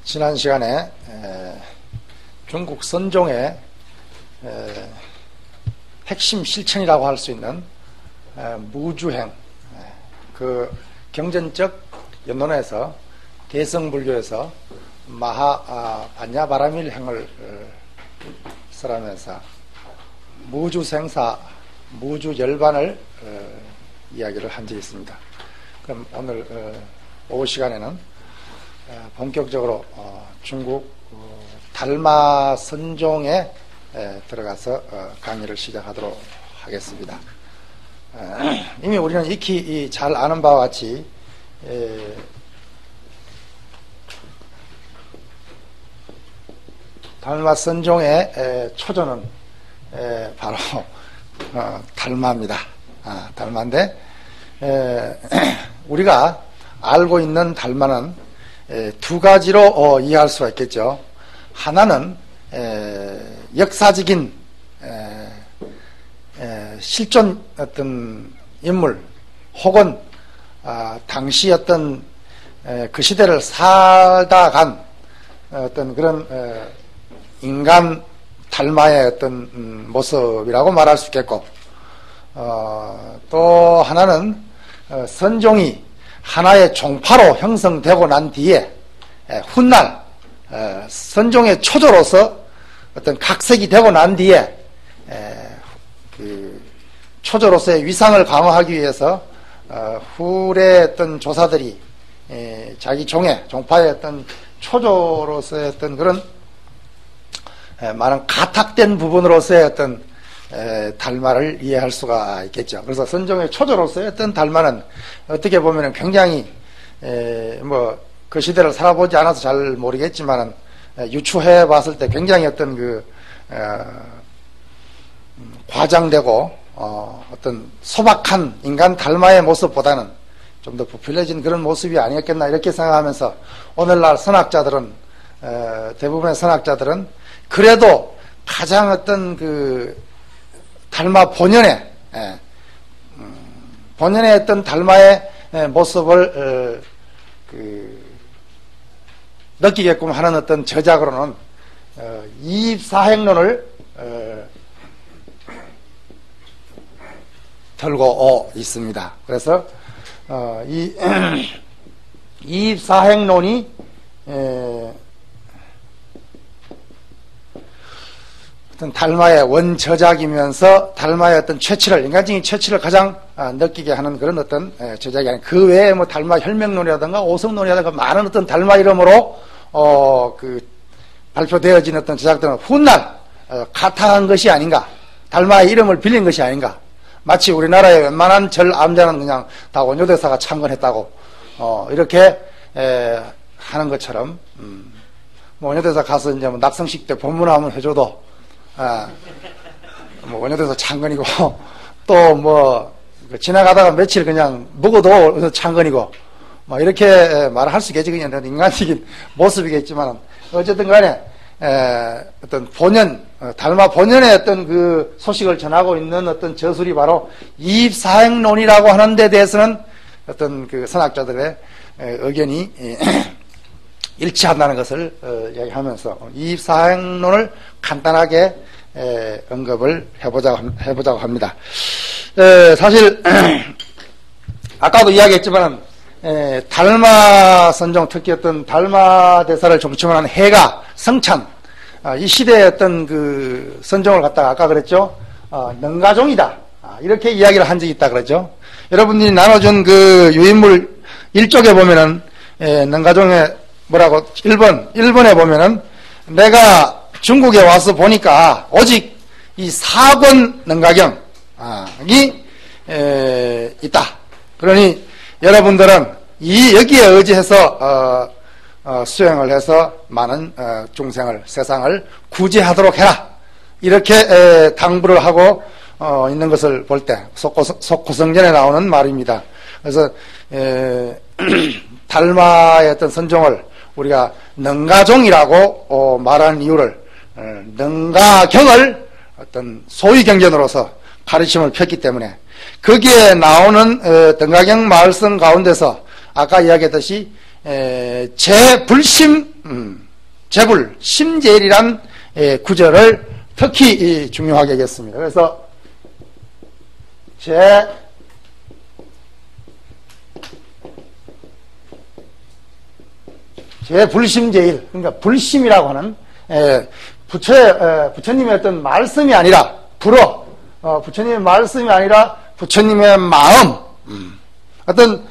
지난 시간에 중국 선종의 핵심 실천이라고 할 수 있는 무주행, 그 경전적 연론에서 대성불교에서 마하 반야바라밀행을 설하면서 무주생사, 무주열반을 이야기를 한 적이 있습니다. 그럼 오늘 오후 시간에는 본격적으로 중국 달마 선종에 들어가서 강의를 시작하도록 하겠습니다. 이미 우리는 익히 잘 아는 바와 같이 달마 선종의 초전은 바로 달마입니다. 달마인데 우리가 알고 있는 달마는 두 가지로 이해할 수가 있겠죠. 하나는 역사적인 실존 어떤 인물 혹은 당시 어떤 그 시대를 살다 간 어떤 그런 인간 달마의 어떤 모습이라고 말할 수 있겠고, 또 하나는 선종이 하나의 종파로 형성되고 난 뒤에 훗날 선종의 초조로서 어떤 각색이 되고 난 뒤에 그 초조로서의 위상을 강화하기 위해서 후래 어떤 조사들이 자기 종파의 어떤 초조로서의 어떤 그런 많은 가탁된 부분으로서의 어떤 달마를 이해할 수가 있겠죠. 그래서 선종의 초조로서의 어떤 달마는 어떻게 보면 굉장히 그 시대를 살아보지 않아서 잘 모르겠지만은 유추해 봤을 때 굉장히 어떤 과장되고 어떤 소박한 인간 달마의 모습보다는 좀 더 부필해진 그런 모습이 아니었겠나 이렇게 생각하면서 오늘날 선학자들은 대부분의 선학자들은 그래도 가장 어떤 달마 본연의 어떤 달마의 모습을 느끼게끔 하는 어떤 저작으로는 이입사행론을 들고 있습니다. 그래서 이 이입사행론이 어떤 달마의 원저작이면서 달마의 어떤 최치를, 인간적인 최치를 가장 느끼게 하는 그런 어떤 저작이 아닌, 그 외에 달마 혈맹론이라든가 오성론이라든가 많은 어떤 달마 이름으로 발표되어진 어떤 저작들은 훗날 가타한 것이 아닌가, 달마의 이름을 빌린 것이 아닌가. 마치 우리나라의 웬만한 절 암자는 그냥 다 원효대사가 창건했다고 이렇게 하는 것처럼, 원효대사 가서 이제 낙성식 때 법문 한번 해줘도 원효대사 창건이고, 또 지나가다가 며칠 그냥 묵어도 창건이고, 이렇게 말을 할 수 있겠지. 그냥 인간적인 모습이겠지만, 어쨌든 간에, 어떤 달마 본연의 어떤 그 소식을 전하고 있는 어떤 저술이 바로 이입사행론이라고 하는 데 대해서는 어떤 그 선학자들의 의견이 일치한다는 것을 이야기하면서 이입사행론을 간단하게 언급을 해보자고 합니다. 사실 아까도 이야기했지만 달마 선종, 특히 어떤 달마 대사를 중심으로 해가 성찬, 이 시대의 어떤 그 선종을 갖다가 아까 그랬죠. 능가종이다, 이렇게 이야기를 한 적이 있다 그러죠. 여러분들이 나눠준 그 유인물 1쪽에 보면은 능가종에 뭐라고 1번에 보면은 내가 중국에 와서 보니까 오직 이 4권 능가경이 있다. 그러니 여러분들은 여기에 의지해서 수행을 해서 많은 중생을, 세상을 구제하도록 해라, 이렇게 당부를 하고 있는 것을 볼 때 속고성전에 나오는 말입니다. 그래서 달마의 어떤 선종을 우리가 능가종이라고 말하는 이유를, 능가경을 어떤 소위경전으로서 가르침을 폈기 때문에, 거기에 나오는 등가경 말씀 가운데서 아까 이야기했듯이 제불심 재불심제일이란 구절을 특히 중요하게 하겠습니다. 그래서 재불심제일, 그러니까 불심이라고 하는 부처님의 어떤 말씀이 아니라 부처님의 말씀이 아니라 부처님의 마음. 어떤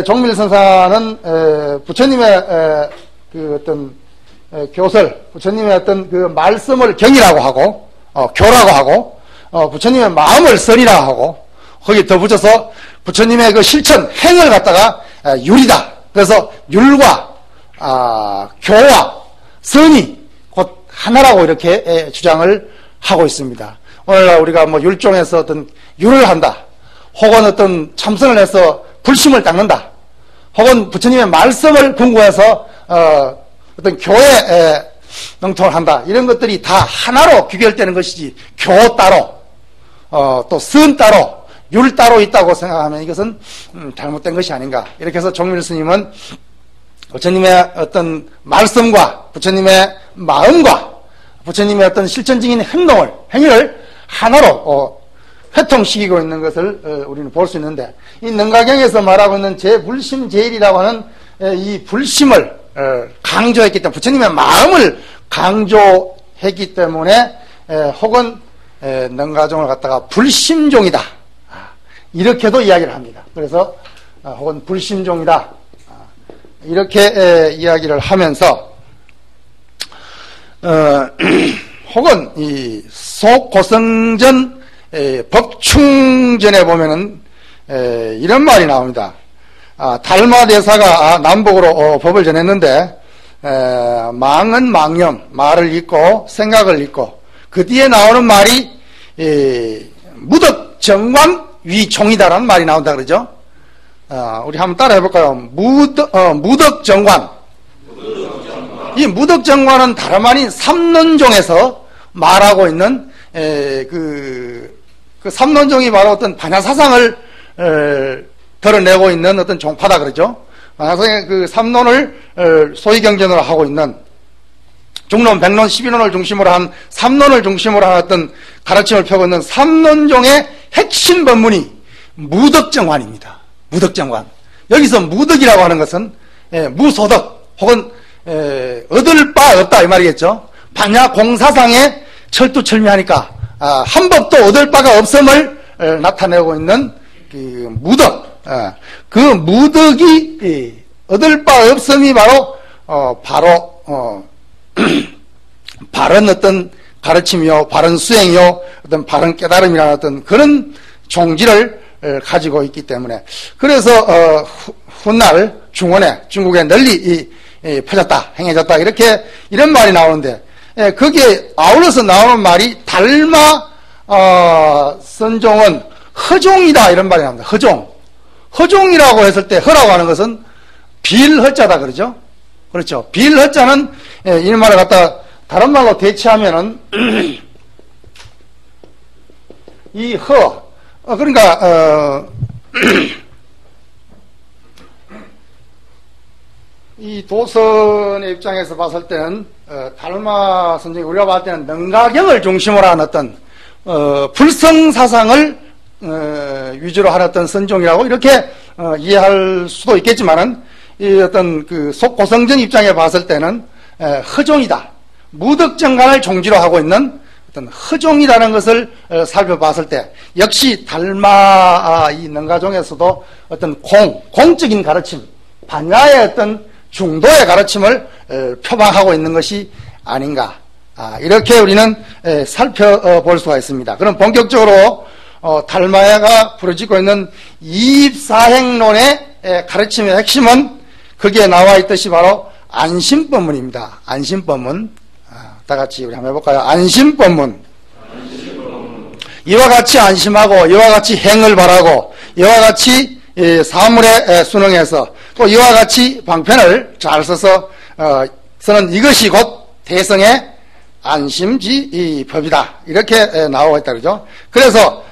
종밀선사는 부처님의 그 어떤 교설, 부처님의 어떤 그 말씀을 경이라고 하고 교라고 하고 부처님의 마음을 선이라고 하고 거기 더 붙여서 부처님의 그 실천 행을 갖다가 율이다. 그래서 율과 교와 선이 곧 하나라고 이렇게 주장을 하고 있습니다. 오늘날 우리가 뭐 율종에서 어떤 율을 한다, 혹은 어떤 참선을 해서 불심을 닦는다, 혹은 부처님의 말씀을 궁구해서 어떤 교에 능통을 한다, 이런 것들이 다 하나로 귀결되는 것이지 교 따로 또 선 따로 율 따로 있다고 생각하면 이것은 잘못된 것이 아닌가. 이렇게 해서 종밀 스님은 부처님의 어떤 말씀과 부처님의 마음과 부처님의 어떤 실천적인 행위를 하나로 회통시키고 있는 것을 우리는 볼 수 있는데, 이 능가경에서 말하고 있는 재불심제일이라고 하는 이 불심을 강조했기 때문에, 부처님의 마음을 강조했기 때문에 혹은 능가종을 갖다가 불심종이다, 이렇게도 이야기를 합니다. 그래서 혹은 불심종이다, 이렇게 이야기를 하면서 혹은 이 속고성전 법충전에 보면은 이런 말이 나옵니다. 달마대사가 남북으로 법을 전했는데 망은 망념, 말을 잊고 생각을 잊고, 그 뒤에 나오는 말이 무덕정관 위종이다라는 말이 나온다 그러죠. 우리 한번 따라 해볼까요? 무덕정관. 이 무덕정관은 다름 아닌 삼론종에서 말하고 있는 그 삼론종이 바로 어떤 반야사상을 드러내고 있는 어떤 종파다 그러죠. 반야사상의 그 삼론을 소위경전으로 하고 있는 중론, 백론, 11논을 중심으로 한 삼론을 중심으로 한 어떤 가르침을 펴고 있는 삼론종의 핵심 법문이 무덕정관입니다. 무덕정관. 여기서 무덕이라고 하는 것은 무소덕 혹은 얻을 바 없다 이 말이겠죠. 반야공사상에 철두철미하니까 한 법도 얻을 바가 없음을 나타내고 있는 그 무덕. 그 무덕이 얻을 바 없음이 바로 바른 어떤 가르침이요, 바른 수행이요, 어떤 바른 깨달음이라는 어떤 그런 종지를 가지고 있기 때문에, 그래서 훗날 중국에 널리 퍼졌다, 행해졌다, 이런 말이 나오는데, 거기에 아울러서 나오는 말이 달마 선종은 허종이다 이런 말이 나옵니다. 허종이라고 했을 때, 허라고 하는 것은 빌허자다 그러죠. 그렇죠. 빌허자는 이 말을 갖다 다른 말로 대체하면은 이 그러니까 이 도선의 입장에서 봤을 때는 달마 선생이 우리가 봤을 때는 능가경을 중심으로 한 어떤 불성사상을 위주로 한 어떤 선종이라고 이렇게 이해할 수도 있겠지만은, 이 어떤 그 속고성전 입장에 봤을 때는 허종이다, 무덕정관을 종지로 하고 있는 어떤 허종이라는 것을 살펴봤을 때, 역시 달마 이 능가종에서도 어떤 공적인 가르침, 반야의 어떤 중도의 가르침을 표방하고 있는 것이 아닌가, 이렇게 우리는 살펴볼 수가 있습니다. 그럼 본격적으로 달마야가 부르짖고 있는 이입사행론의 가르침의 핵심은 거기에 나와 있듯이 바로 안심법문입니다. 안심법문. 다 같이 우리 한번 해볼까요? 안심법문. 이와 같이 안심하고, 이와 같이 행을 바라고, 이와 같이 사물에 순응해서, 또 이와 같이 방편을 잘 써서 쓰는 이것이 곧 대성의 안심지 법이다, 이렇게 나오고 있다 그러죠. 그래서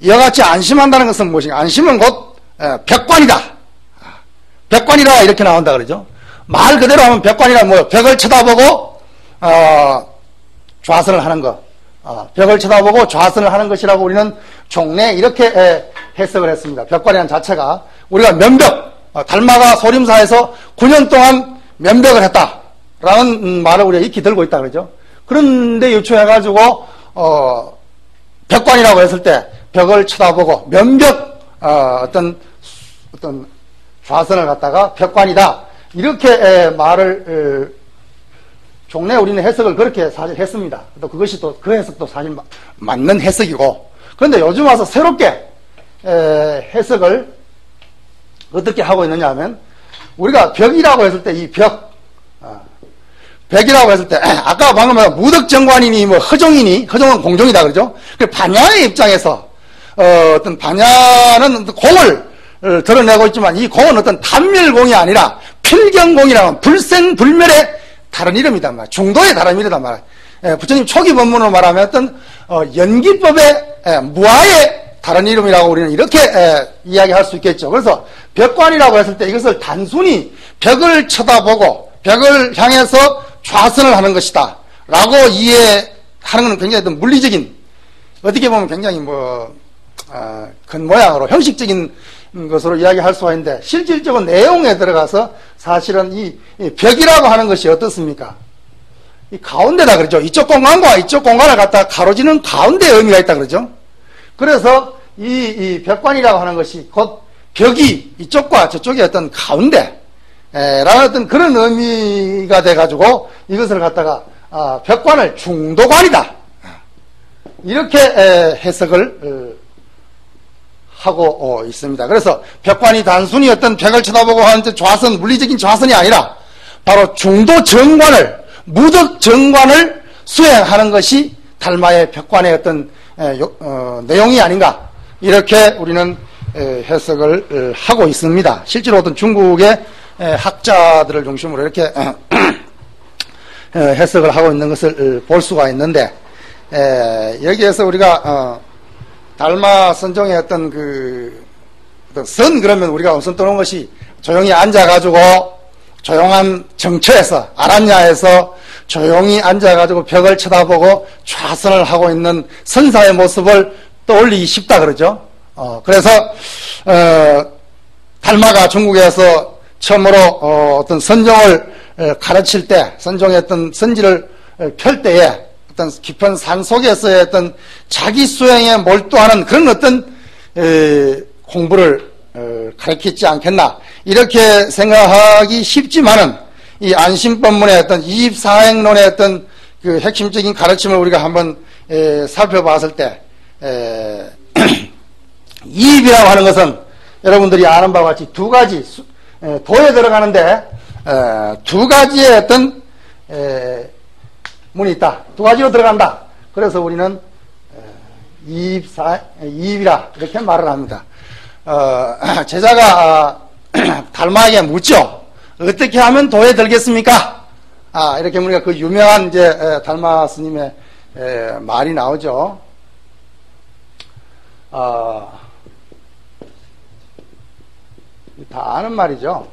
이와 같이 안심한다는 것은 무엇인가? 안심은 곧 벽관이다, 벽관이라 이렇게 나온다 그러죠. 말 그대로 하면 벽관이란 뭐 벽을 쳐다보고 좌선을 하는 것, 벽을 쳐다보고 좌선을 하는 것이라고 우리는 종래 이렇게 해석을 했습니다. 벽관이라는 자체가 우리가 면벽, 달마가 소림사에서 9년 동안 면벽을 했다라는 말을 우리가 익히 들고 있다 그러죠. 그런데 유추해가지고 벽관이라고 했을 때 벽을 쳐다보고 면벽 어떤 좌선을 갖다가 벽관이다 이렇게 말을 종래 우리는 해석을 그렇게 사실 했습니다. 또 그것이 또 그 해석도 사실 맞는 해석이고, 그런데 요즘 와서 새롭게 해석을 어떻게 하고 있느냐 하면, 우리가 벽이라고 했을 때 이 벽이라고 했을 때 아까 방금 무덕정관이니 뭐 허종이니, 허종은 공종이다 그러죠. 반야의 입장에서 어떤 반야는 공을 드러내고 있지만 이 공은 어떤 단멸공이 아니라 필경공이라는 불생불멸의 다른 이름이단 말이야. 중도의 다른 이름이란 말이야. 부처님 초기 법문으로 말하면 어떤 연기법의 무아의 다른 이름이라고 우리는 이렇게 이야기할 수 있겠죠. 그래서 벽관이라고 했을 때 이것을 단순히 벽을 쳐다보고 벽을 향해서 좌선을 하는 것이다 라고 이해하는 것은 굉장히 어떤 물리적인, 어떻게 보면 굉장히 겉모양으로 형식적인 것으로 이야기할 수가 있는데, 실질적인 내용에 들어가서 사실은 이 벽이라고 하는 것이 어떻습니까? 이 가운데다 그러죠. 이쪽 공간과 이쪽 공간을 갖다 가로지는 가운데 의미가 있다 그러죠. 그래서 이 벽관이라고 하는 것이 곧 벽이 이쪽과 저쪽의 어떤 가운데 라는 어떤 그런 의미가 돼가지고 이것을 갖다가 벽관을 중도관이다 이렇게 해석을 하고 있습니다. 그래서 벽관이 단순히 어떤 벽을 쳐다보고 하는 좌선, 물리적인 좌선이 아니라 바로 중도 정관을, 무덕 정관을 수행하는 것이 달마의 벽관의 어떤 내용이 아닌가 이렇게 우리는 해석을 하고 있습니다. 실제로 어떤 중국의 학자들을 중심으로 이렇게 해석을 하고 있는 것을 볼 수가 있는데, 여기에서 우리가 달마 선종의 어떤 선, 그러면 우리가 우선 떠는 것이 조용히 앉아가지고 조용한 정처에서, 아란야에서 조용히 앉아가지고 벽을 쳐다보고 좌선을 하고 있는 선사의 모습을 떠올리기 쉽다 그러죠. 그래서 달마가 중국에서 처음으로 어떤 선종을 가르칠 때, 선종의 어떤 선지를 펼 때에 어떤 깊은 산 속에서의 어떤 자기 수행에 몰두하는 그런 어떤 공부를 가르치지 않겠나 이렇게 생각하기 쉽지만은, 이 안심법문의 어떤 이입사행론의 어떤 그 핵심적인 가르침을 우리가 한번 살펴봤을 때, 이입이라고 하는 것은 여러분들이 아는 바와 같이 두 가지 도에 들어가는데 두 가지의 어떤 문이 있다. 두 가지로 들어간다. 그래서 우리는 이입이라 이렇게 말을 합니다. 제자가 달마에게 묻죠. 어떻게 하면 도에 들겠습니까? 이렇게 우리가 그 유명한 이제 달마 스님의 말이 나오죠. 다 아는 말이죠.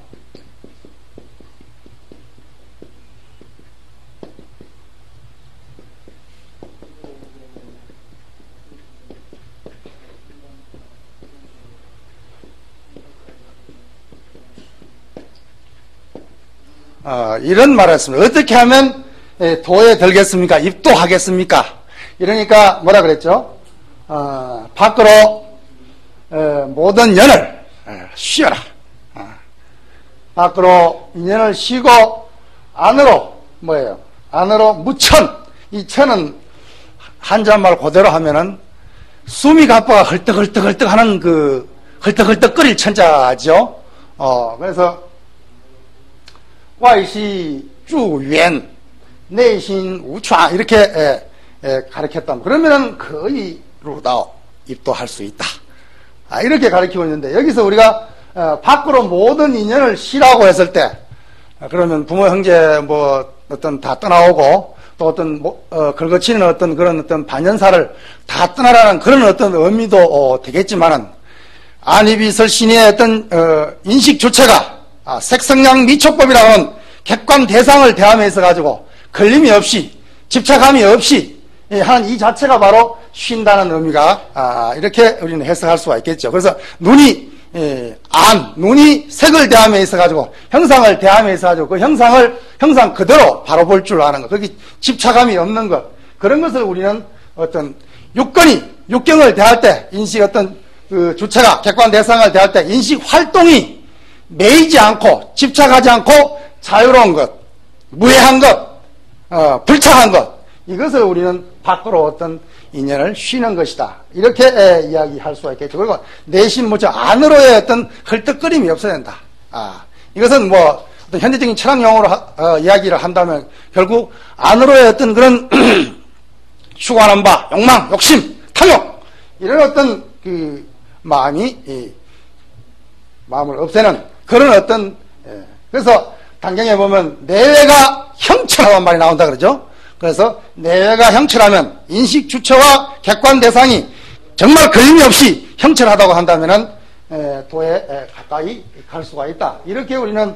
이런 말을 했습니다. 어떻게 하면 도에 들겠습니까? 입도하겠습니까? 이러니까 뭐라 그랬죠? 밖으로 모든 연을 쉬어라. 밖으로 인연을 쉬고 안으로 뭐예요? 안으로 무천. 이 천은 한자말 그대로 하면은 숨이 가빠가 헐떡헐떡헐떡 하는 그 헐떡헐떡거릴 천자죠. 그래서外系助缘 내신 우추 이렇게 가르쳤던, 그러면은 거의 루다오 입도할 수 있다. 이렇게 가르치고 있는데, 여기서 우리가 밖으로 모든 인연을 쉬라고 했을 때, 그러면 부모 형제 뭐 어떤 다 떠나오고 또 어떤 걸거치는 어떤 그런 어떤 반연사를 다 떠나라는 그런 어떤 의미도 되겠지만은, 안입이설신의 어떤 인식 주체가 색성량 미촉법이라는 객관 대상을 대함에 있어 가지고 걸림이 없이 집착함이 없이 하는 이 자체가 바로 쉰다는 의미가 이렇게 우리는 해석할 수가 있겠죠. 그래서 눈이 눈이 색을 대함에 있어 가지고 형상을 대함에 있어 가지고 그 형상 그대로 바로 볼 줄 아는 것, 거기 집착함이 없는 것, 그런 것을 우리는 어떤 육경을 대할 때 인식 어떤 그 주체가 객관 대상을 대할 때 인식 활동이 매이지 않고 집착하지 않고 자유로운 것, 무해한 것, 불착한 것, 이것을 우리는 밖으로 어떤 인연을 쉬는 것이다. 이렇게 이야기할 수가 있겠죠. 그리고 내심 안으로의 어떤 헐떡거림이 없어야 된다. 이것은 뭐 어떤 현대적인 철학 용어로 이야기를 한다면 결국 안으로의 어떤 그런 추구하는 바, 욕망, 욕심, 탐욕, 이런 어떤 그 마음을 없애는 그런 어떤, 그래서 단경에 보면 내외가 형철하단 말이 나온다 그러죠. 그래서 내외가 형철하면 인식 주체와 객관 대상이 정말 걸림이 없이 형철하다고 한다면은 도에 가까이 갈 수가 있다. 이렇게 우리는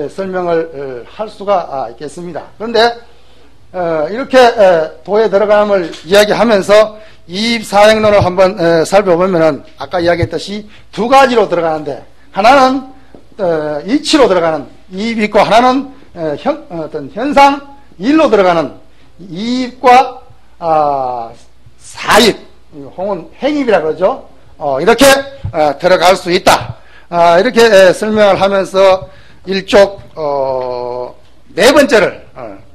설명을 할 수가 있겠습니다. 그런데 이렇게 도에 들어감을 이야기하면서 이입사행론을 한번 살펴보면은 아까 이야기했듯이 두 가지로 들어가는데, 하나는 이치로 들어가는 이입이 있고, 하나는 어떤 현상 일로 들어가는 이입과 사입, 홍은 행입이라 그러죠. 이렇게 들어갈 수 있다. 이렇게 설명을 하면서 일쪽 네 번째를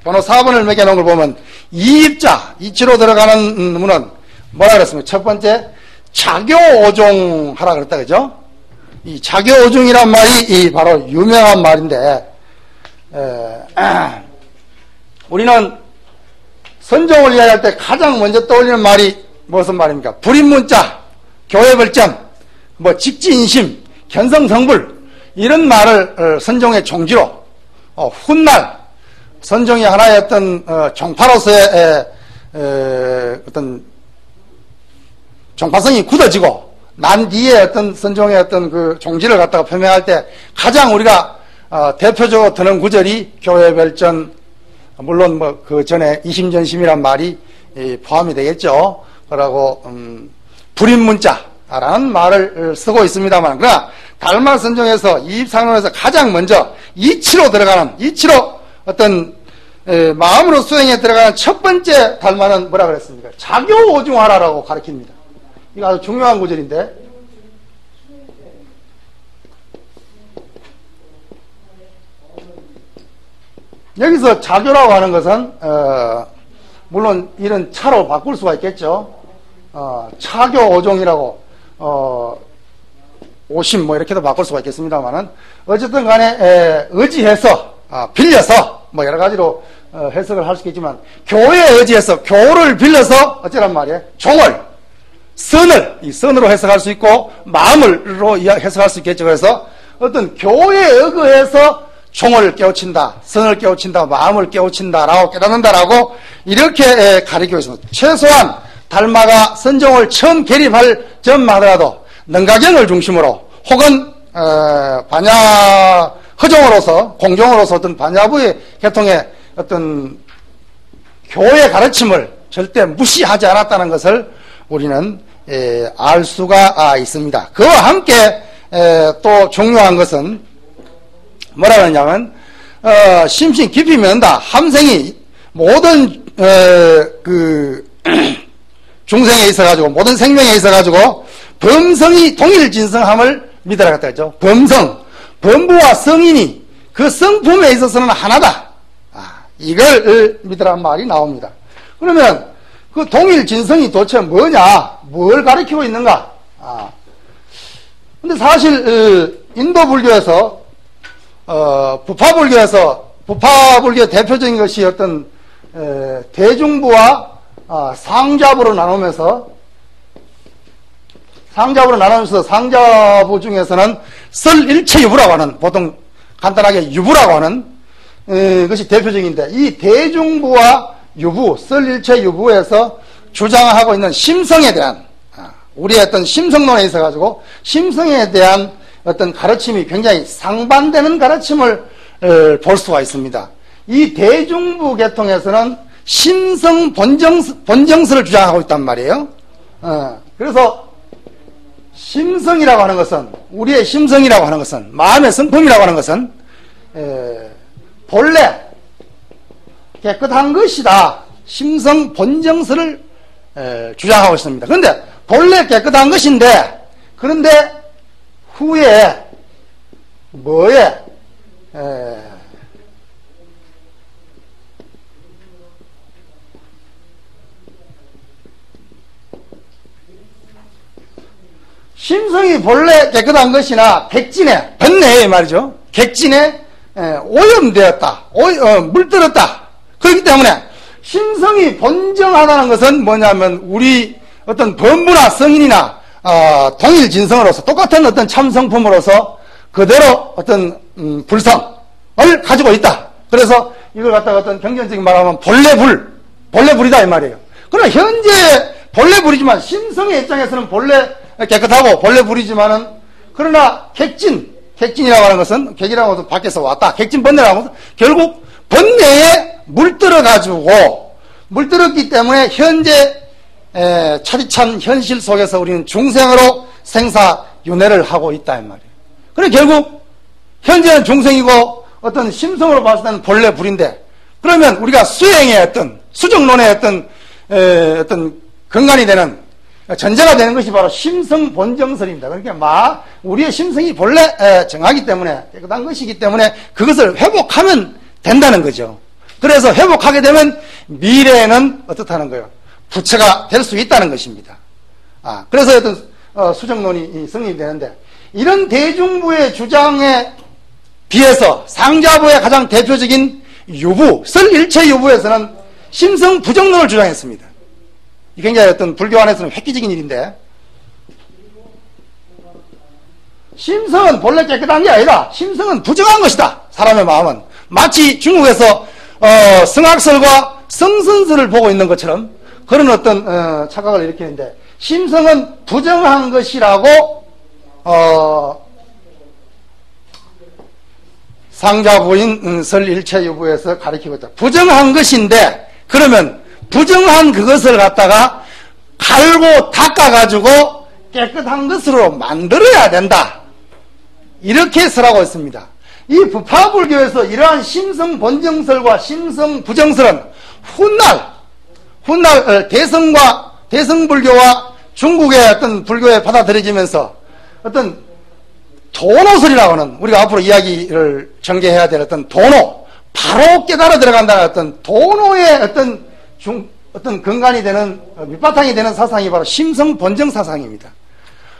번호 4번을 매겨놓은 걸 보면 이입자, 이치로 들어가는 문은 뭐라 그랬습니까? 첫 번째 자교오종하라 그랬다 그죠? 이 자교오종이란 말이 바로 유명한 말인데, 우리는 선종을 이야기할 때 가장 먼저 떠올리는 말이 무슨 말입니까? 불인문자, 교회벌점, 뭐 직지인심, 견성성불, 이런 말을 선종의 종지로, 훗날 선종이 하나의 어떤 종파로서의 어떤 종파성이 굳어지고 난 뒤에 어떤 선종의 어떤 그 종지를 갖다가 표명할 때 가장 우리가 대표적으로 드는 구절이 교회별전, 물론 뭐 그 전에 이심전심이란 말이 포함이 되겠죠. 그러고 불인문자라는 말을 쓰고 있습니다만, 그러나 달마 선종에서 이입상론에서 가장 먼저 이치로 들어가는, 이치로 어떤 마음으로 수행에 들어가는 첫 번째 달마는 뭐라 그랬습니까? 자교오중하라라고 가르칩니다. 이거 아주 중요한 구절인데, 여기서 자교라고 하는 것은 물론 이런 차로 바꿀 수가 있겠죠. 차교오종이라고 오심 뭐 이렇게도 바꿀 수가 있겠습니다만은, 어쨌든 간에 의지해서 빌려서 뭐 여러 가지로 해석을 할 수 있겠지만, 교회에 의지해서 교를 빌려서 어쩌란 말이에요? 종을, 선을, 이 선으로 해석할 수 있고 마음으로 해석할 수 있겠죠. 그래서 어떤 교회에 의거해서 종을 깨우친다, 선을 깨우친다, 마음을 깨우친다라고 깨닫는다라고 이렇게 가르치고 있습니다. 최소한 달마가 선종을 처음 개립할 전마더라도 능가경을 중심으로 혹은 반야 허종으로서 공종으로서 어떤 반야부의 계통의 어떤 교회 가르침을 절대 무시하지 않았다는 것을 우리는 알 수가 있습니다. 그와 함께 또 중요한 것은 뭐라 그러냐면 심신 깊이 면다 함생이 모든 그 중생에 있어가지고 모든 생명에 있어가지고 범성이 동일진성함을 믿으라 했다 했죠. 범부와 성인이 그 성품에 있어서는 하나다. 이걸 믿으라는 말이 나옵니다. 그러면 그 동일진성이 도대체 뭐냐, 뭘 가리키고 있는가? 근데 사실 인도 불교에서 부파불교의 대표적인 것이 어떤 대중부와 상자부로 나누면서 상자부 중에서는 설일체유부라고 하는, 보통 간단하게 유부라고 하는 것이 대표적인데, 이 대중부와 유부, 설일체유부에서 주장하고 있는 심성에 대한, 우리의 어떤 심성론에 있어가지고 심성에 대한 어떤 가르침이 굉장히 상반되는 가르침을 볼 수가 있습니다. 이 대중부 계통에서는 심성 본정설을 주장하고 있단 말이에요. 그래서 심성이라고 하는 것은, 우리의 심성이라고 하는 것은, 마음의 성품이라고 하는 것은 본래 깨끗한 것이다. 심성 본정설을 주장하고 있습니다. 그런데 본래 깨끗한 것인데, 그런데 후에 뭐에 심성이 본래 깨끗한 것이나 객진에, 번뇌에 말이죠. 객진에 오염되었다. 물들었다. 그렇기 때문에 심성이 본정하다는 것은 뭐냐면 우리 어떤 범부나 성인이나 동일 진성으로서 똑같은 어떤 참성품으로서 그대로 어떤 불성을 가지고 있다. 그래서 이걸 갖다가 어떤 경전적인 말하면 본래불이다 이 말이에요. 그러나 현재 본래불이지만 심성의 입장에서는 본래 깨끗하고 본래불이지만은, 그러나 객진이라고 하는 것은, 객이라고 해서 밖에서 왔다. 객진 번뇌라고 해서 결국 번뇌에 물들었기 때문에 현재 차디찬 현실 속에서 우리는 중생으로 생사윤회를 하고 있다 이 말이에요. 그래 결국 현재는 중생이고 어떤 심성으로 봤을 때는 본래 불인데, 그러면 우리가 수행의 어떤 수정론의 어떤 근간이 되는 전제가 되는 것이 바로 심성 본정설입니다. 그러니까 우리의 심성이 본래 정하기 때문에 깨끗한 것이기 때문에 그것을 회복하면 된다는 거죠. 그래서 회복하게 되면 미래에는 어떻다는 거예요? 부처가 될 수 있다는 것입니다. 그래서 어떤 수정론이 성립이 되는데, 이런 대중부의 주장에 비해서 상자부의 가장 대표적인 유부, 설일체 유부에서는 심성 부정론을 주장했습니다. 굉장히 어떤 불교 안에서는 획기적인 일인데, 심성은 본래 깨끗한 게 아니라 심성은 부정한 것이다. 사람의 마음은 마치 중국에서 성악설과 성선설을 보고 있는 것처럼 그런 어떤 착각을 일으키는데, 심성은 부정한 것이라고 상자부인 설일체유부에서 가르치고 있다. 부정한 것인데, 그러면 부정한 그것을 갖다가 갈고 닦아가지고 깨끗한 것으로 만들어야 된다. 이렇게 설하고 있습니다. 이 부파불교에서 이러한 심성 본정설과 심성 부정설은 훗날 대성불교와 중국의 어떤 불교에 받아들여지면서 어떤 도노설이라고 하는, 우리가 앞으로 이야기를 전개해야 될 어떤 도노, 바로 깨달아 들어간다는 어떤 도노의 어떤 근간이 되는, 밑바탕이 되는 사상이 바로 심성 본정 사상입니다.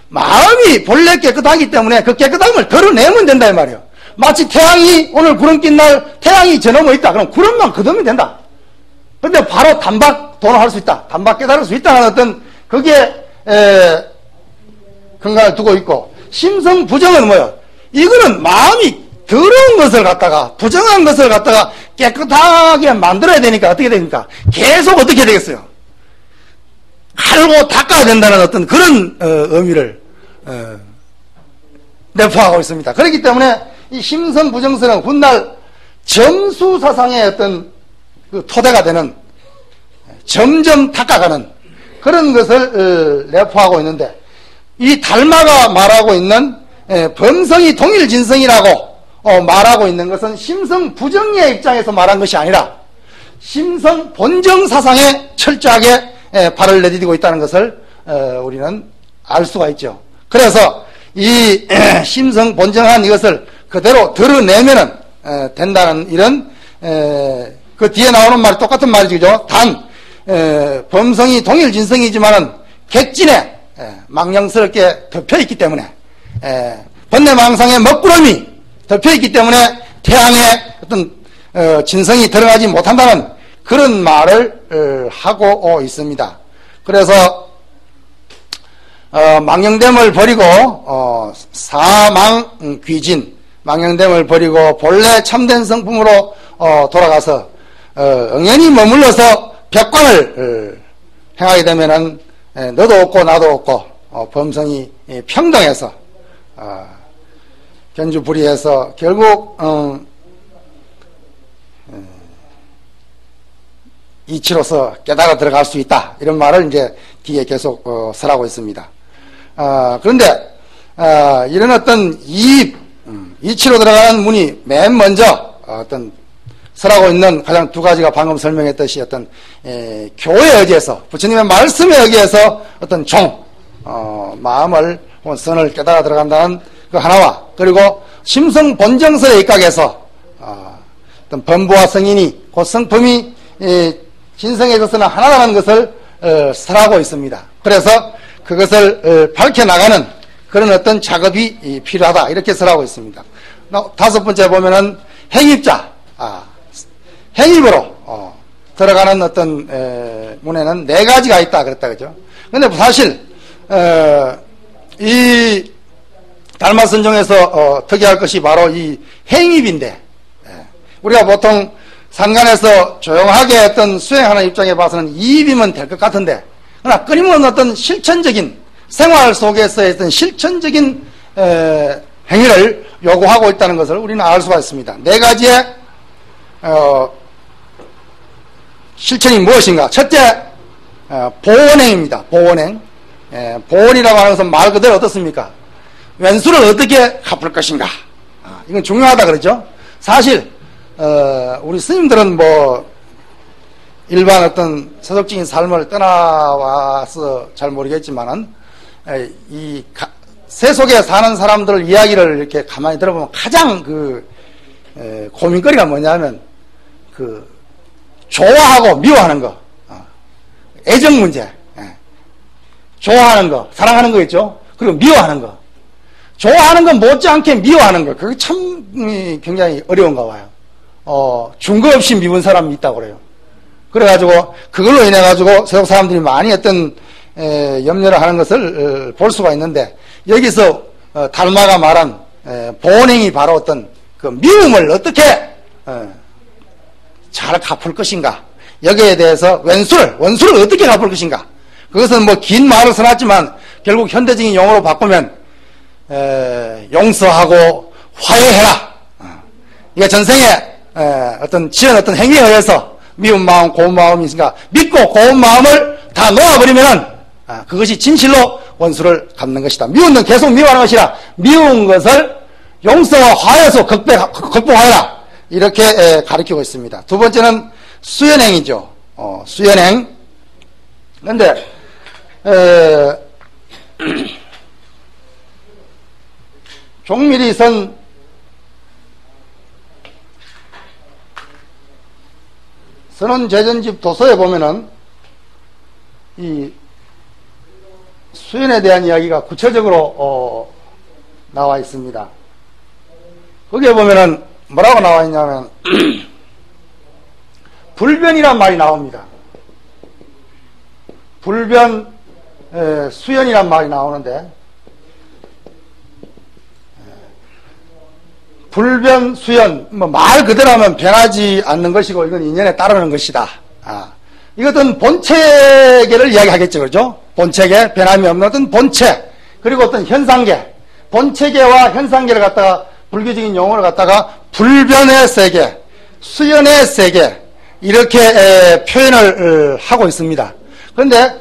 마음이 본래 깨끗하기 때문에 그 깨끗함을 드러내면 된다 이 말이에요. 마치 태양이, 오늘 구름 낀 날 태양이 저 넘어 있다. 그럼 구름만 걷으면 된다. 근데 바로 단박 도노할 수 있다. 단박 깨달을 수 있다는 어떤 그게 근간을 두고 있고, 심성 부정은 뭐예요? 이거는 마음이 더러운 것을 갖다가, 부정한 것을 갖다가 깨끗하게 만들어야 되니까 어떻게 됩니까? 계속 어떻게 되겠어요? 갈고 닦아야 된다는 어떤 그런 의미를 내포하고 있습니다. 그렇기 때문에 이 심성 부정설은 훗날 점수 사상의 어떤 그 토대가 되는, 점점 닦아가는 그런 것을 내포하고 있는데, 이 달마가 말하고 있는 범성이 동일진성이라고 말하고 있는 것은 심성 부정의 입장에서 말한 것이 아니라 심성 본정 사상에 철저하게 발을 내디디고 있다는 것을 우리는 알 수가 있죠. 그래서 이 심성 본정한 이것을 그대로 드러내면은 된다는 이런 그 뒤에 나오는 말이 똑같은 말이죠. 그죠? 단 범성이 동일진성이지만은 객진에 망령스럽게 덮여있기 때문에, 번뇌망상의 먹구름이 덮여있기 때문에 태양의 어떤 진성이 들어가지 못한다는 그런 말을 하고 있습니다. 그래서 망령됨을 버리고 사망귀진, 망령됨을 버리고 본래 참된 성품으로 돌아가서 영연히 머물러서 벽관을 행하게 되면은 너도 없고 나도 없고 범성이 평등해서 견주불이해서 결국 이치로서 깨달아 들어갈 수 있다. 이런 말을 이제 뒤에 계속 설하고 있습니다. 그런데 이런 어떤 이치로 들어가는 문이 맨 먼저 어떤 설하고 있는 가장 두 가지가 방금 설명했듯이 어떤 교회에 의지해서 부처님의 말씀에 의지해서 어떤 마음을 혹은 선을 깨달아 들어간다는 그 하나와, 그리고 심성 본정설에 입각해서 어떤 범부와 성인이 곧 성품이 진성에 있어서는 하나라는 것을 설하고 있습니다. 그래서 그것을 밝혀나가는 그런 어떤 작업이 필요하다, 이렇게 설하고 있습니다. 다섯 번째 보면은 행입자, 행입으로 들어가는 어떤 문에는 네 가지가 있다 그랬다, 그죠? 근데 사실 이 달마선종에서 특이할 것이 바로 이 행입인데, 우리가 보통 상간에서 조용하게 어떤 수행하는 입장에 봐서는 이입이면 될 것 같은데, 그러나 끊임없는 어떤 실천적인 생활 속에서의 어떤 실천적인 행위를 요구하고 있다는 것을 우리는 알 수가 있습니다. 네 가지의 실천이 무엇인가? 첫째, 보온행입니다. 보온행. 보온이라고 하는 것은 말 그대로 어떻습니까? 왼수를 어떻게 갚을 것인가? 이건 중요하다 그러죠. 사실 우리 스님들은 뭐 일반 어떤 세속적인 삶을 떠나와서 잘 모르겠지만은 이 세속에 사는 사람들 이야기를 이렇게 가만히 들어보면 가장 고민거리가 뭐냐면 좋아하고 미워하는 거, 애정 문제, 좋아하는 거, 사랑하는 거 있죠. 그리고 미워하는 거. 좋아하는 건 못지않게 미워하는 거. 그게 참 굉장히 어려운가 봐요. 중거 없이 미운 사람이 있다고 그래요. 그래가지고 그걸로 인해가지고 세속 사람들이 많이 어떤 염려를 하는 것을 볼 수가 있는데, 여기서 달마가 말한 보온행이 바로 어떤 그 미움을 어떻게 잘 갚을 것인가, 여기에 대해서 원수를 어떻게 갚을 것인가. 그것은 뭐 긴 말을 써놨지만 결국 현대적인 용어로 바꾸면 용서하고 화해해라. 이게 전생에 어떤 지은 어떤 행위에 의해서 미운 마음, 고운 마음이 있으니까 믿고 고운 마음을 다 놓아버리면은 그것이 진실로 원수를 갚는 것이다. 미운 건 계속 미워하는 것이라 미운 것을 용서와 화해에서 극복하여라. 이렇게 가르치고 있습니다. 두 번째는 수연행이죠. 수연행. 그런데 종밀이 선 선원제전집 도서에 보면은 이 수연에 대한 이야기가 구체적으로 나와 있습니다. 거기에 보면은 뭐라고 나와 있냐면 불변이란 말이 나옵니다. 불변 수연이란 말이 나오는데, 불변 수연, 말 그대로 하면 변하지 않는 것이고 이건 인연에 따르는 것이다. 이것은 본체계를 이야기하겠죠, 그렇죠? 본체계, 변함이 없는 어떤 본체, 그리고 어떤 현상계, 본체계와 현상계를 갖다가 불교적인 용어를 갖다가 불변의 세계, 수연의 세계, 이렇게 표현을 하고 있습니다. 그런데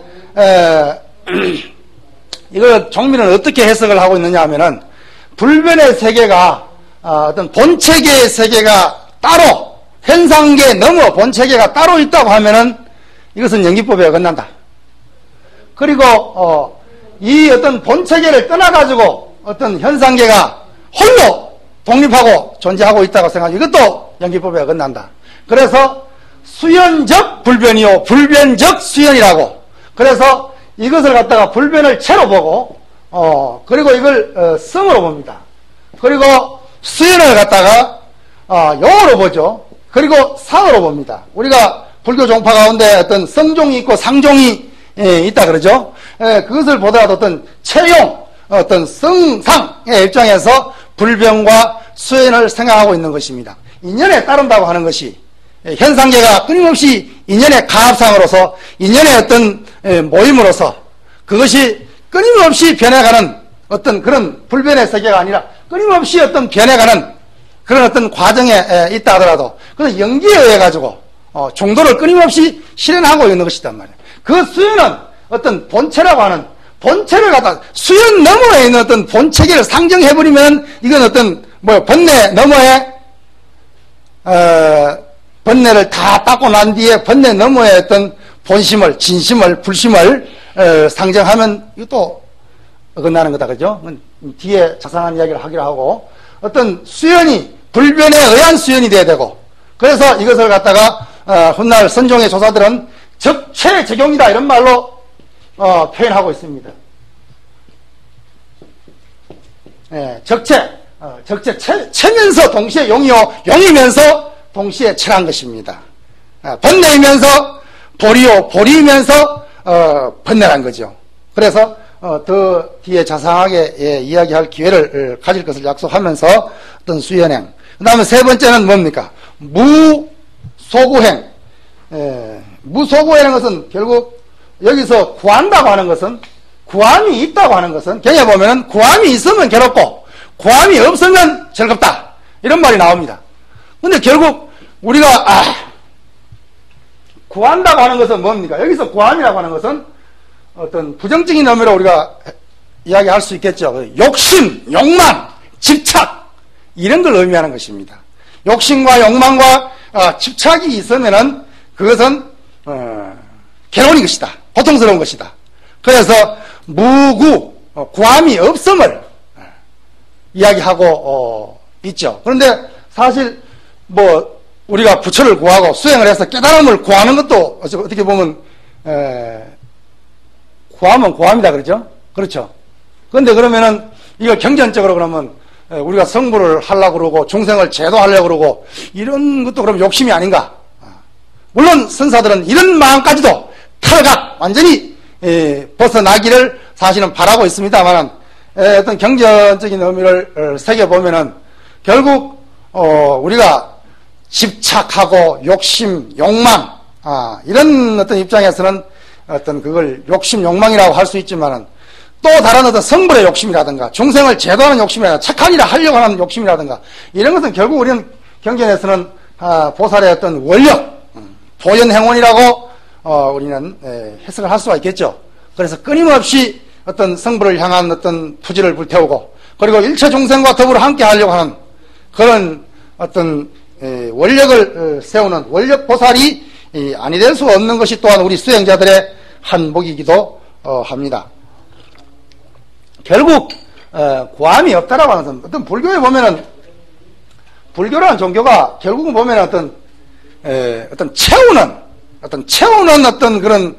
이걸 종밀은 어떻게 해석을 하고 있느냐 하면은, 불변의 세계가 어떤 본체계의 세계가 따로, 현상계 넘어 본체계가 따로 있다고 하면은 이것은 연기법에 어긋난다. 그리고 이 어떤 본체계를 떠나가지고 어떤 현상계가 홀로 독립하고 존재하고 있다고 생각하면 이것도 연기법에 어긋난다. 그래서 수연적 불변이요 불변적 수연이라고, 그래서 이것을 갖다가 불변을 채로 보고 그리고 이걸 성으로 봅니다. 그리고 수연을 갖다가 용어로 보죠. 그리고 상으로 봅니다. 우리가 불교 종파 가운데 어떤 성종이 있고 상종이 있다 그러죠. 그것을 보더라도 어떤 채용, 어떤 성상의 입장에서 불변과 수연을 생각하고 있는 것입니다. 인연에 따른다고 하는 것이 현상계가 끊임없이 인연의 가합상으로서 인연의 어떤 모임으로서 그것이 끊임없이 변해가는 어떤 그런 불변의 세계가 아니라 끊임없이 어떤 변해가는 그런 어떤 과정에 있다 하더라도 그건 연기에 의해 가지고 종도를 끊임없이 실현하고 있는 것이단 말이에요. 그 수연은 어떤 본체라고 하는 본체를 갖다 수연 너머에 있는 어떤 본체계를 상정해버리면 이건 어떤 번뇌 너머에 번뇌를 다 닦고 난 뒤에 번뇌 너머에 어떤 본심을 진심을 불심을 상정하면 이것도 어긋나는 거다, 그죠? 뒤에 자상한 이야기를 하기로 하고 어떤 수연이 불변에 의한 수연이 돼야 되고, 그래서 이것을 갖다가 훗날 선종의 조사들은 적체적용이다 이런 말로 표현하고 있습니다. 적체 체면서 동시에 용이요, 용이면서 동시에 체란 것입니다. 번뇌이면서 보리요, 보리이면서 번뇌란 거죠. 그래서 더 뒤에 자상하게 이야기할 기회를 가질 것을 약속하면서 어떤 수연행. 그 다음에 세 번째는 뭡니까? 무소구행. 무소구행이라는 것은 결국 여기서 구한다고 하는 것은, 구함이 있다고 하는 것은 경에 보면은 구함이 있으면 괴롭고 구함이 없으면 즐겁다 이런 말이 나옵니다. 근데 결국 우리가 구한다고 하는 것은 뭡니까? 여기서 구함이라고 하는 것은 어떤 부정적인 의미로 우리가 이야기할 수 있겠죠. 욕심, 욕망, 집착 이런 걸 의미하는 것입니다. 욕심과 욕망과 집착이 있으면은 그것은 괴로운 것이다, 고통스러운 것이다. 그래서 무구, 구함이 없음을 이야기하고 있죠. 그런데 사실 우리가 부처를 구하고 수행을 해서 깨달음을 구하는 것도 어떻게 보면 구하면 구함이다 그러죠. 그렇죠. 그런데 그러면은 이걸 경전적으로 그러면 우리가 성불을 하려고 그러고 중생을 제도하려고 그러고 이런 것도 그럼 욕심이 아닌가? 물론 선사들은 이런 마음까지도 탈각 완전히 벗어나기를 사실은 바라고 있습니다만 어떤 경전적인 의미를 새겨보면은 결국 우리가 집착하고 욕심, 욕망 이런 어떤 입장에서는 어떤 그걸 욕심, 욕망이라고 할 수 있지만은 또 다른 어떤 성불의 욕심이라든가 중생을 제도하는 욕심이라든가 착한 일을 하려고 하는 욕심이라든가 이런 것은 결국 우리는 경전에서는 보살의 어떤 원력, 보현행원이라고 우리는 해석을 할 수가 있겠죠. 그래서 끊임없이 어떤 성불을 향한 어떤 투지를 불태우고 그리고 일체 중생과 더불어 함께 하려고 하는 그런 어떤 원력을 세우는 원력 보살이 아니 될 수 없는 것이 또한 우리 수행자들의 한 목이기도 합니다. 결국 구함이 없다라고 하는 것은 어떤 불교에 보면은 불교라는 종교가 결국은 보면 어떤 채우는 어떤 그런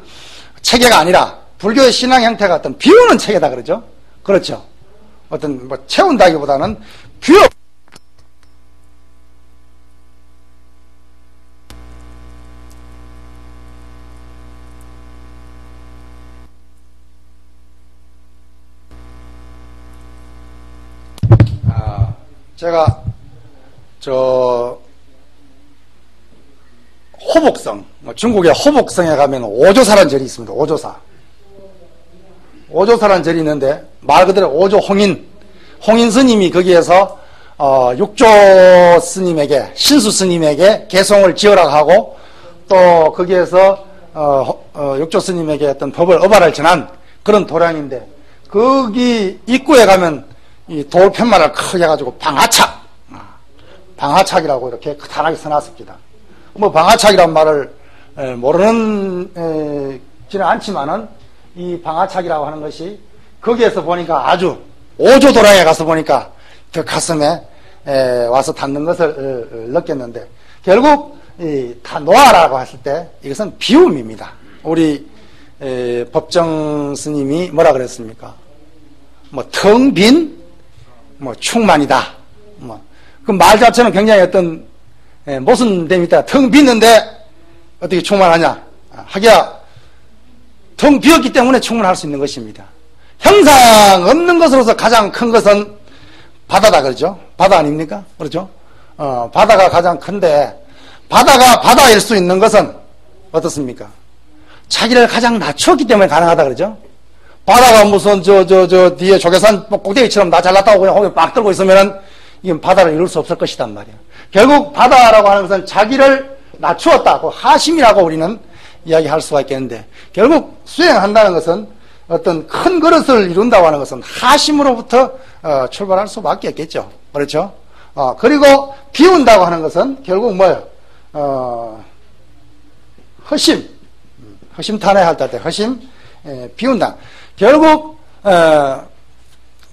체계가 아니라 불교의 신앙 형태가 어떤 비우는 체계다 그러죠. 그렇죠. 어떤 채운다기보다는 비워. 제가 호복성, 중국의 호복성에 가면 오조사라는 절이 있습니다. 오조사라는 절이 있는데 말 그대로 오조홍인 스님이 거기에서 육조 스님에게, 신수 스님에게 개송을 지으라고 하고 또 거기에서 육조 스님에게 어떤 법을 어발을 전한 그런 도량인데 거기 입구에 가면 이 돌 편말을 크게 해가지고 방하착이라고 이렇게 크다랗게 써놨습니다. 방하착이란 말을 모르는 지는 않지만은 이 방하착이라고 하는 것이 거기에서 보니까 아주 오조도량에 가서 보니까 그 가슴에 와서 닿는 것을 느꼈는데 결국 다 놓아라고 했을 때 이것은 비움입니다. 우리 법정 스님이 뭐라 그랬습니까? 텅 빈 충만이다. 그 말 자체는 굉장히 어떤 모순됨이 있다. 텅 비는데 어떻게 충만하냐? 하기야 텅 비었기 때문에 충분할 수 있는 것입니다. 형상 없는 것으로서 가장 큰 것은 바다다 그러죠. 바다 아닙니까? 그렇죠? 바다가 가장 큰데 바다가 바다일 수 있는 것은 어떻습니까? 자기를 가장 낮췄기 때문에 가능하다 그러죠. 바다가 무슨 뒤에 조개산 꼭대기처럼 나 잘났다고 그냥 거기 막 들고 있으면은 이건 바다를 이룰 수 없을 것이단 말이야. 결국 바다라고 하는 것은 자기를 낮추었다. 그 하심이라고 우리는 이야기할 수가 있겠는데, 결국 수행한다는 것은 어떤 큰 그릇을 이룬다고 하는 것은 하심으로부터 출발할 수밖에 없겠죠. 그렇죠? 그리고 비운다고 하는 것은 결국 뭐예요? 허심탄회할 때 허심, 비운다. 결국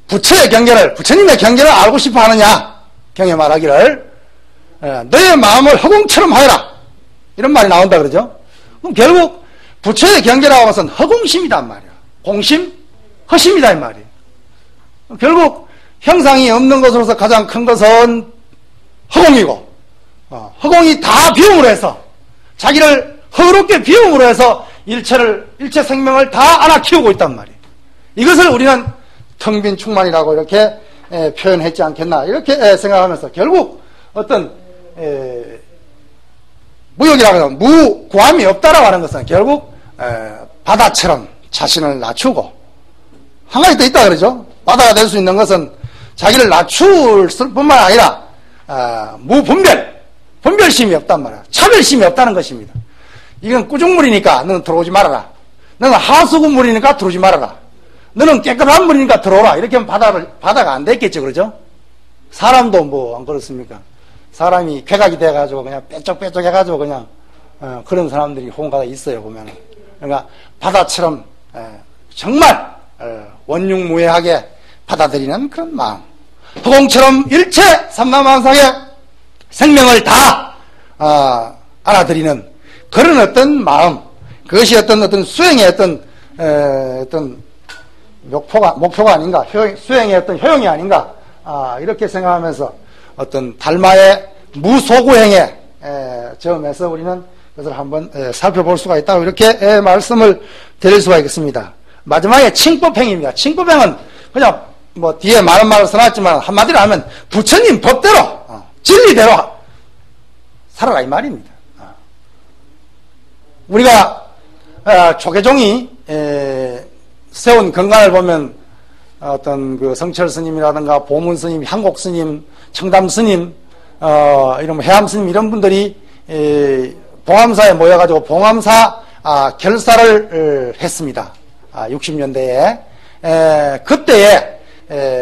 부처의 경계를, 부처님의 경계를 알고 싶어 하느냐? 경에 말하기를 너의 마음을 허공처럼 하여라. 이런 말이 나온다 그러죠? 그럼 결국 부처의 경계라고 하는 것은 허공심이단 말이야. 공심, 허심이다 이 말이에요. 결국 형상이 없는 것으로서 가장 큰 것은 허공이고, 허공이 다 비움으로 해서 자기를 허롭게 비움으로 해서 일체 생명을 다 안아 키우고 있단 말이에요. 이것을 우리는 텅 빈 충만이라고 이렇게 표현했지 않겠나 이렇게 생각하면서 결국 어떤 무역이라고 하면 무고함이 없다라고 하는 것은 결국 바다처럼 자신을 낮추고, 한 가지 더 있다 그러죠. 바다가 될 수 있는 것은 자기를 낮출 뿐만 아니라 분별심이 없단 말이야. 차별심이 없다는 것입니다. 이건 꾸중물이니까 너는 들어오지 말아라. 너는 하수구물이니까 들어오지 말아라. 너는 깨끗한 물이니까 들어오라. 이렇게 하면 바다가 안 됐겠죠. 그러죠? 사람도 뭐 안 그렇습니까? 사람이 괴각이 돼가지고 그냥 빼쩍빼쩍 해가지고 그냥 그런 사람들이 홍가다 있어요. 보면. 그러니까 바다처럼 정말 원흉무해하게 받아들이는 그런 마음, 허공처럼 일체 삼라만상의 생명을 다 알아들이는 그런 어떤 마음, 그것이 어떤 수행의 어떤 목표가 아닌가, 수행의 어떤 효용이 아닌가, 이렇게 생각하면서 어떤 달마의 무소구행의 점에서 우리는 그것을 한번 살펴볼 수가 있다고 이렇게 말씀을 드릴 수가 있겠습니다. 마지막에 칭법행입니다. 칭법행은 그냥 뭐 뒤에 많은 말을 써놨지만 한마디로 하면 부처님 법대로 진리대로 살아라 이 말입니다. 우리가 조계종이 세운 건강을 보면 어떤 그 성철 스님이라든가 보문 스님, 향곡 스님, 청담 스님, 이런 해암 스님 이런 분들이 봉암사에 모여가지고 봉암사 결사를 했습니다. 60년대에 그때에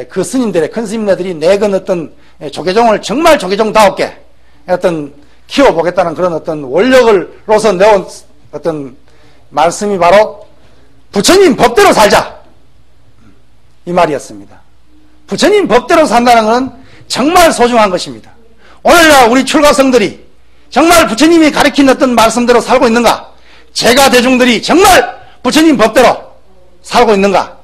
그 스님들의 큰 스님네들이 내건 어떤 조계종을 정말 조계종다웠게 어떤 키워보겠다는 그런 어떤 원력으로서 내온 어떤 말씀이 바로 부처님 법대로 살자 이 말이었습니다. 부처님 법대로 산다는 것은 정말 소중한 것입니다. 오늘날 우리 출가성들이 정말 부처님이 가르친 어떤 말씀대로 살고 있는가? 제가 대중들이 정말 부처님 법대로 살고 있는가?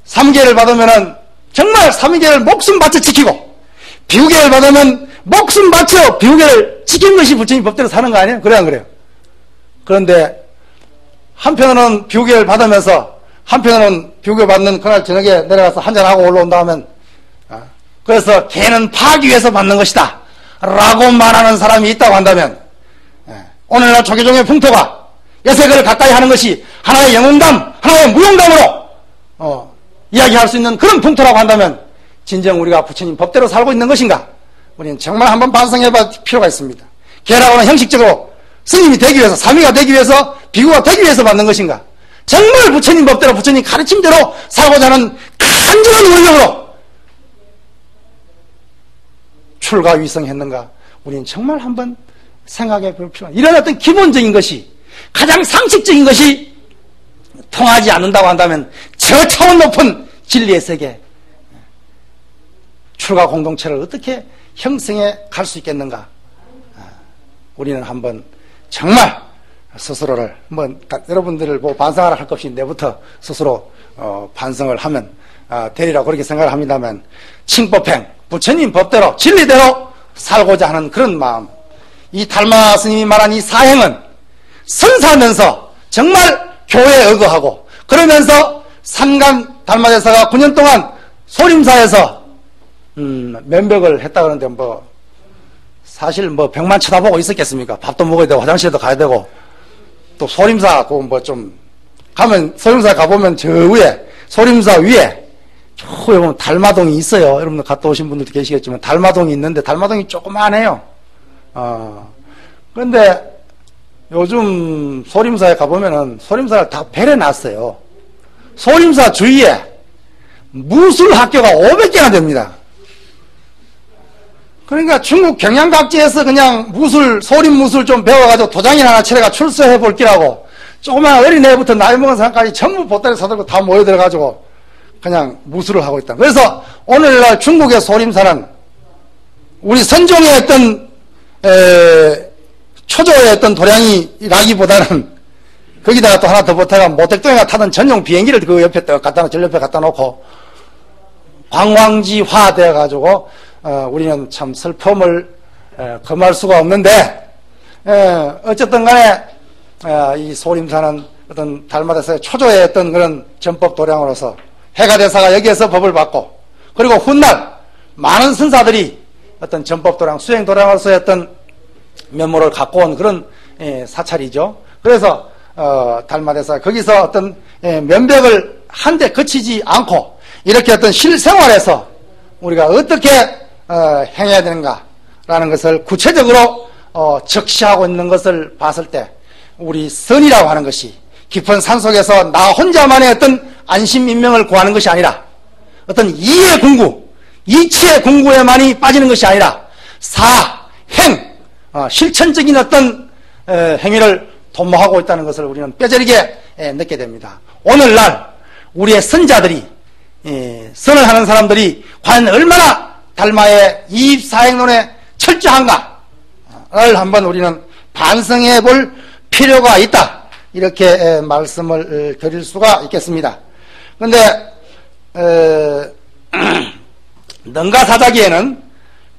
3계를 받으면은 정말 3계를 목숨 바쳐 지키고, 비후계를 받으면 목숨 바쳐 비후계를 지킨 것이 부처님 법대로 사는 거 아니에요? 그래요, 안 그래요? 그런데 한편으로는 비후계를 받으면서 한편으로는 비후계 받는 그날 저녁에 내려가서 한잔하고 올라온다 하면 그래서 걔는 파기 위해서 받는 것이다 라고 말하는 사람이 있다고 한다면, 오늘날 조계종의 풍토가 여색을 가까이 하는 것이 하나의 영웅담, 하나의 무용담으로 이야기할 수 있는 그런 풍토라고 한다면 진정 우리가 부처님 법대로 살고 있는 것인가? 우리는 정말 한번 반성해볼 필요가 있습니다. 걔라고는 형식적으로 스님이 되기 위해서, 사미가 되기 위해서, 비구가 되기 위해서 받는 것인가? 정말 부처님 법대로, 부처님 가르침대로 살고자 하는 간절한 원력으로 출가위성했는가? 우리는 정말 한번 생각해 볼 필요가, 이런 어떤 기본적인 것이, 가장 상식적인 것이 통하지 않는다고 한다면 저 차원 높은 진리의 세계, 출가 공동체를 어떻게 형성해 갈 수 있겠는가? 우리는 한번 정말 스스로를, 여러분들을 보고 반성하라 할 것 없이 내부터 스스로 반성을 하면 되리라 그렇게 생각을 합니다만, 칭법행, 부처님 법대로 진리대로 살고자 하는 그런 마음, 이 달마 스님이 말한 이 사행은 선사하면서 정말 교회에 의거하고, 그러면서 산간 달마대사가 9년 동안 소림사에서 면벽을 했다 그러는데 사실 100만 쳐다보고 있었겠습니까? 밥도 먹어야 되고 화장실도 가야 되고, 또 소림사 가면 소림사 가보면 저 위에, 소림사 위에 저 위에 보면 달마동이 있어요. 여러분들 갔다 오신 분들도 계시겠지만 달마동이 있는데 달마동이 조그만해요. 그런데 요즘 소림사에 가보면은 소림사를 다 배려놨어요. 소림사 주위에 무술 학교가 500개나 됩니다. 그러니까 중국 경양각지에서 그냥 소림 무술 좀 배워가지고 도장인 하나 차려가 출소해 볼 기라고 조그만 어린애부터 나이 먹은 사람까지 전부 보따리 사들고 다 모여들어가지고 그냥 무술을 하고 있다. 그래서 오늘날 중국의 소림사는 우리 선종의 어떤 초조의 어떤 도량이라기보다는 거기다가 또 하나 더 보태가 모택동에가 타던 전용 비행기를 그 옆에 전 옆에 갖다 놓고 관광지화 되어가지고 우리는 참 슬픔을 금할 수가 없는데 어쨌든 간에 이 소림사는 어떤 달마다서의 초조의 어떤 그런 전법 도량으로서 해가대사가 여기에서 법을 받고 그리고 훗날 많은 선사들이 어떤 전법 도량 수행 도량으로서의 어떤 면모를 갖고 온 그런 사찰이죠. 그래서 달마대사 거기서 어떤 면벽을 한데 그치지 않고 이렇게 어떤 실생활에서 우리가 어떻게 행해야 되는가라는 것을 구체적으로 적시하고 있는 것을 봤을 때 우리 선이라고 하는 것이 깊은 산속에서 나 혼자만의 어떤 안심인명을 구하는 것이 아니라 어떤 이의 궁구, 이치의 궁구에만이 빠지는 것이 아니라 사행, 실천적인 어떤 행위를 도모하고 있다는 것을 우리는 뼈저리게 느끼게 됩니다. 오늘날 우리의 선자들이 선을 하는 사람들이 과연 얼마나 달마의 이입사행론에 철저한가를 한번 우리는 반성해 볼 필요가 있다. 이렇게 말씀을 드릴 수가 있겠습니다. 그런데 능가사자기에는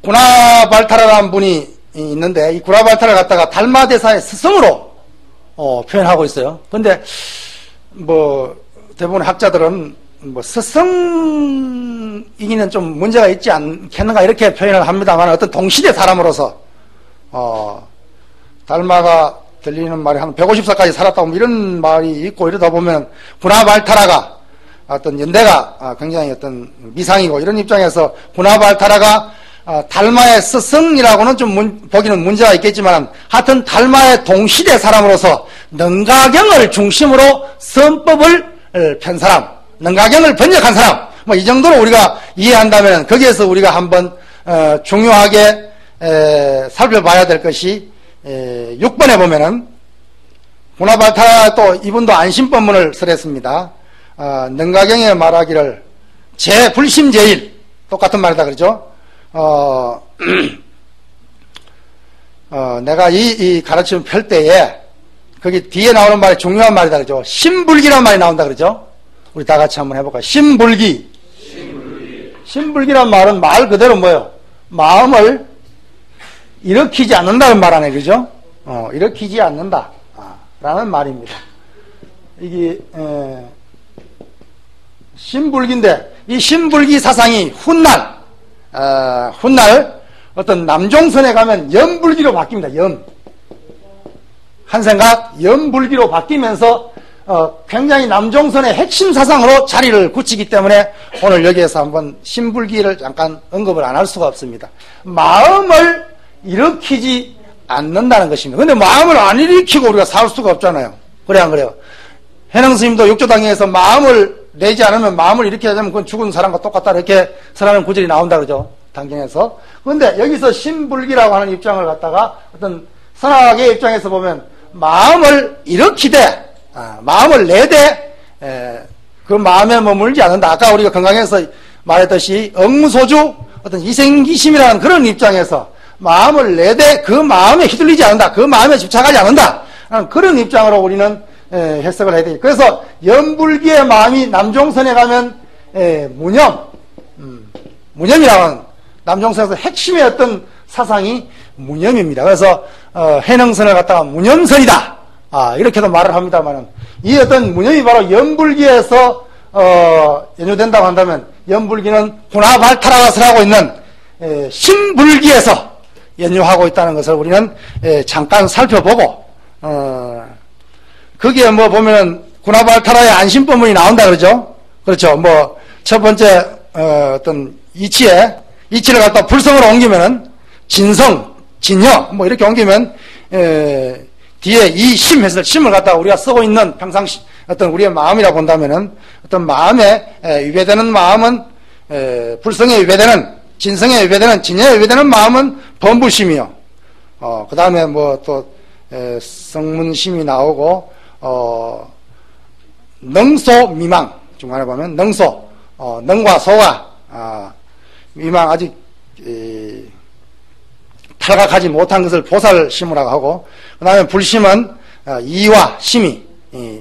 구나발타라라는 분이 있는데 이 구나발타를 갖다가 달마대사의 스승으로 표현하고 있어요. 그런데 뭐 대부분의 학자들은 뭐 스승이기는 좀 문제가 있지 않겠는가 이렇게 표현을 합니다만 어떤 동시대 사람으로서 달마가 들리는 말이 한 150살까지 살았다고 이런 말이 있고 이러다 보면 구나발타라가 어떤 연대가 굉장히 어떤 미상이고 이런 입장에서 구나발타라가 달마의 스승이라고는 좀 보기는 문제가 있겠지만 하여튼 달마의 동시대 사람으로서 능가경을 중심으로 선법을 편 사람, 능가경을 번역한 사람 뭐 이 정도로 우리가 이해한다면 거기에서 우리가 한번 중요하게 살펴봐야 될 것이 6번에 보면은 구나발타 또 이분도 안심법문을 설했습니다. 능가경에 말하기를 제불심제일 똑같은 말이다 그러죠. 내가 이 가르침을 펼 때에 거기 뒤에 나오는 말이 중요한 말이다 그러죠. 심불기라는 말이 나온다 그러죠. 우리 다 같이 한번 해볼까요? 심불기. 심불기란 말은 말 그대로 뭐예요? 마음을 일으키지 않는다는 말 아니에요, 그죠? 일으키지 않는다 라는 말입니다. 이게 심불기인데 이 심불기 사상이 훗날 어떤 남종선에 가면 염불기로 바뀝니다. 한생각 염불기로 바뀌면서 굉장히 남종선의 핵심 사상으로 자리를 굳히기 때문에 오늘 여기에서 한번 심불기를 잠깐 언급을 안 할 수가 없습니다. 마음을 일으키지 않는다는 것입니다. 근데 마음을 안 일으키고 우리가 살 수가 없잖아요. 그래 안 그래요? 해능스님도 육조당에서 마음을 내지 않으면 마음을 일으켜야 되면 그건 죽은 사람과 똑같다 이렇게 설하는 구절이 나온다 그러죠. 당경에서. 그런데 여기서 심불기라고 하는 입장을 갖다가 어떤 선학의 입장에서 보면 마음을 일으키되 마음을 내되 그 마음에 머물지 않는다. 아까 우리가 건강에서 말했듯이 응무소주 어떤 이생기심이라는 그런 입장에서 마음을 내되 그 마음에 휘둘리지 않는다. 그 마음에 집착하지 않는다. 그런 입장으로 우리는 해석을 해야 되겠죠. 그래서 염불기의 마음이 남종선에 가면 무념이라고 하는 남종선에서 핵심의 어떤 사상이 무념입니다. 그래서 해능선을 갖다가 무념선이다. 이렇게도 말을 합니다만은 이 어떤 무념이 바로 염불기에서 연유된다고 한다면 염불기는 구나발타라가 설하고 있는 심불기에서 연유하고 있다는 것을 우리는 잠깐 살펴보고 거기에 뭐 보면은 구나발타라의 안심법문이 나온다 그러죠. 그렇죠. 뭐 첫 번째 어떤 이치를 갖다 불성으로 옮기면은 진성, 진여 뭐 이렇게 옮기면 뒤에 이 심해서 심을 갖다가 우리가 쓰고 있는 평상시 어떤 우리의 마음이라 본다면은 어떤 마음에 위배되는 마음은 불성에 위배되는 진성에 위배되는 진여에 위배되는 마음은 범부심이요. 그 다음에 뭐 또 성문심이 나오고 능소 미망 중간에 보면 능소 능과 소가 미망 아직 탈각하지 못한 것을 보살심이라고 하고 그 다음에 불심은 이와 심이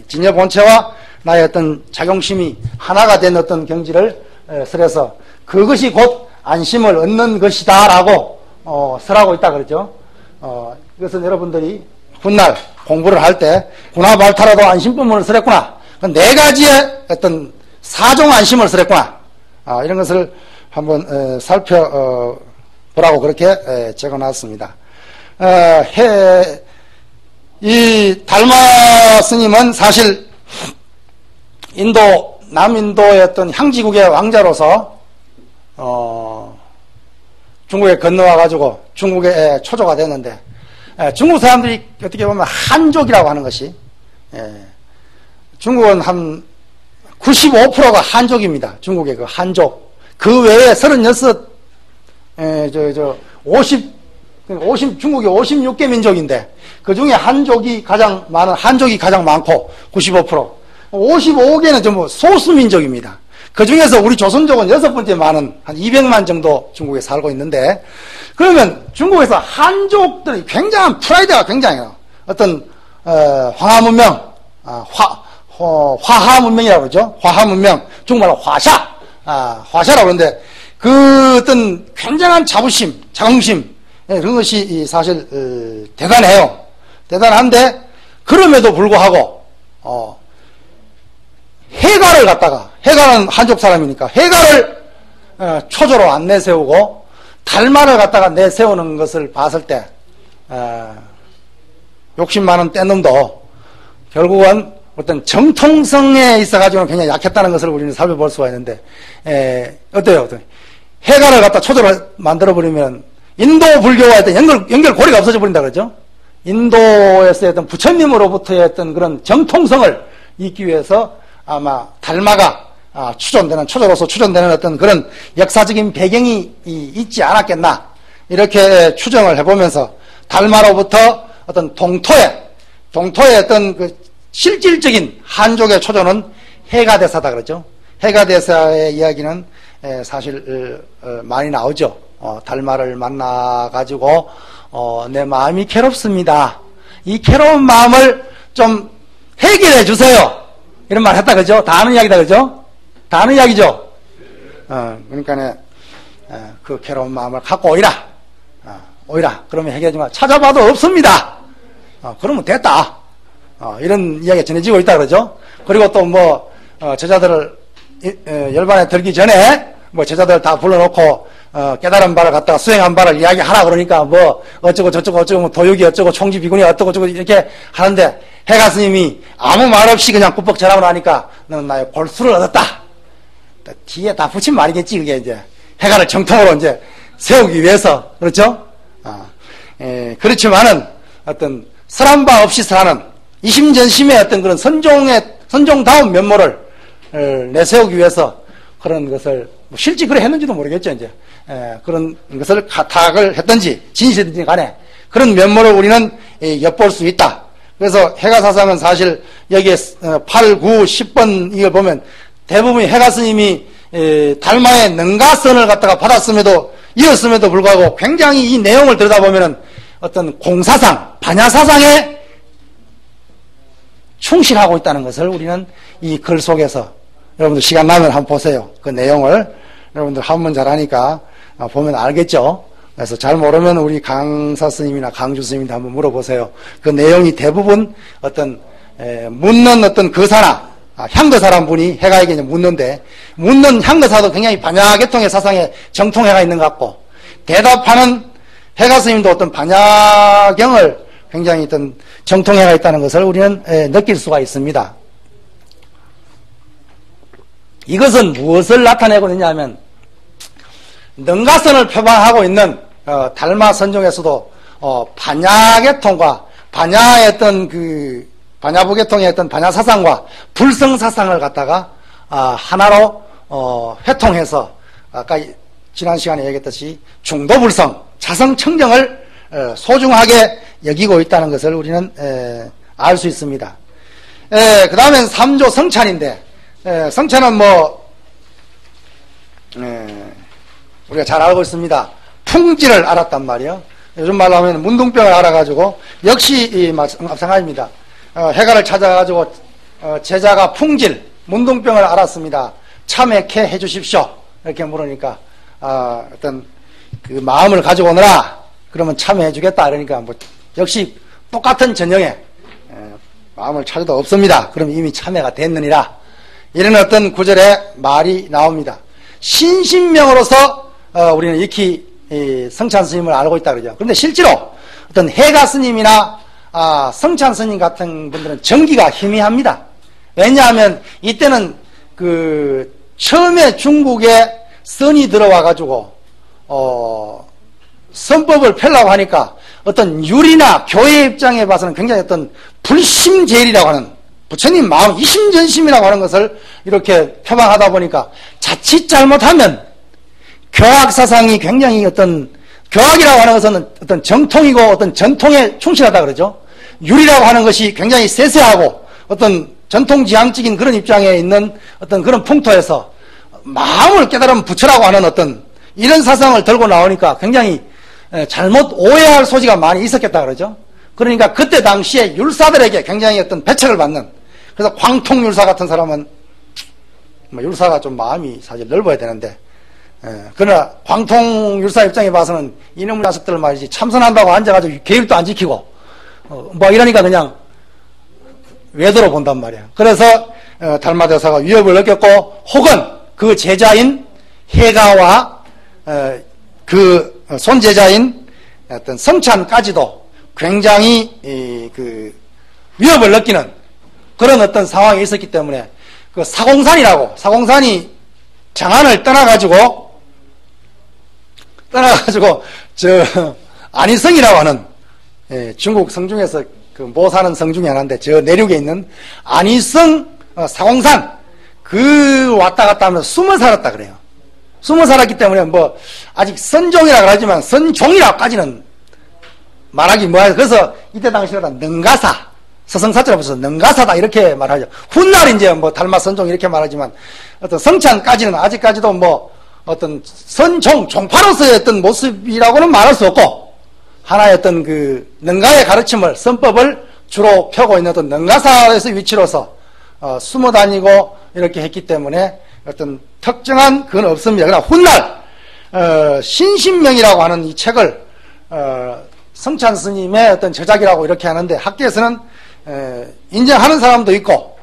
진여 본체와 나의 어떤 작용심이 하나가 된 어떤 경지를 설해서 그것이 곧 안심을 얻는 것이다 라고 설하고 있다 그러죠. 이것은 여러분들이 훗날 공부를 할 때 군화발타라도 안심법문을 설했구나, 네 가지의 어떤 사종 안심을 설했구나, 이런 것을 한번 살펴보라고 그렇게 적어놨습니다. 이 달마 스님은 사실 남인도의 어떤 향지국의 왕자로서 중국에 건너와가지고 중국에 초조가 됐는데, 중국 사람들이 어떻게 보면 한족이라고 하는 것이, 중국은 한 95%가 한족입니다. 중국의 그 한족. 그 외에 36, 중국이 56개 민족인데, 그 중에 한족이 가장 많고, 95%. 55개는 전부 소수민족입니다. 그 중에서 우리 조선족은 6번째 많은 한 200만 정도 중국에 살고 있는데, 그러면 중국에서 한족들이 굉장한 프라이드가 굉장해요. 어떤 황하문명, 화하문명이라고 그러죠. 화하문명, 중국말로 화샤라고 그러는데, 그 어떤 굉장한 자부심, 자긍심, 그런 것이 사실 대단해요. 대단한데 그럼에도 불구하고 해가는 한족 사람이니까 해가를 초조로 안 내세우고 달마를 갖다가 내세우는 것을 봤을 때 욕심 많은 떼놈도 결국은 어떤 정통성에 있어가지고는 굉장히 약했다는 것을 우리는 살펴볼 수가 있는데, 어때요? 해가를 갖다 초조로 만들어버리면 인도 불교와 어떤 연결고리가 없어져 버린다 그러죠? 인도에서의 어떤 부처님으로부터의 어떤 그런 정통성을 잇기 위해서 아마 달마가 초조로서 추존되는 어떤 그런 역사적인 배경이 있지 않았겠나, 이렇게 추정을 해보면서 달마로부터 어떤 동토의 어떤 그 실질적인 한족의 초조는 해가대사다 그러죠. 해가대사의 이야기는 사실 많이 나오죠. 달마를 만나가지고 내 마음이 괴롭습니다. 이 괴로운 마음을 좀 해결해 주세요. 이런 말 했다 그죠? 다 아는 이야기다 그죠? 다 아는 이야기죠? 그러니까 그 괴로운 마음을 갖고 오이라. 그러면 해결해 주면 찾아봐도 없습니다. 그러면 됐다. 이런 이야기가 전해지고 있다 그러죠? 그리고 또 제자들을 열반에 들기 전에 제자들 다 불러놓고 깨달은 바를 갖다가 수행한 바를 이야기하라 그러니까 어쩌고 저쩌고 도육이 어쩌고 총지 비군이 어쩌고 저쩌고 이렇게 하는데, 해가 스님이 아무 말 없이 그냥 꾸벅절하고 나니까 너는 나의 골수를 얻었다. 뒤에 다 붙인 말이겠지. 그게 이제 해가를 정통으로 이제 세우기 위해서. 그렇죠? 그렇지만은 어떤 설한 바 없이 설하는 이심전심의 어떤 그런 선종다운 면모를 내세우기 위해서 그런 것을 실제 그래 했는지도 모르겠죠. 이제 그런 것을 가탁을 했든지 진실이든지 간에 그런 면모를 우리는 엿볼 수 있다. 그래서 해가사상은 사실 여기에 8, 9, 10번 이걸 보면 대부분이 해가 스님이 달마의 능가선을 갖다가 이었음에도 불구하고 굉장히 이 내용을 들여다보면은 어떤 공사상, 반야사상에 충실하고 있다는 것을 우리는 이 글 속에서, 여러분들 시간 나면 한번 보세요. 그 내용을 여러분들 한번 잘하니까 보면 알겠죠. 그래서 잘 모르면 우리 강사 스님이나 강주 스님한테 한번 물어보세요. 그 내용이 대부분 어떤 묻는 어떤 거사나 향거사란 분이 해가에게 이제 묻는 향거사도 굉장히 반야계통의 사상에 정통해가 있는 것 같고, 대답하는 해가 스님도 어떤 반야경을 굉장히 어떤 정통해가 있다는 것을 우리는 느낄 수가 있습니다. 이것은 무엇을 나타내고 있냐면, 능가선을 표방하고 있는 달마 선종에서도 반야계통과 반야의 어떤 반야부 계통의 어떤 반야 사상과 불성 사상을 갖다가 하나로 회통해서 아까 지난 시간에 얘기했듯이 중도불성, 자성청정을 소중하게 여기고 있다는 것을 우리는 알 수 있습니다. 그 다음엔 3조 성찬인데, 성찬은 우리가 잘 알고 있습니다. 풍지를 알았단 말이에요. 요즘 말로 하면 문둥병을 알아가지고, 역시 마찬가지입니다. 해가를 찾아가지고, 제자가 풍질, 문둥병을 알았습니다. 참회케 해주십시오. 이렇게 물으니까, 어떤 그 마음을 가지고 오너라. 그러면 참회해주겠다. 그러니까 역시 똑같은 전형에 마음을 찾아도 없습니다. 그럼 이미 참회가 됐느니라. 이런 어떤 구절의 말이 나옵니다. 신신명으로서 우리는 익히 성찬 스님을 알고 있다 그러죠. 그런데 실제로 어떤 해가 스님이나 성찬 스님 같은 분들은 정기가 희미합니다. 왜냐하면 이때는 처음에 중국에 선이 들어와 가지고 선법을 펴려고 하니까 어떤 율이나 교회 입장에 봐서는 굉장히 어떤 불심제일이라고 하는, 부처님 마음 이심전심이라고 하는 것을 이렇게 표방하다 보니까 자칫 잘못하면 교학 사상이 굉장히 교학이라고 하는 것은 어떤 정통이고 어떤 전통에 충실하다 그러죠. 율이라고 하는 것이 굉장히 세세하고 어떤 전통지향적인 그런 입장에 있는 어떤 그런 풍토에서 마음을 깨달은 부처라고 하는 어떤 이런 사상을 들고 나오니까 굉장히 잘못 오해할 소지가 많이 있었겠다 그러죠. 그러니까 그때 당시에 율사들에게 굉장히 어떤 배척을 받는, 그래서 광통율사 같은 사람은 율사가 좀 마음이 사실 넓어야 되는데, 그러나 광통율사 입장에 봐서는 이놈의 자식들 말이지 참선한다고 앉아가지고 계율도 안 지키고 이러니까 그냥 외도로 본단 말이야. 그래서 달마대사가 위협을 느꼈고, 혹은 그 제자인 해가와 그 손제자인 어떤 성찬까지도 굉장히 위협을 느끼는 그런 어떤 상황이 있었기 때문에 사공산이 장안을 떠나가지고 안희성이라고 하는 중국 성 중에서 모 사는 성 중에 하나인데 저 내륙에 있는 안희성 사공산 왔다 갔다 하면서 숨어 살았다 그래요. 숨어 살았기 때문에 아직 선종이라고 하지만 선종이라고까지는 말하기 뭐하죠. 그래서 이때 당시에는 능가사, 서성사자로 붙여서 능가사다 이렇게 말하죠. 훗날 이제 달마 선종 이렇게 말하지만 어떤 성찬까지는 아직까지도 어떤 선종, 종파로서의 어떤 모습이라고는 말할 수 없고, 하나의 어떤 능가의 가르침을, 선법을 주로 펴고 있는 어떤 능가사에서 위치로서 숨어 다니고 이렇게 했기 때문에 어떤 특정한 그건 없습니다. 그러나 훗날 신신명이라고 하는 이 책을 성찬 스님의 어떤 저작이라고 이렇게 하는데, 학계에서는 인정하는 사람도 있고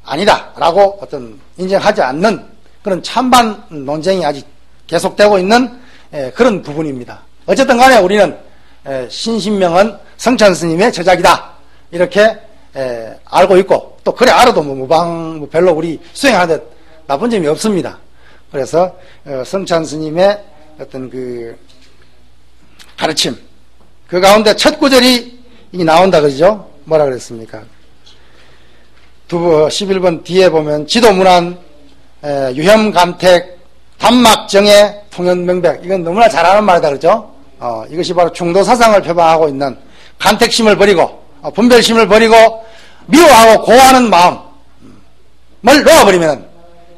아니다 라고 어떤 인정하지 않는 그런 찬반 논쟁이 아직 계속되고 있는 그런 부분입니다. 어쨌든 간에 우리는 신신명은 성찬 스님의 저작이다 이렇게 알고 있고, 또 그래 알아도 별로 우리 수행하는데 나쁜 점이 없습니다. 그래서 성찬 스님의 어떤 가르침, 그 가운데 첫 구절이 나온다 그러죠. 뭐라 그랬습니까? 11번 뒤에 보면 지도문안 유혐감택 단막정의 통연명백, 이건 너무나 잘 아는 말이다 그러죠. 이것이 바로 중도사상을 표방하고 있는, 간택심을 버리고 분별심을 버리고 미워하고 고하는 마음을 놓아버리면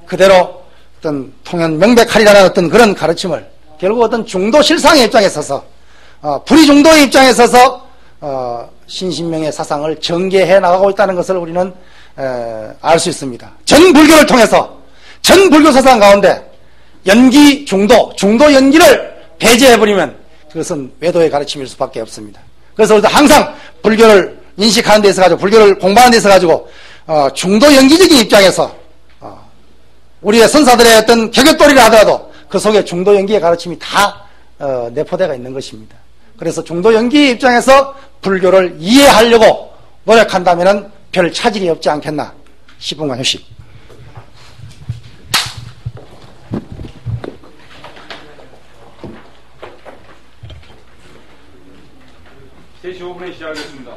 그대로 어떤 통연명백하리라는 어떤 그런 가르침을, 결국 어떤 중도 실상의 입장에 서서 불의중도의 입장에 서서 신신명의 사상을 전개해 나가고 있다는 것을 우리는 알 수 있습니다. 전 불교를 통해서 전 불교 사상 가운데 연기 중도 연기를 배제해버리면 그것은 외도의 가르침일 수밖에 없습니다. 그래서 우리도 항상 불교를 인식하는 데 있어 가지고, 불교를 공부하는 데 있어 가지고 중도 연기적인 입장에서 우리의 선사들의 어떤 격역도리를 하더라도 그 속에 중도 연기의 가르침이 다 내포되어 있는 것입니다. 그래서 중도 연기의 입장에서 불교를 이해하려고 노력한다면 별 차질이 없지 않겠나. 10분간 휴식. 3시 5분에 시작하겠습니다.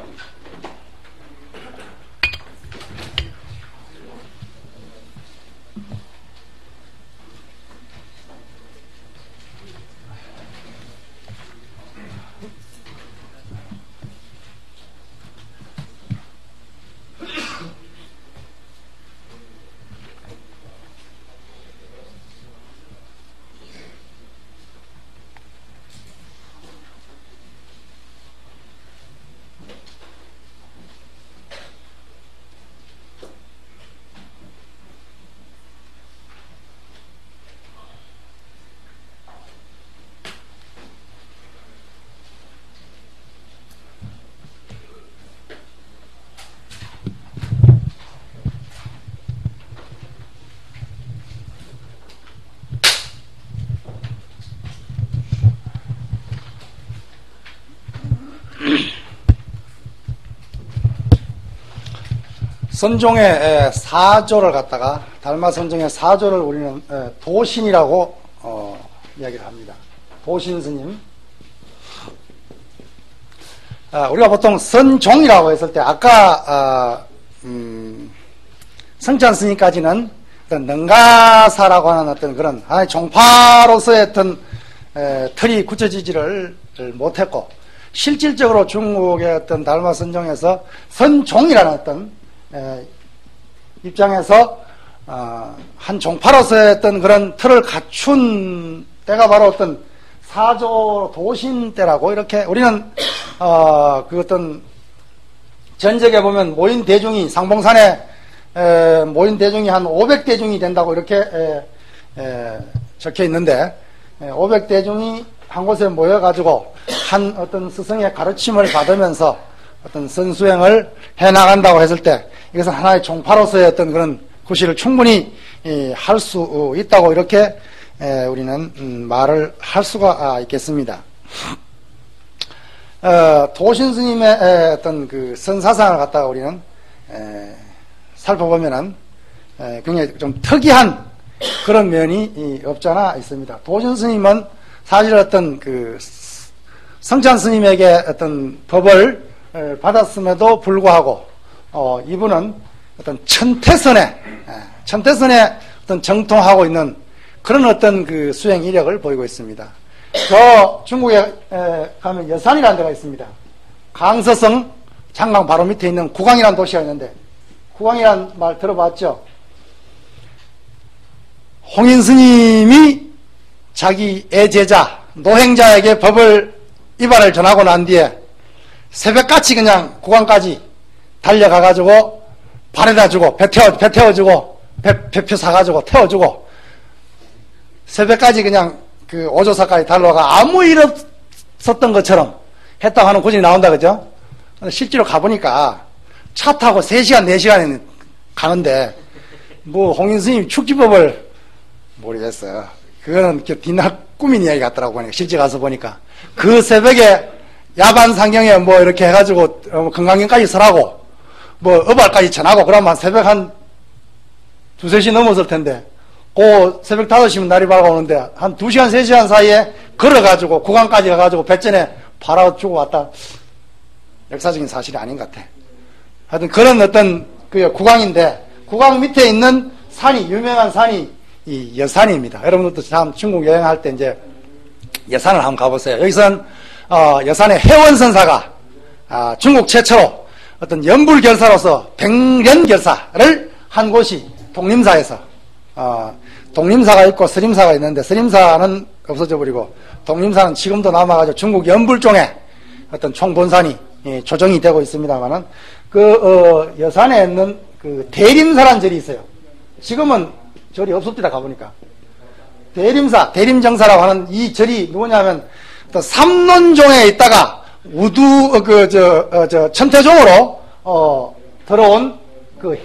선종의 사조를 갖다가 달마 선종의 사조를 우리는 도신이라고 이야기를 합니다. 도신 스님. 우리가 보통 선종이라고 했을 때 아까 성찬 스님까지는 어떤 능가사라고 하는 어떤 그런 하나의 종파로서의 어떤 틀이 굳혀지지를 못했고, 실질적으로 중국의 어떤 달마 선종에서 선종이라는 어떤 입장에서 한 종파로서의 어떤 그런 틀을 갖춘 때가 바로 어떤 사조 도신 때라고, 이렇게 우리는 그 어떤 전적에 보면 모인 대중이, 상봉산에 모인 대중이 한 500대중이 된다고 이렇게 적혀 있는데, 500대중이 한 곳에 모여가지고 한 어떤 스승의 가르침을 받으면서 어떤 선수행을 해나간다고 했을 때, 이것은 하나의 종파로서의 어떤 그런 구실을 충분히 할 수 있다고 이렇게 우리는 말을 할 수가 있겠습니다. 도신 스님의 어떤 그 선사상을 갖다가 우리는 살펴보면은 굉장히 좀 특이한 그런 면이 없잖아 있습니다. 도신 스님은 사실 어떤 그 성찬 스님에게 어떤 법을 받았음에도 불구하고 이분은 어떤 천태선에 어떤 정통하고 있는 그런 어떤 그 수행 이력을 보이고 있습니다. 저 중국에 가면 여산이라는 데가 있습니다. 강서성 장강 바로 밑에 있는 구강이라는 도시가 있는데, 구강이라는 말 들어봤죠? 홍인 스님이 자기 애제자 노행자에게 법을 이발을 전하고 난 뒤에 새벽같이 그냥 구강까지 달려가가지고 발에다 주고 배 태워주고 배표 사가지고 태워주고 새벽까지 그냥 그 오조사까지 달려가 아무 일 없었던 것처럼 했다고 하는 구절이 나온다, 그죠? 실제로 가보니까 차 타고 3시간 4시간 가는데 뭐 홍인 스님 축지법을 모르겠어요. 그거는 뒷날 꾸민 이야기 같더라고. 보니까 실제 가서 보니까 그 새벽에 야반 상경에 뭐 이렇게 해가지고 건강경까지 설하고 뭐 어발까지 전하고 그러면 한 새벽 한 2, 3시 넘었을 텐데, 그 새벽 5시면 날이 밝아오는데 한 2시간 3시간 사이에 걸어가지고 구강까지 가가지고 배전에 팔아주고 왔다. 역사적인 사실이 아닌 것 같아. 하여튼 그런 어떤 그 구강인데, 구강 밑에 있는 산이, 유명한 산이 이 여산입니다. 여러분들도 다음 중국 여행할 때 이제 여산을 한번 가보세요. 여기서는 여산의 해원선사가 중국 최초로 어떤 연불결사로서 백년결사를 한 곳이 독림사에서, 독림사가 있고 스림사가 있는데, 스림사는 없어져 버리고 독림사는 지금도 남아가지고 중국 연불종의 어떤 총본산이 조정이 되고 있습니다만은, 그 여산에 있는 그 대림사라는 절이 있어요. 지금은 절이 없었더라. 가보니까 대림사, 대림정사라고 하는 이 절이 누구냐면 또 삼론종에 있다가 우두 천태종으로 들어온 그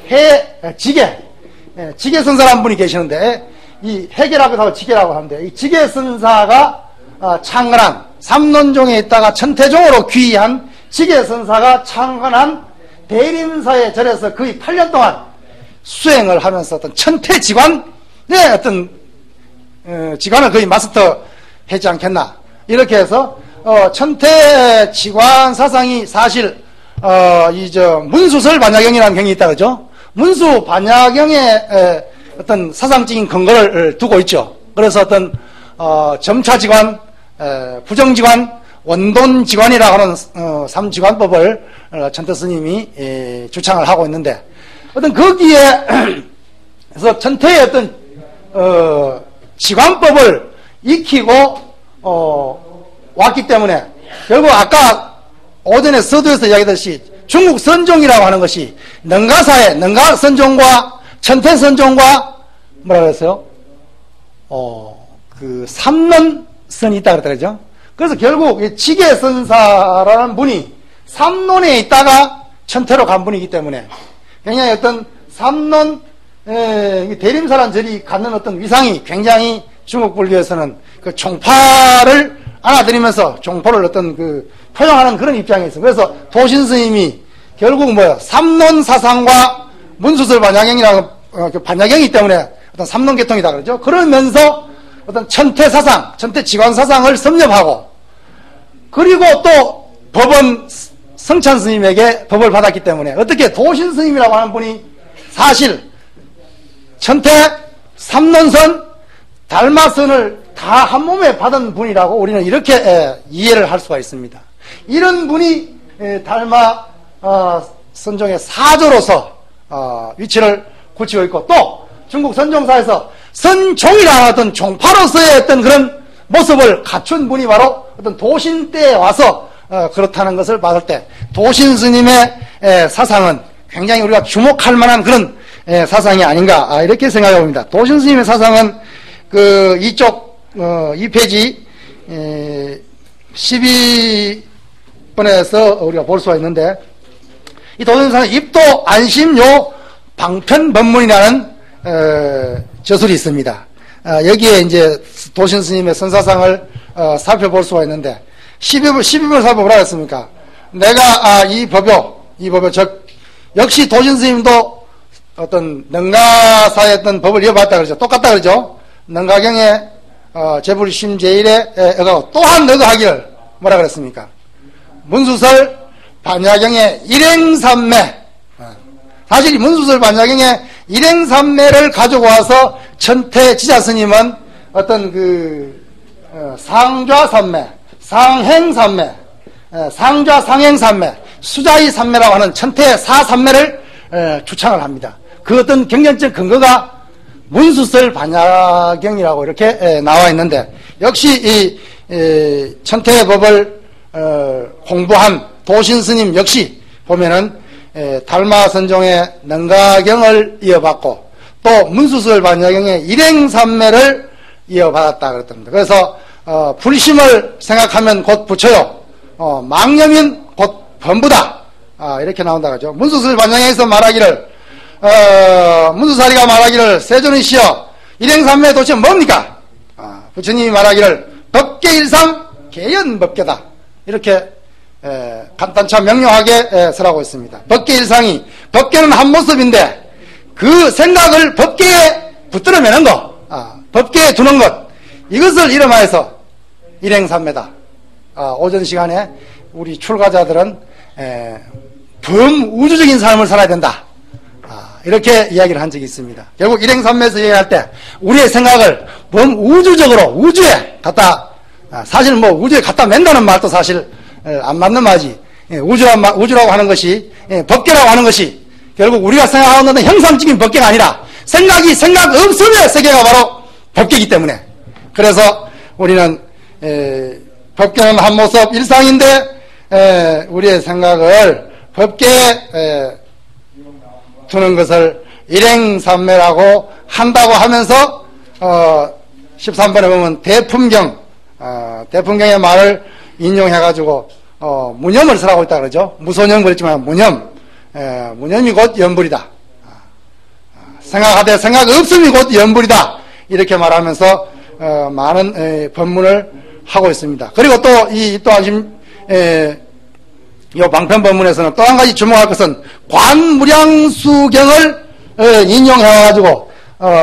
지계선사라는 분이 계시는데, 이 해계라고 하고 지계라고 하는데, 이 지계선사가 창건한, 삼론종에 있다가 천태종으로 귀의한 지계선사가 창건한 대림사의 절에서 거의 8년 동안 수행을 하면서 어떤 천태지관의 어떤 지관을 거의 마스터 하지 않겠나, 이렇게 해서 천태 지관 사상이 사실 문수설 반야경이라는 경이 있다 그죠? 문수 반야경의 어떤 사상적인 근거를 두고 있죠. 그래서 어떤 점차지관, 부정지관, 원돈지관이라고 하는 삼지관법을 천태 스님이 주창을 하고 있는데, 어떤 거기에 그래서 천태의 어떤 지관법을 익히고 왔기 때문에 결국 아까 오전에 서두에서 이야기했듯이 중국 선종이라고 하는 것이 능가사의 능가선종과 천태선종과 뭐라 그랬어요? 그 삼론선이 있다 그랬더라죠. 그래서 결국 지계선사라는 분이 삼론에 있다가 천태로 간 분이기 때문에 굉장히 어떤 삼론 대림사란 절이 갖는 어떤 위상이 굉장히 중국 불교에서는 그 종파를 안아들이면서 종포를 어떤 그 표현하는 그런 입장에 있어요. 그래서 도신 스님이 결국 삼론 사상과 문수설 반야경이라고 반야경이기 때문에 어떤 삼론 계통이다 그러죠. 그러면서 어떤 천태 사상, 천태 지관 사상을 섭렵하고, 그리고 또 법원 성찬 스님에게 법을 받았기 때문에 어떻게 도신 스님이라고 하는 분이 사실 천태, 삼론선, 달마선을 다 한 몸에 받은 분이라고 우리는 이렇게 이해를 할 수가 있습니다. 이런 분이 달마 선종의 사조로서 위치를 굳히고 있고, 또 중국 선종사에서 선종이라는 어떤 종파로서의 어떤 그런 모습을 갖춘 분이 바로 어떤 도신 때에 와서 그렇다는 것을 봤을 때 도신 스님의 사상은 굉장히 우리가 주목할 만한 그런 사상이 아닌가 이렇게 생각해 봅니다. 도신 스님의 사상은 그 이쪽 2페이지 12번에서 우리가 볼 수가 있는데, 이 도신 사상은 입도 안심요 방편법문이라는 저술이 있습니다. 여기에 이제 도신 스님의 선사상을 살펴볼 수가 있는데, 12번 살펴보라 했습니까? 내가 이 법요 즉 역시 도신 스님도 어떤 능가사의 어떤 법을 이어봤다 그러죠. 똑같다 그러죠. 능가경에 제불 심제일에 또한 너가하기를 뭐라 그랬습니까? 문수설 반야경의 일행삼매, 사실 문수설 반야경의 일행삼매를 가지고 와서 천태 지자스님은 어떤 그 상좌삼매, 상행삼매, 상좌상행삼매, 수자이삼매라고 하는 천태 사삼매를 주창을 합니다. 그 어떤 경전적 근거가 문수설 반야경이라고 이렇게 나와 있는데, 역시 이 천태의 법을 공부한 도신 스님 역시 보면은 달마선종의 능가경을 이어받고 또 문수설 반야경의 일행삼매를 이어받았다 그랬답니다. 그래서 불심을 생각하면 곧 부처요, 망념인 곧 범부다, 이렇게 나온다 그러죠. 문수설 반야경에서 말하기를 문수사리가 말하기를 세존이시여 일행삼매 도대체 뭡니까? 부처님이 말하기를 법계일상 개연법계다, 이렇게 간단차 명료하게 설하고 있습니다. 법계일상이, 법계는 한 모습인데 그 생각을 법계에 붙들어 매는 것, 법계에 두는 것, 이것을 이름하여서 일행삼매다. 오전 시간에 우리 출가자들은 범우주적인 삶을 살아야 된다, 이렇게 이야기를 한 적이 있습니다. 결국 일행삼매에서 얘기할 때 우리의 생각을 범우주적으로 우주에 갖다, 사실 우주에 갖다 맨다는 말도 사실 안 맞는 말이지. 우주라고 하는 것이, 법계라고 하는 것이 결국 우리가 생각하는 형상적인 법계가 아니라 생각 없음의 세계가 바로 법계이기 때문에, 그래서 우리는 법계는 한 모습 일상인데 우리의 생각을 법계에 두는 것을 일행삼매라고 한다고 하면서 13번에 보면 대품경의 말을 인용해가지고 무념을 설하고 있다 그러죠. 무소념 그랬지만 무념이 곧 연불이다. 생각하되 생각 없음이 곧 연불이다, 이렇게 말하면서 많은 법문을 하고 있습니다. 그리고 또 또한 이 방편법문에서는 또 한 가지 주목할 것은 관무량수경을 인용해가지고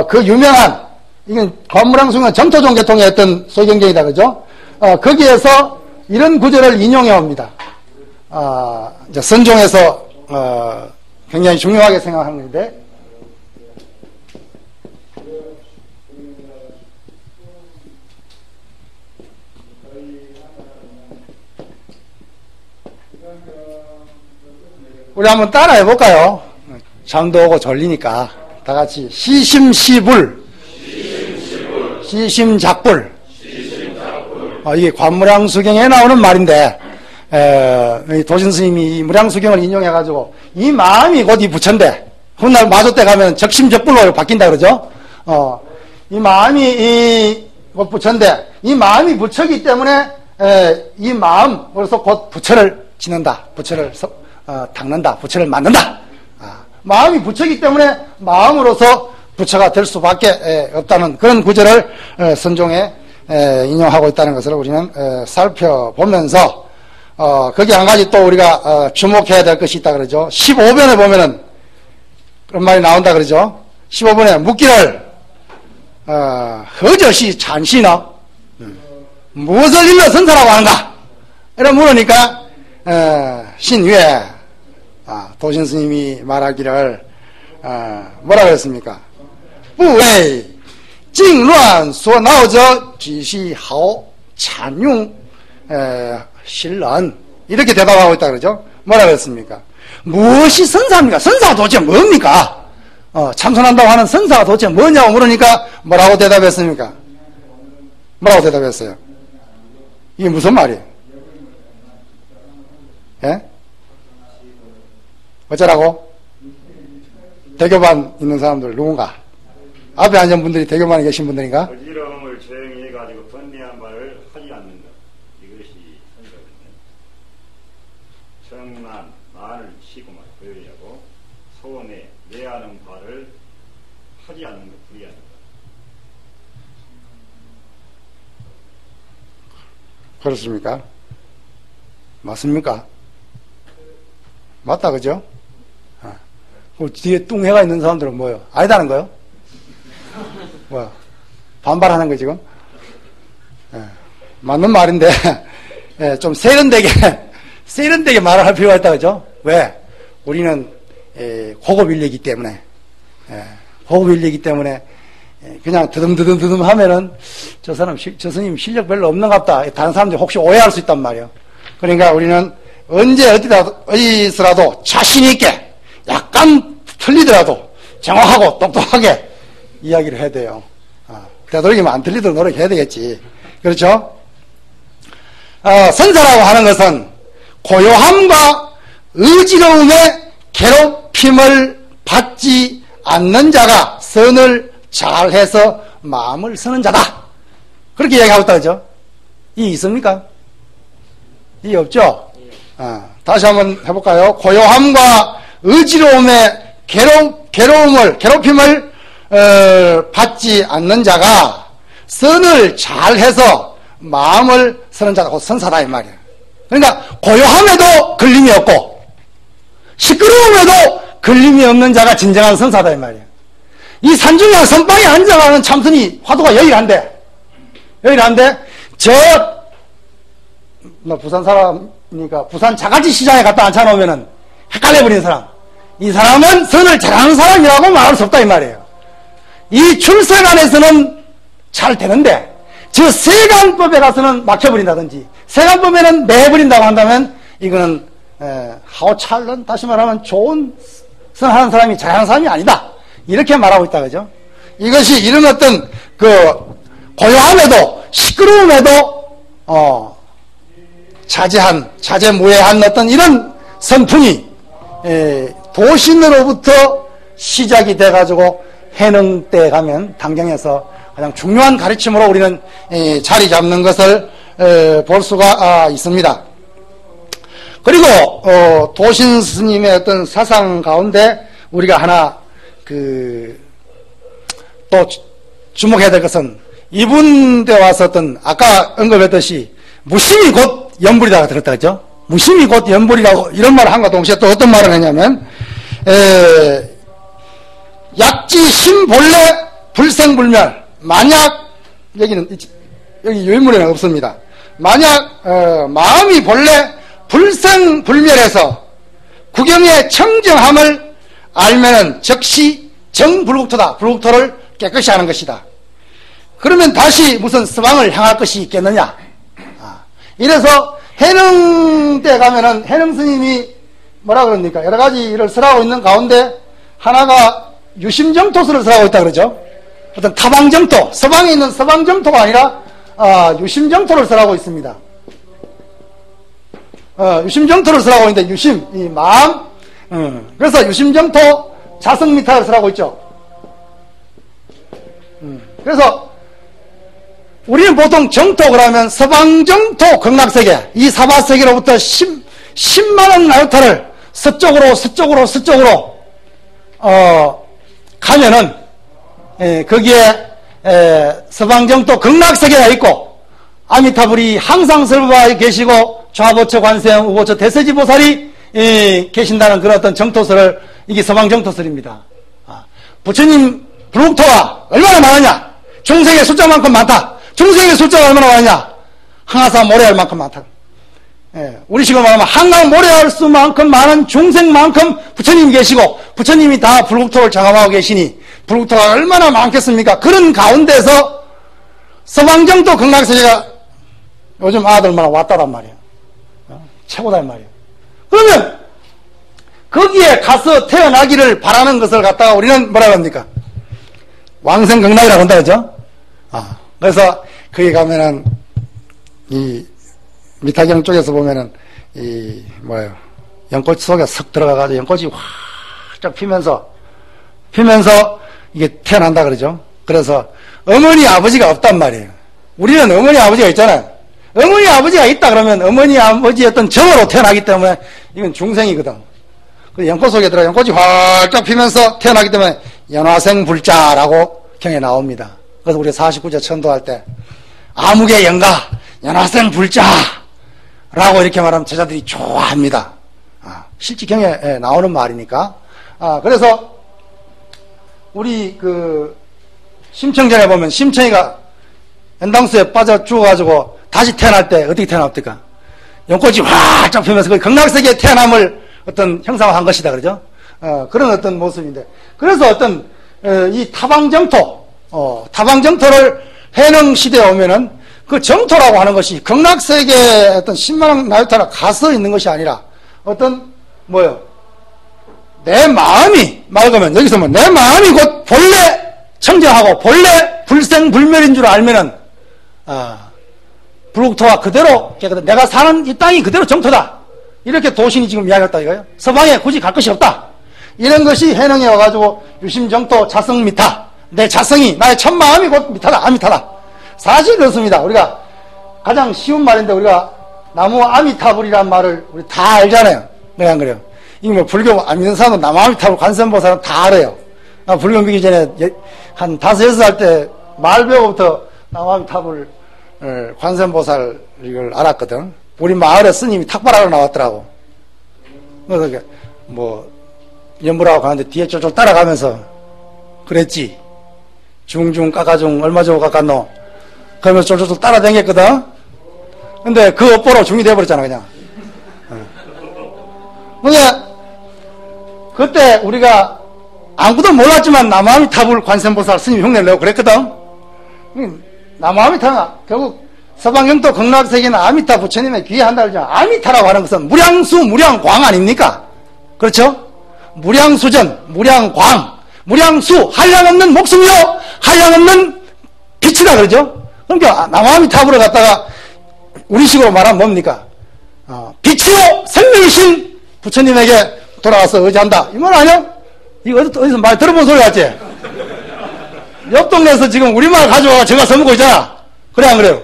그 유명한, 이건 관무량수경은 정토종 계통의 어떤 소경경이다 그죠. 거기에서 이런 구절을 인용해 옵니다. 이제 선종에서 굉장히 중요하게 생각하는 건데, 우리 한번 따라해 볼까요? 잠도 오고 졸리니까 다 같이 시심시불, 시심작불. 이게 관무량수경에 나오는 말인데, 도신스님이 이 무량수경을 인용해가지고 이 마음이 곧 이 부처인데, 훗날 마조 때 가면 적심적불로 바뀐다 그러죠. 이 마음이 곧 부처인데, 이 마음이 부처이기 때문에 이 마음으로서 곧 부처를 짓는다, 부처를 닦는다, 부처를 만든다. 마음이 부처이기 때문에 마음으로서 부처가 될 수밖에 없다는 그런 구절을 선종에 인용하고 있다는 것을 우리는 살펴보면서, 거기 한 가지 또 우리가 주목해야 될 것이 있다 그러죠. 15번에 보면은 그런 말이 나온다 그러죠. 15번에 묻기를 허저시 찬시너 무엇을 일러 선사라고 하는가, 이런 물으니까 신유에 도신 스님이 말하기를 뭐라 그랬습니까? 부웨이 징乱所闹者只是好찬용 신런, 이렇게 대답하고 있다 그러죠. 뭐라 그랬습니까? 무엇이 선사입니까? 선사가 도대체 뭡니까? 참선한다고 하는 선사가 도대체 뭐냐고 물으니까 뭐라고 대답했습니까? 뭐라고 대답했어요? 이게 무슨 말이에요? 예? 어쩌라고? 대교반 있는 사람들 누군가? 앞에 앉은 분들이 대교반에 계신 분들인가? 어지러움을 조용히 해가지고 번뇌한 말을 하지 않는다. 이것이 선사거든요. 정난 말을 치고만 버리하고 소원에 내하는 바를 하지 않는 것 불이한다. 그렇습니까? 맞습니까? 맞다 그죠? 그 뒤에 뚱해가 있는 사람들은 뭐예요? 아니다는 거요? 뭐야? 반발하는 거 지금? 맞는 말인데 좀 세련되게 말을 할 필요가 있다 그죠? 왜? 우리는 고급 인력이기 때문에 그냥 드듬 하면은 저 스님 실력 별로 없는갑다, 다른 사람들이 혹시 오해할 수 있단 말이에요. 그러니까 우리는 언제 어디서라도 자신있게, 약간 틀리더라도 정확하고 똑똑하게 이야기를 해야 돼요. 되도록이면 안 틀리도록 노력해야 되겠지. 그렇죠? 선사라고 하는 것은 고요함과 의지로움에 괴롭힘을 받지 않는 자가 선을 잘해서 마음을 쓰는 자다, 그렇게 이야기하고 있다 그죠? 이 있습니까? 이 없죠? 다시 한번 해볼까요? 고요함과 의지로움에 괴롭힘을 받지 않는 자가 선을 잘해서 마음을 쓰는 자가 곧 선사다 이 말이에요. 그러니까 고요함에도 걸림이 없고 시끄러움에도 걸림이 없는 자가 진정한 선사다 이 말이에요. 이 산중에 선방에 앉아가는 참선이 화두가 여일한데 나 부산 사람이니까 부산 자갈치 시장에 갔다 앉혀놓으면은 헷갈려버리는 사람, 이 사람은 선을 잘하는 사람이라고 말할 수 없다 이 말이에요. 이 출세관에서는 잘 되는데 저 세간법에 가서는 막혀버린다든지 세간법에는 내버린다고 한다면 이거는 하오찰런, 다시 말하면 좋은 선하는 사람이 잘하는 사람이 아니다, 이렇게 말하고 있다 그죠? 이것이 이런 어떤 고요함에도 시끄러움에도 자제무해한 어떤 이런 선풍이 도신으로부터 시작이 돼가지고 해능때 가면 당경에서 가장 중요한 가르침으로 우리는 자리 잡는 것을 볼 수가 있습니다. 그리고 도신 스님의 어떤 사상 가운데 우리가 하나 또 주목해야 될 것은 이분 때 와서 어떤 아까 언급했듯이 무심이 곧 연불이라고 들었다 그죠? 무심이 곧 연불이라고 이런 말을 한과 동시에 또 어떤 말을 했냐면 약지 심본래 불생불멸, 만약 여기 유인물에는 없습니다. 만약 마음이 본래 불생불멸해서 구경의 청정함을 알면은 즉시 정불국토다. 불국토를 깨끗이 하는 것이다. 그러면 다시 무슨 서방을 향할 것이 있겠느냐. 이래서 해능 때 가면은 해능 스님이 뭐라 그럽니까? 여러 가지 일을 설하고 있는 가운데 하나가 유심정토수를 설하고 있다 그러죠. 어떤 타방정토, 서방에 있는 서방정토가 아니라 유심정토를 설하고 있습니다. 유심정토를 설하고 있는데 유심, 이 마음, 그래서 유심정토 자성미타를 설하고 있죠. 그래서 우리는 보통 정토 그러면 서방정토 극락세계, 이 사바세계로부터 10만억 나루타를 서쪽으로 가면은 거기에 서방정토 극락세계가 있고 아미타불이 항상 설부하에 계시고 좌보처 관세음 우보처 대세지보살이 계신다는 그런 어떤 정토설을, 이게 서방정토설입니다. 부처님 불국토가 얼마나 많으냐? 중생의 숫자만큼 많다. 중생의 숫자가 얼마나 많으냐? 항아사 모래알 만큼 많다. 우리 식으로 말하면 한강 모래알 수만큼 많은 중생만큼 부처님이 계시고 부처님이 다 불국토를 장엄하고 계시니 불국토가 얼마나 많겠습니까? 그런 가운데서 서방정토 극락세계가 요즘 아들만 왔다란 말이에요. 최고단 말이에요. 그러면 거기에 가서 태어나기를 바라는 것을 갖다가 우리는 뭐라고 합니까? 왕생극락이라고 한다 그죠? 그래서 거기 가면은 이 미타경 쪽에서 보면은 이 뭐예요? 연꽃 속에 석 들어가가지고 연꽃이 활짝 피면서 이게 태어난다 그러죠? 그래서 어머니 아버지가 없단 말이에요. 우리는 어머니 아버지가 있잖아요. 어머니 아버지가 있다 그러면 어머니 아버지의 어떤 정으로 태어나기 때문에 이건 중생이거든. 그 연꽃 속에 들어가 연꽃이 활짝 피면서 태어나기 때문에 연화생불자라고 경에 나옵니다. 그래서 우리 49제 천도할 때 아무개 영가 연화생불자라고 이렇게 말하면 제자들이 좋아합니다. 실제 경에 나오는 말이니까. 그래서 우리 그 심청전에 보면 심청이가 연당수에 빠져 죽어가지고 다시 태어날 때 어떻게 태어납니까? 연꽃이 활짝 피면서 그 극락세계의 태어남을 어떤 형상화한 것이다 그러죠? 그런 어떤 모습인데, 그래서 어떤 이 타방정토를 해능 시대에 오면은 그 정토라고 하는 것이 극락세계의 어떤 10만억 나루타나 가서 있는 것이 아니라 어떤 뭐요? 내 마음이 맑으면, 여기서 뭐 내 마음이 곧 본래 청정하고 본래 불생불멸인 줄 알면은 불국토가 그대로 깨끗해. 내가 사는 이 땅이 그대로 정토다. 이렇게 도신이 지금 이야기했다 이거예요. 서방에 굳이 갈 것이 없다. 이런 것이 해능에 와가지고 유심정토 자성미타, 내 자성이 나의 첫 마음이 곧 미타다, 아미타다. 사실 그렇습니다. 우리가 가장 쉬운 말인데 우리가 나무 아미타불이란 말을 우리 다 알잖아요. 왜 안 그래요? 이거 뭐 불교 안 믿는 사람은 나무 아미타불 관세음보살은 다 알아요. 나 불교 믿기 전에 한 5, 6살 때 말 배우고부터 나무 아미타불 관세음보살 이걸 알았거든. 우리 마을에 스님이 탁발하러 나왔더라고. 그래서 뭐 연부라고 가는데 뒤에 쫄쫄 따라가면서 그랬지. 중중 깎아중 얼마 주고 깎았노? 그러면서 쫄쫄 따라다녔거든. 근데 그 업보로 중이 돼버렸잖아 그냥. 근데 그때 우리가 아무도 몰랐지만 남아미타불 관세음보살 스님 흉내를 내고 그랬거든. 남아미타가 결국 서방경도 극락세계는 아미타 부처님의 귀에 한다 그러죠. 아미타라고 하는 것은 무량수 무량광 아닙니까? 그렇죠? 무량수전 무량광 무량수 한량없는 목숨이요 한량없는 빛이다 그러죠. 그러니까 남아미타불을 갖다가 우리식으로 말하면 뭡니까? 빛이요 생명이신 부처님에게 돌아와서 의지한다 이 말 아니야? 이거 어디서 많이 들어본 소리 같지? 옆 동네에서 지금 우리말 가져와 제가 써먹고 있잖아. 그래 안 그래요?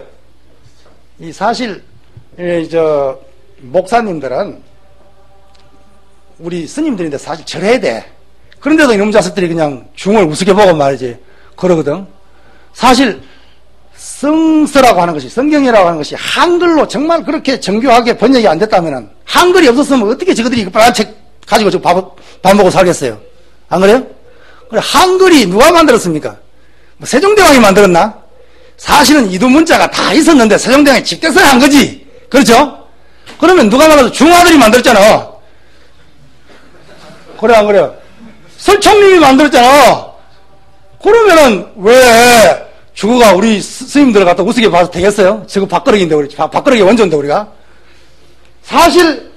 이 사실 목사님들은 우리 스님들인데 사실 절해야 돼. 그런데도 이놈 자식들이 그냥 중을 우습게 보고 말이지 그러거든. 사실 성서라고 하는 것이, 성경이라고 하는 것이 한글로 정말 그렇게 정교하게 번역이 안 됐다면은, 한글이 없었으면 어떻게 저것들이 빨간 책 가지고 저 밥 먹고 살겠어요? 안 그래요? 그래, 한글이 누가 만들었습니까? 뭐 세종대왕이 만들었나? 사실은 이두문자가 다 있었는데 세종대왕이 직격사를 한 거지. 그렇죠? 그러면 누가 말해도 중화들이 만들었잖아. 그래 안 그래요? 설총님이 만들었잖아. 그러면은 왜 주거가 우리 스님들 갖다 우습게 봐서 되겠어요? 저거 밥그릇인데 우리 밥그릇이 원조인데 우리가 사실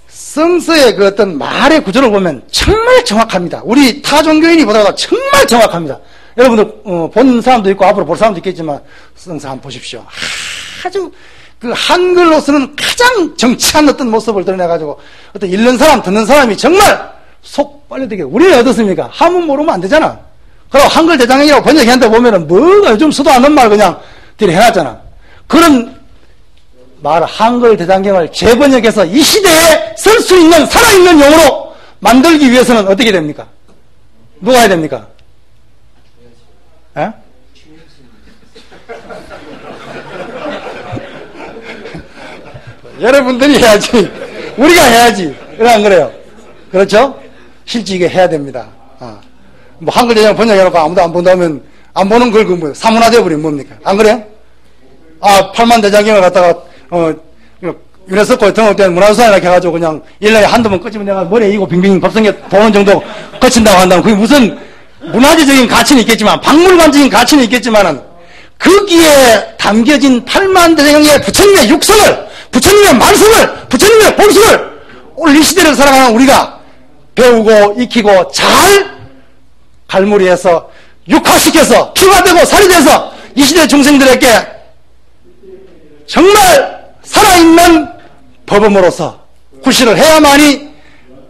성서의 그 어떤 말의 구조를 보면 정말 정확합니다. 우리 타 종교인이 보다가 정말 정확합니다. 여러분들 본 사람도 있고 앞으로 볼 사람도 있겠지만 성서 한번 보십시오. 아주 그 한글로서는 가장 정치한 어떤 모습을 드러내가지고 어떤 읽는 사람 듣는 사람이 정말 속 빨려들게. 우리는 어떻습니까? 한문 모르면 안 되잖아. 그리고 한글 대장경이라고 번역했는데 보면은 뭐가 요즘 수도 않는 말 그냥 뒤로 해놨잖아. 그런 말 한글 대장경을 재번역해서 이 시대에 쓸 수 있는 살아있는 용어로 만들기 위해서는 어떻게 됩니까? 누가 해야 됩니까? 에? 여러분들이 해야지. 우리가 해야지. 그래 안 그래요? 그렇죠? 실제 이게 해야 됩니다. 뭐 한글 대장 번역해놓고 아무도 안 본다면 안 보는 걸 뭐 사문화되어 버리면 뭡니까? 안 그래요? 팔만 대장경을 갖다가 유네스코에 등록된 문화유산이라 해가지고 그냥 1년에 한두 번 꺼지면 내가 머리에 이고 빙빙 법성에 보는 정도 거친다고 한다면 그게 무슨 문화재적인 가치는 있겠지만 박물관적인 가치는 있겠지만은 거기에 담겨진 8만 대장경의 부처님의 육성을 부처님의 말씀을 부처님의 본성을 오늘 이 시대를 살아가는 우리가 배우고 익히고 잘 갈무리해서 육화시켜서 피가 되고 살이 돼서 이 시대 중생들에게 정말 살아있는 법음으로서 구실을 해야만이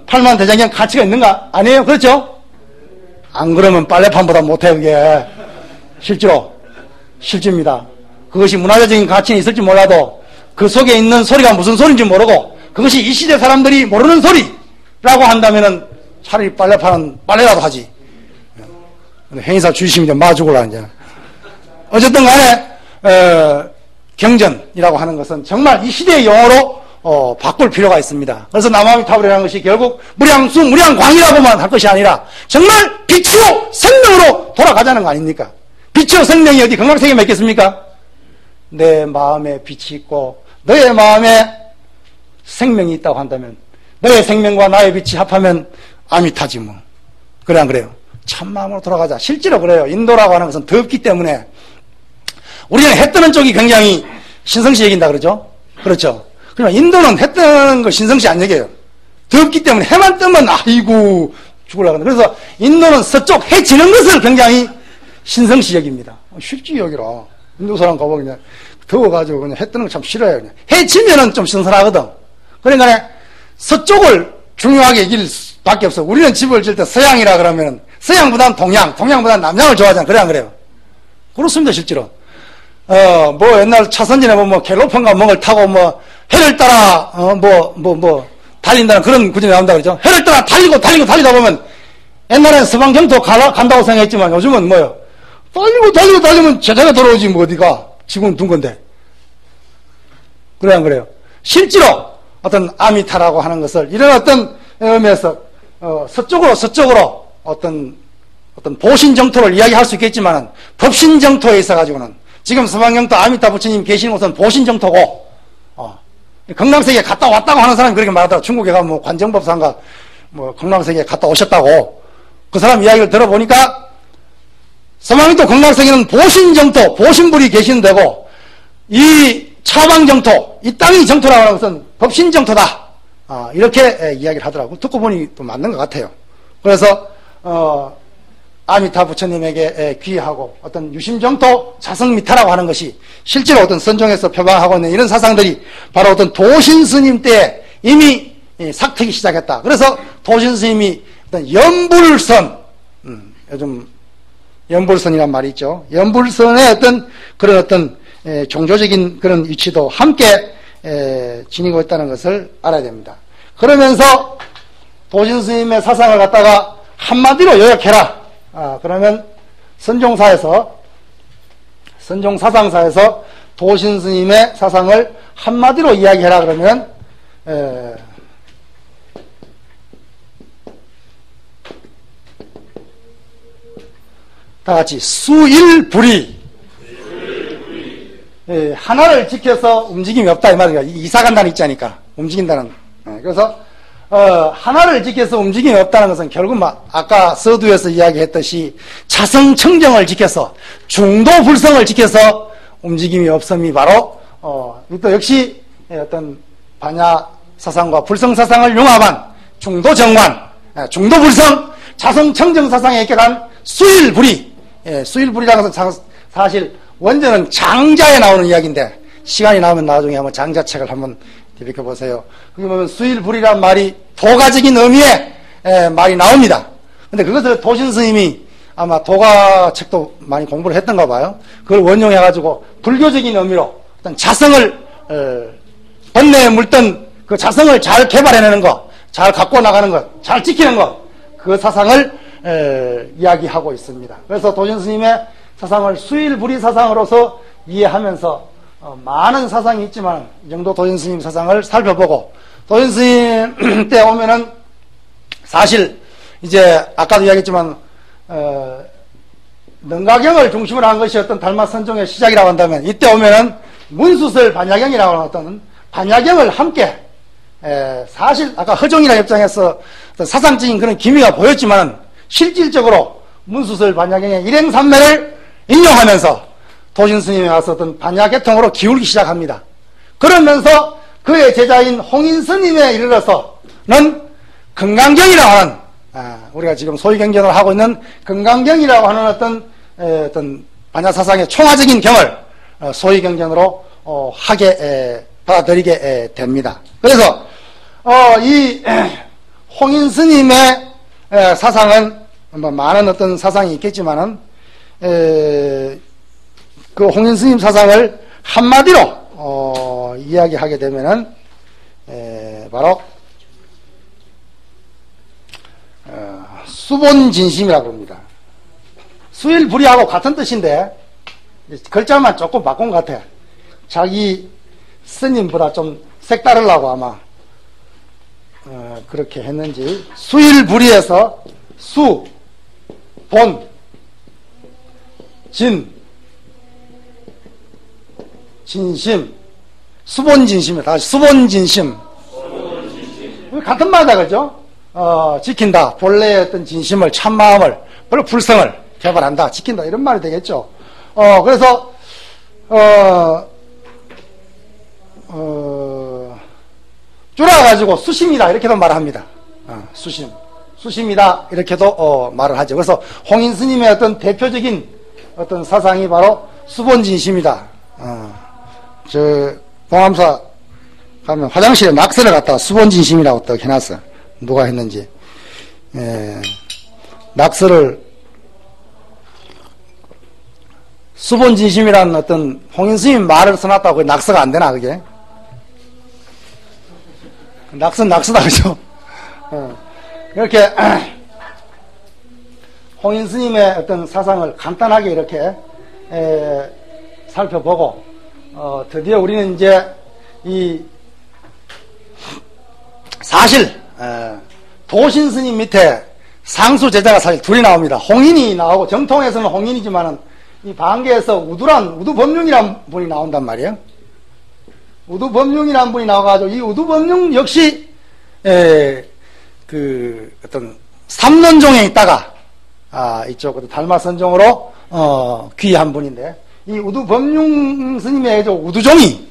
8만 대장경 가치가 있는가? 아니에요? 그렇죠? 안 그러면 빨래판보다 못해요. 그게 실제입니다. 그것이 문화적인 가치는 있을지 몰라도 그 속에 있는 소리가 무슨 소리인지 모르고 그것이 이 시대 사람들이 모르는 소리라고 한다면은 차라리 빨래판은 빨래라도 하지. 행사 주심이 좀 마주고라 이제. 어쨌든 간에 경전이라고 하는 것은 정말 이 시대의 용어로 바꿀 필요가 있습니다. 그래서 남아미타불이라는 것이 결국 무량수 무량광이라고만 할 것이 아니라 정말 빛이요 생명으로 돌아가자는 거 아닙니까? 빛이요 생명이 어디 경락세계에 맺겠습니까? 내 마음에 빛이 있고 너의 마음에 생명이 있다고 한다면 너의 생명과 나의 빛이 합하면 아미타지 뭐. 그래 안 그래요? 참마음으로 돌아가자. 실제로 그래요. 인도라고 하는 것은 덥기 때문에 우리는 해 뜨는 쪽이 굉장히 신성시 여긴다 그러죠? 그렇죠? 그러면 인도는 해 뜨는 거 신성시 안 여겨요. 덥기 때문에 해만 뜨면 아이고 죽으려고 한다. 그래서 인도는 서쪽 해 지는 것을 굉장히 신성시 여깁니다. 실제 여기라. 인도 사람 가보면 그냥 더워가지고 그냥 해 뜨는 거 참 싫어요. 그냥. 해 지면은 좀 신선하거든. 그러니까 서쪽을 중요하게 여길 밖에 없어. 우리는 집을 질 때 서양이라 그러면 서양보다는 동양보다는 남양을 좋아하잖아. 그래 안 그래요? 그렇습니다, 실제로. 뭐 옛날 차선진에 뭐 갤로폰가 뭔가를 타고 뭐 해를 따라 달린다는 그런 구절이 나온다 그러죠. 해를 따라 달리다 보면 옛날엔 서방 경토 간다고 생각했지만 요즘은 뭐요? 달리면 제자가 돌아오지 뭐 어디가. 지구는 둔 건데. 그래 안 그래요? 실제로 어떤 아미타라고 하는 것을 이런 어떤 의미에서 서쪽으로 어떤 보신정토를 이야기할 수 있겠지만 법신정토에 있어가지고는 지금 서방경토 아미타 부처님 계시는 곳은 보신정토고 경남세계에 갔다 왔다고 하는 사람이 그렇게 말하더라. 중국에 가면 뭐 관정법사인가 뭐 경남세계에 갔다 오셨다고 그 사람 이야기를 들어보니까 서방경토 경남세계는 보신정토 보신불이 계시는 데고 이 차방정토 이 땅이 정토라고 하는 것은 법신정토다. 이렇게 이야기를 하더라고. 듣고 보니 또 맞는 것 같아요. 그래서 아미타 부처님에게 귀하고 어떤 유심정토 자성미타라고 하는 것이 실제로 어떤 선종에서 표방하고 있는 이런 사상들이 바로 어떤 도신스님 때 이미 삭트기 시작했다. 그래서 도신스님이 어떤 연불선, 요즘 연불선이란 말이 있죠. 연불선의 어떤 그런 어떤 종교적인 그런 위치도 함께 지니고 있다는 것을 알아야 됩니다. 그러면서 도신스님의 사상을 갖다가 한마디로 요약해라. 그러면 선종사상사에서 도신스님의 사상을 한마디로 이야기해라 그러면 다 같이 수일불이 하나를 지켜서 움직임이 없다 이 말이야. 이사 간다는 있자니까 움직인다는. 그래서 하나를 지켜서 움직임이 없다는 것은 결국 아까 서두에서 이야기했듯이 자성청정을 지켜서 중도불성을 지켜서 움직임이 없음이 바로 또 역시 어떤 반야 사상과 불성 사상을 융합한 중도정관, 중도불성, 자성청정 사상에 입각한 수일불이. 수일불이라는 것은 사실 원전은 장자에 나오는 이야기인데 시간이 나오면 나중에 한번 장자책을 한번 뒤비켜보세요. 거기 보면 수일불이란 말이 도가적인 의미의 말이 나옵니다. 근데 그것을 도신스님이 아마 도가책도 많이 공부를 했던가 봐요. 그걸 원용해가지고 불교적인 의미로 어떤 자성을 번뇌에 물던 그 자성을 잘 개발해내는 것, 잘 갖고 나가는 것, 잘 지키는 것, 그 사상을 이야기하고 있습니다. 그래서 도신스님의 사상을 수일불이 사상으로서 이해하면서 많은 사상이 있지만 이 정도 도신스님 사상을 살펴보고, 도신스님 때 오면은 사실 이제 아까도 이야기했지만 능가경을 중심으로 한 것이 어떤 달마선종의 시작이라고 한다면, 이때 오면은 문수설 반야경이라고 하는 어떤 반야경을 함께 사실 아까 허종이라는 입장에서 어떤 사상적인 그런 기미가 보였지만 실질적으로 문수설 반야경의 일행삼매를 인용하면서 도신스님이 와서 어떤 반야계통으로 기울기 시작합니다. 그러면서 그의 제자인 홍인스님에 이르러서는 금강경이라고 하는, 우리가 지금 소위 경전을 하고 있는 금강경이라고 하는 어떤 반야사상의 총화적인 경을 소위 경전으로 하게 받아들이게 됩니다. 그래서 이 홍인스님의 사상은 많은 어떤 사상이 있겠지만은 그 홍인스님 사상을 한마디로 이야기하게 되면은 바로 수본진심이라고 합니다. 수일불이하고 같은 뜻인데 글자만 조금 바꾼 것 같아. 자기 스님보다 좀 색다르려고 아마 그렇게 했는지, 수일불이에서 수, 본, 진, 진심, 수본진심이다. 다시 수본진심. 같은 말이다, 그죠? 지킨다. 본래의 어떤 진심을, 참마음을, 불성을 개발한다, 지킨다, 이런 말이 되겠죠. 그래서 줄여가지고 수심이다 이렇게도 말합니다. 수심이다 이렇게도 말을 하죠. 그래서 홍인스님의 어떤 대표적인 어떤 사상이 바로 수본진심이다. 저 봉암사 가면 화장실에 낙서를 갖다가 수본진심이라고 또 해놨어. 누가 했는지. 낙서를 수본진심이라는 어떤 홍인스님 말을 써놨다고 낙서가 안 되나 그게? 낙서다 그죠? 이렇게 홍인스님의 어떤 사상을 간단하게 이렇게 살펴보고 드디어 우리는 이제 이 사실 도신스님 밑에 상수 제자가 사실 둘이 나옵니다. 홍인이 나오고, 정통에서는 홍인이지만은 이 방계에서 우두법륜이라는 분이 나온단 말이에요. 우두법륜이라는 분이 나와가지고 이 우두법륜 역시 그 어떤 삼론종에 있다가 이쪽 달마선종으로 귀한 분인데, 이 우두법륜 스님의 우두종이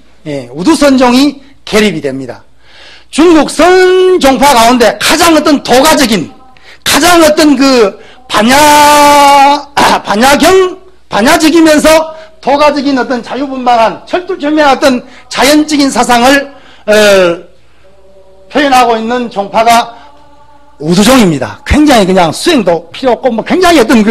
우두선종이 개립이 됩니다. 중국 선종파 가운데 가장 어떤 도가적인, 가장 어떤 그 반야적이면서 도가적인 어떤 자유분방한 철두철미한 어떤 자연적인 사상을 표현하고 있는 종파가 우두종입니다. 굉장히 그냥 수행도 필요 없고 뭐 굉장히 어떤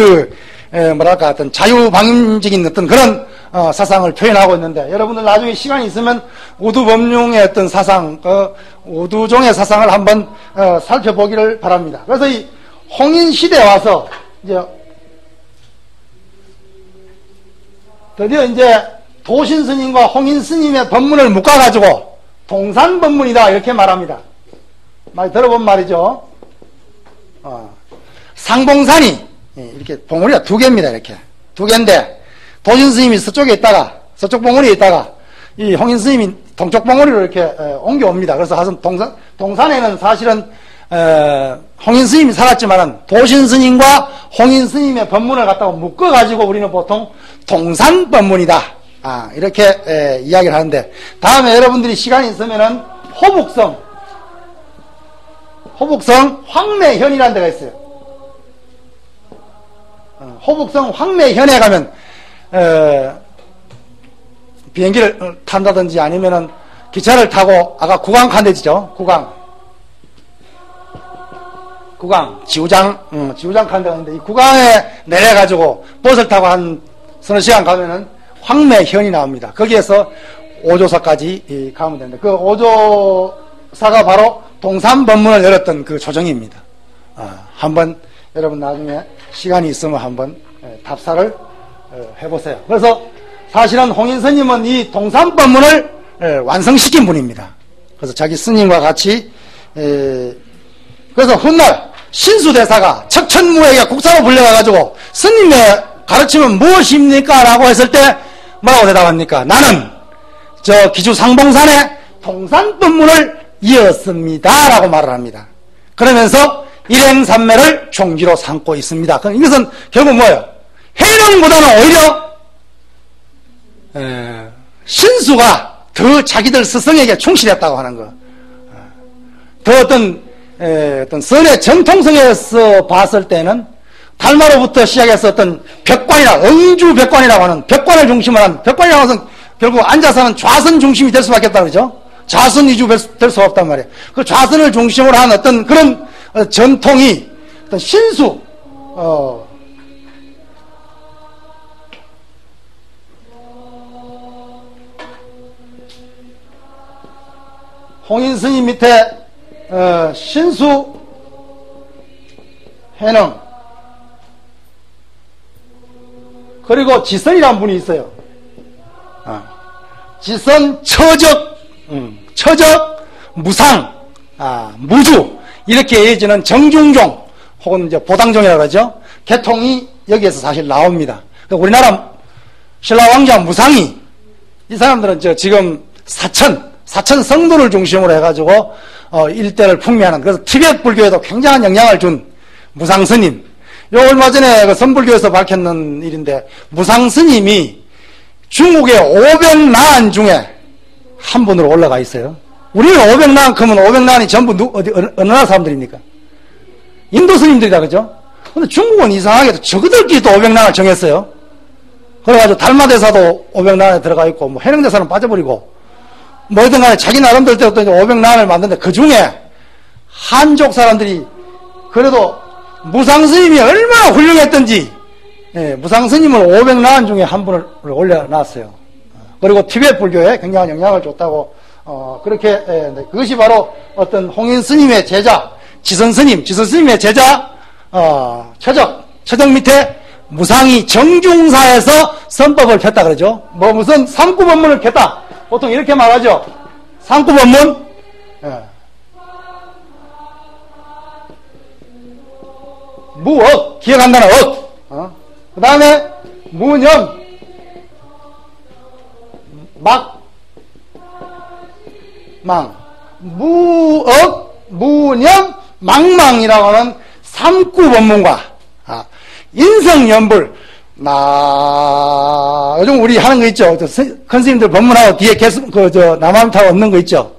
뭐랄까 어떤 자유방임적인 어떤 그런 사상을 표현하고 있는데, 여러분들 나중에 시간이 있으면 우두법륜의 어떤 사상, 우두종의 사상을 한번 살펴보기를 바랍니다. 그래서 이 홍인 시대에 와서 이제 드디어 이제 도신 스님과 홍인 스님의 법문을 묶어가지고 동산법문이다 이렇게 말합니다. 많이 들어본 말이죠. 상봉산이 이렇게 봉우리가 두 개입니다. 이렇게 두 개인데 도신 스님이 서쪽에 있다가 서쪽 봉우리에 있다가 이 홍인 스님이 동쪽 봉우리로 이렇게 옮겨옵니다. 그래서 동산에는 사실은 홍인 스님이 살았지만은 도신 스님과 홍인 스님의 법문을 갖다가 묶어가지고 우리는 보통 동산 법문이다. 이렇게 이야기를 하는데, 다음에 여러분들이 시간이 있으면은 호북성 황매현이라는 데가 있어요. 호북성 황매현에 가면 비행기를 탄다든지 아니면은 기차를 타고, 아까 구강 칸대지죠. 구강 지우장 칸대가 있는데, 이 구강에 내려가지고 버스를 타고 한 서너 시간 가면은 황매현이 나옵니다. 거기에서 오조사까지 가면 됩니다. 그 오조사가 바로 동산법문을 열었던 그 조정입니다. 한번 여러분 나중에 시간이 있으면 한번 답사를 해보세요. 그래서 사실은 홍인 스님은 이 동산법문을 완성시킨 분입니다. 그래서 자기 스님과 같이 그래서 훗날 신수대사가 척천무에게 국사로 불려가가지고 스님의 가르침은 무엇입니까? 라고 했을 때 뭐라고 대답합니까? 나는 저 기주 상봉산의 동산법문을 이었습니다. 라고 말을 합니다. 그러면서 일행산매를 종기로 삼고 있습니다. 그럼 이것은 결국 뭐예요? 해령보다는 오히려 신수가 더 자기들 스승에게 충실했다고 하는 거. 더 어떤 선의 정통성에서 봤을 때는 달마로부터 시작해서 어떤 벽관이라, 응주벽관이라고 하는 벽관을 중심으로 한, 벽관이라고 해서 결국 앉아서 하는 좌선 중심이 될 수밖에 없다 그러죠? 좌선 위주 될 수가 없단 말이에요. 그 좌선을 중심으로 한 어떤 그런 전통이 어떤 신수, 홍인 스님 밑에 신수 해능, 그리고 지선이라는 분이 있어요. 지선, 처적, 무상, 무주, 이렇게 이어지는 정중종, 혹은 이제 보당종이라고 그러죠. 계통이 여기에서 사실 나옵니다. 우리나라 신라왕자 무상이, 이 사람들은 지금 사천 성도를 중심으로 해가지고, 일대를 풍미하는, 그래서 티벳 불교에도 굉장한 영향을 준 무상스님. 요 얼마 전에 그 선불교에서 밝혔는 일인데, 무상스님이 중국의 500나한 중에 한 분으로 올라가 있어요. 우리는 500나한 크면 500나한이 전부 어느 나라 사람들입니까? 인도 스님들이다, 그죠? 근데 중국은 이상하게도 저그들끼리 또 500나한을 정했어요. 그래가지고 달마대사도 500나한에 들어가 있고, 뭐 해능대사는 빠져버리고, 뭐든 간에 자기 나름대로 또 500나한을 만드는데, 그 중에 한족 사람들이 그래도 무상스님이 얼마나 훌륭했던지, 무상스님을 500나한 중에 한 분을 올려놨어요. 그리고 티벳 불교에 굉장한 영향을 줬다고, 그렇게, 그것이 바로 어떤 홍인 스님의 제자, 지선스님의 제자, 처적 밑에 무상이 정중사에서 선법을 폈다 그러죠. 무슨 삼구법문을 폈다. 보통 이렇게 말하죠. 삼구법문, 무억, 기억한다는 억, 그 다음에 무념, 망, 무억, 무념, 망망이라고 하는 삼구법문과 인성연불, 요즘 우리 하는 거 있죠. 큰 스님들 법문하고 뒤에 남한타고 얻는 거 있죠.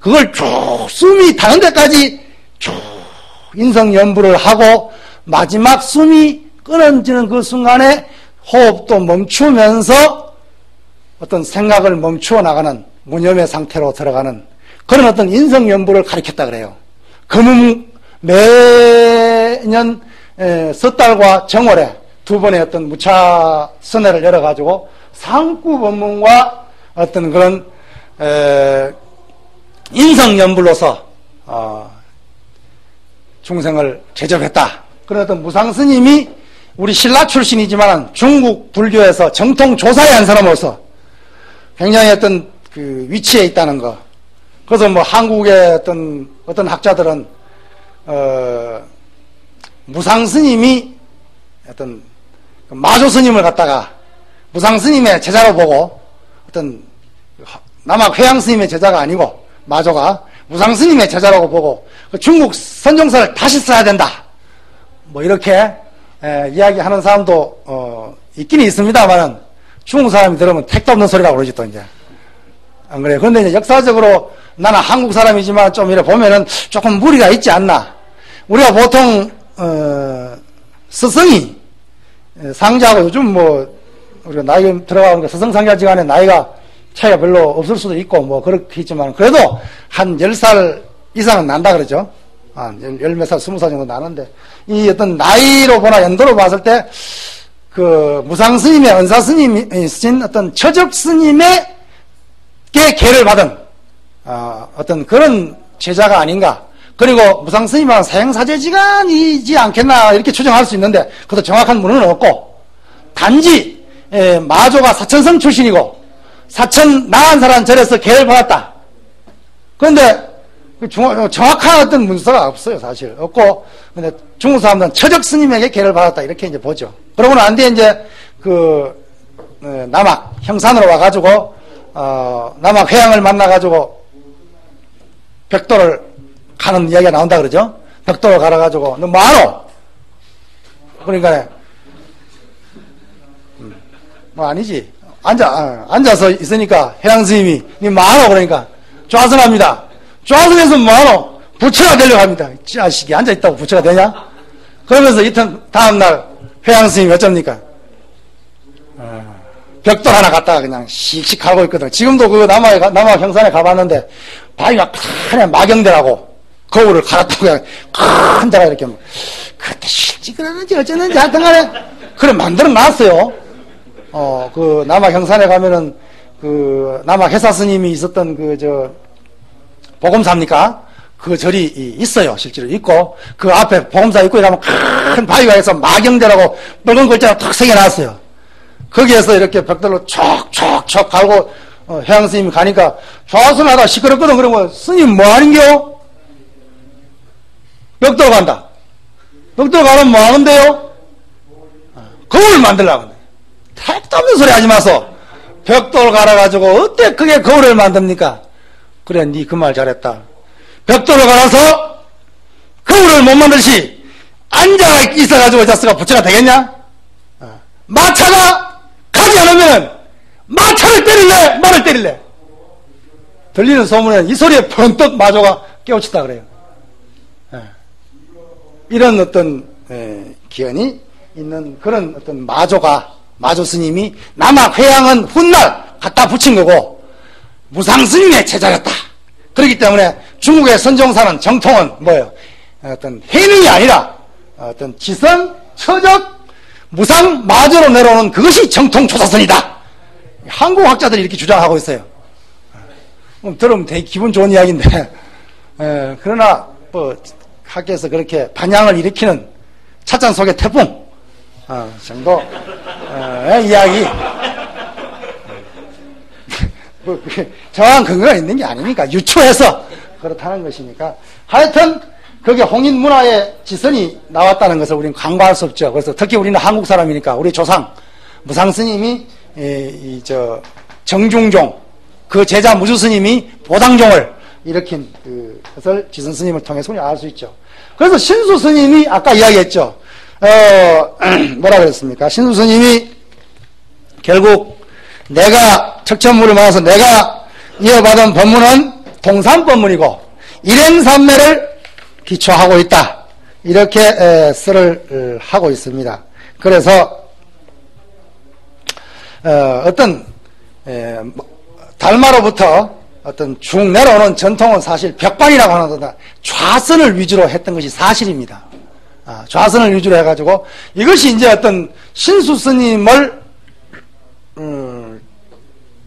그걸 쭉 숨이 닿는 데까지 쭉 인성연불을 하고 마지막 숨이 끊어지는 그 순간에 호흡도 멈추면서 어떤 생각을 멈추어 나가는 무념의 상태로 들어가는 그런 어떤 인성연불을 가리켰다 그래요. 매년 섣달과 정월에 두 번의 어떤 무차 선회를 열어가지고 상구법문과 어떤 그런 인성연불로서 중생을 제접했다. 그런 어떤 무상스님이 우리 신라 출신이지만 중국 불교에서 정통 조사의 한 사람으로서 굉장히 어떤 그 위치에 있다는 거. 그래서 뭐 한국의 어떤 학자들은 무상스님이 어떤 마조 스님을 갖다가 무상스님의 제자로 보고 어떤 남학 회양 스님의 제자가 아니고 마조가 무상 스님의 제자라고 보고 그 중국 선종사를 다시 써야 된다. 뭐 이렇게 이야기하는 사람도 있긴 있습니다만은 중국 사람이 들으면 택도 없는 소리라고 그러지 또 이제. 안 그래요? 그런데 이제 역사적으로 나는 한국 사람이지만 좀 이래 보면은 조금 무리가 있지 않나. 우리가 보통 스승이 상자하고 요즘 뭐 우리가 나이 들어가는 스승상자지간에 나이가 차이가 별로 없을 수도 있고 뭐 그렇겠지만 그래도 한 10살 이상은 난다 그러죠. 한 열 몇 살, 20살 정도 나는데 이 어떤 나이로 보나 연도로 봤을 때 그 무상 스님의 은사 스님이 쓰신 어떤 처적 스님의 계를 받은 어떤 그런 제자가 아닌가. 그리고 무상 스님은 사형사제지간이지 않겠나 이렇게 추정할 수 있는데 그것도 정확한 문헌은 없고 단지 마조가 사천성 출신이고 사천 나한 사람 절에서 계를 받았다. 그런데 정확한 어떤 문서가 없어요, 사실. 없고, 근데 중국 사람들은 처적 스님에게 계를 받았다, 이렇게 이제 보죠. 그러고 난 뒤에 이제 남학, 형산으로 와가지고, 남학 회양을 만나가지고, 벽돌을 가는 이야기가 나온다 그러죠? 벽돌을 갈아가지고, 너 뭐하노? 그러니까, 뭐 아니지. 앉아서 있으니까, 회양 스님이, 니 뭐하노? 그러니까, 좌선합니다. 좌선해서 뭐하노? 부처가 되려고 합니다. 이 자식이 앉아있다고 부처가 되냐? 그러면서 이튿 다음날 회양 스님이 어쩝니까? 벽돌 하나 갖다가 그냥 씩씩 갈고 있거든. 지금도 그 남학 형산에 가봤는데 바위가 그냥 마경대라고 거울을 갈았다고 그냥 큰 데가 이렇게 그때 실지 그러는지 어쩌는지 하여튼 간에 그래 만들어 놨어요. 그 남학 형산에 가면은 그 남학 해사 스님이 있었던 보검사입니까? 그 절이 있어요. 실제로 있고 그 앞에 보검사 입구에 가면 큰 바위가 있어 마경대라고 빨간 글자가 탁 새겨놨어요. 거기에서 이렇게 벽돌로 촉촉촉 갈고 회양 스님이 가니까 좌선하다 시끄럽거든. 그러면 스님 뭐 하는겨? 벽돌 간다. 벽돌 가면 뭐 하는데요? 거울을 만들려고 한다. 택도 없는 소리 하지 마소. 벽돌 갈아가지고 어때 그게 거울을 만듭니까? 그래, 니 그 말 잘했다. 벽돌을 갈아서 거울을 못 만들시 앉아 있어가지고 자스가 부처가 되겠냐? 마차가 가지 않으면 마차를 때릴래? 말을 때릴래? 들리는 소문에는 이 소리에 번뜩 마조가 깨우쳤다 그래요. 이런 어떤 기원이 있는 그런 어떤 마조 스님이 남학 회양은 훗날 갖다 붙인 거고 무상 스님의 제자였다. 그렇기 때문에 중국의 선종사는 정통은 뭐예요? 어떤 해능이 아니라 어떤 지선, 처적, 무상, 마저로 내려오는 그것이 정통 조사선이다. 한국 학자들이 이렇게 주장하고 있어요. 들으면 되게 기분 좋은 이야기인데 그러나 뭐 학계에서 그렇게 반향을 일으키는 찻잔 속의 태풍 정도의 이야기. 정확한 근거가 있는 게 아니니까 유추해서 그렇다는 것이니까 하여튼 그게 홍인 문화의 지선이 나왔다는 것을 우리는 간과할 수 없죠. 그래서 특히 우리는 한국 사람이니까 우리 조상 무상 스님이 정중종 그 제자 무주 스님이 보당종을 일으킨 그것을 지선 스님을 통해서 우리가 알 수 있죠. 그래서 신수 스님이 아까 이야기했죠. 뭐라 그랬습니까? 신수 스님이 결국 내가 척천물을 모아서 내가 이어받은 법문은 동산법문이고 일행삼매를 기초하고 있다. 이렇게 설을 하고 있습니다. 그래서 어떤 달마로부터 어떤 쭉 내려오는 전통은 사실 벽반이라고 하는 것보다 좌선을 위주로 했던 것이 사실입니다. 좌선을 위주로 해가지고 이것이 이제 어떤 신수 스님을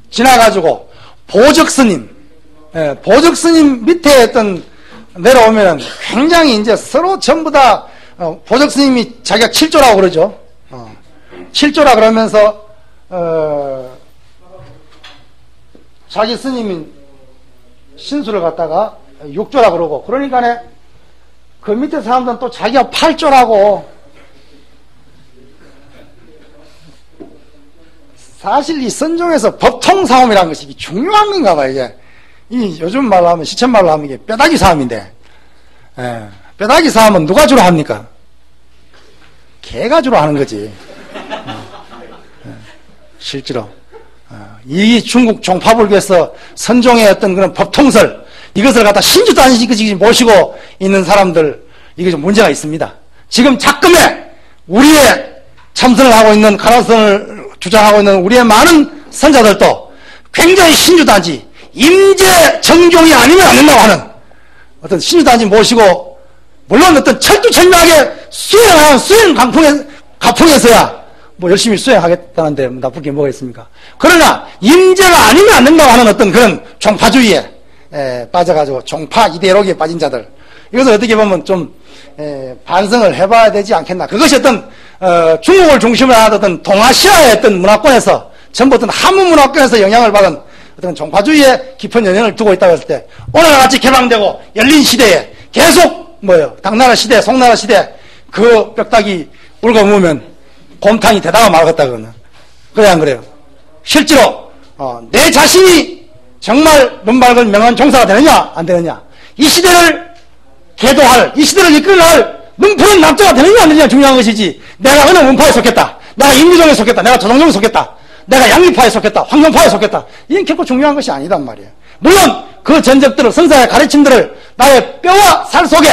지나가지고 보적 스님 밑에 어떤 내려오면은 굉장히 이제 서로 전부 다 보적 스님이 자기가 7조라고 그러죠. 7조라 그러면서 자기 스님인 신수를 갖다가 6조라 그러고 그러니까 그 밑에 사람들은 또 자기가 8조라고 사실 이 선종에서 법통싸움이라는 것이 중요한 건가 봐요, 이게. 이 요즘 말로 하면, 시쳇말로 하면 이게 뼈다귀 싸움인데, 뼈다귀 싸움은 누가 주로 합니까? 개가 주로 하는 거지. 실제로. 이 중국 종파불교에서 선종의 어떤 그런 법통설, 이것을 갖다 신주단식까지 모시고 있는 사람들, 이게 좀 문제가 있습니다. 지금 작금에 우리의 참선을 하고 있는, 가라선을 주장하고 있는 우리의 많은 선자들도 굉장히 신주단지, 임재 정종이 아니면 안 된다고 하는 어떤 신주단지 모시고, 물론 어떤 철두철미하게 수행 가풍에서야 뭐 열심히 수행하겠다는데 나쁠 게 뭐가 있습니까? 그러나 임재가 아니면 안 된다고 하는 어떤 그런 종파주의에 빠져가지고 종파 이데올로기에 빠진 자들, 이것을 어떻게 보면 좀 반성을 해봐야 되지 않겠나. 그것이 어떤 중국을 중심으로 하는 어떤 동아시아의 어떤 문화권에서, 전부 어떤 한문 문화권에서 영향을 받은 어떤 종파주의에 깊은 영향을 두고 있다고 했을 때, 오늘과 같이 개방되고 열린 시대에 계속 당나라 시대, 송나라 시대 그 뼈다귀 울거무면 곰탕이 되다가 말겠다, 그거는. 그래, 안 그래요? 실제로 내 자신이 정말 눈 밝은 명한 종사가 되느냐 안 되느냐, 이 시대를 계도할, 이 시대를 이끌어갈 눈푸른 남자가 되느냐 안 되느냐 중요한 것이지, 내가 어느 문파에 속했다, 내가 임유종에 속했다, 내가 조정종에 속했다, 내가 양리파에 속했다, 황룡파에 속했다, 이건 결코 중요한 것이 아니단 말이에요. 물론 그 전적들을, 선사의 가르침들을 나의 뼈와 살 속에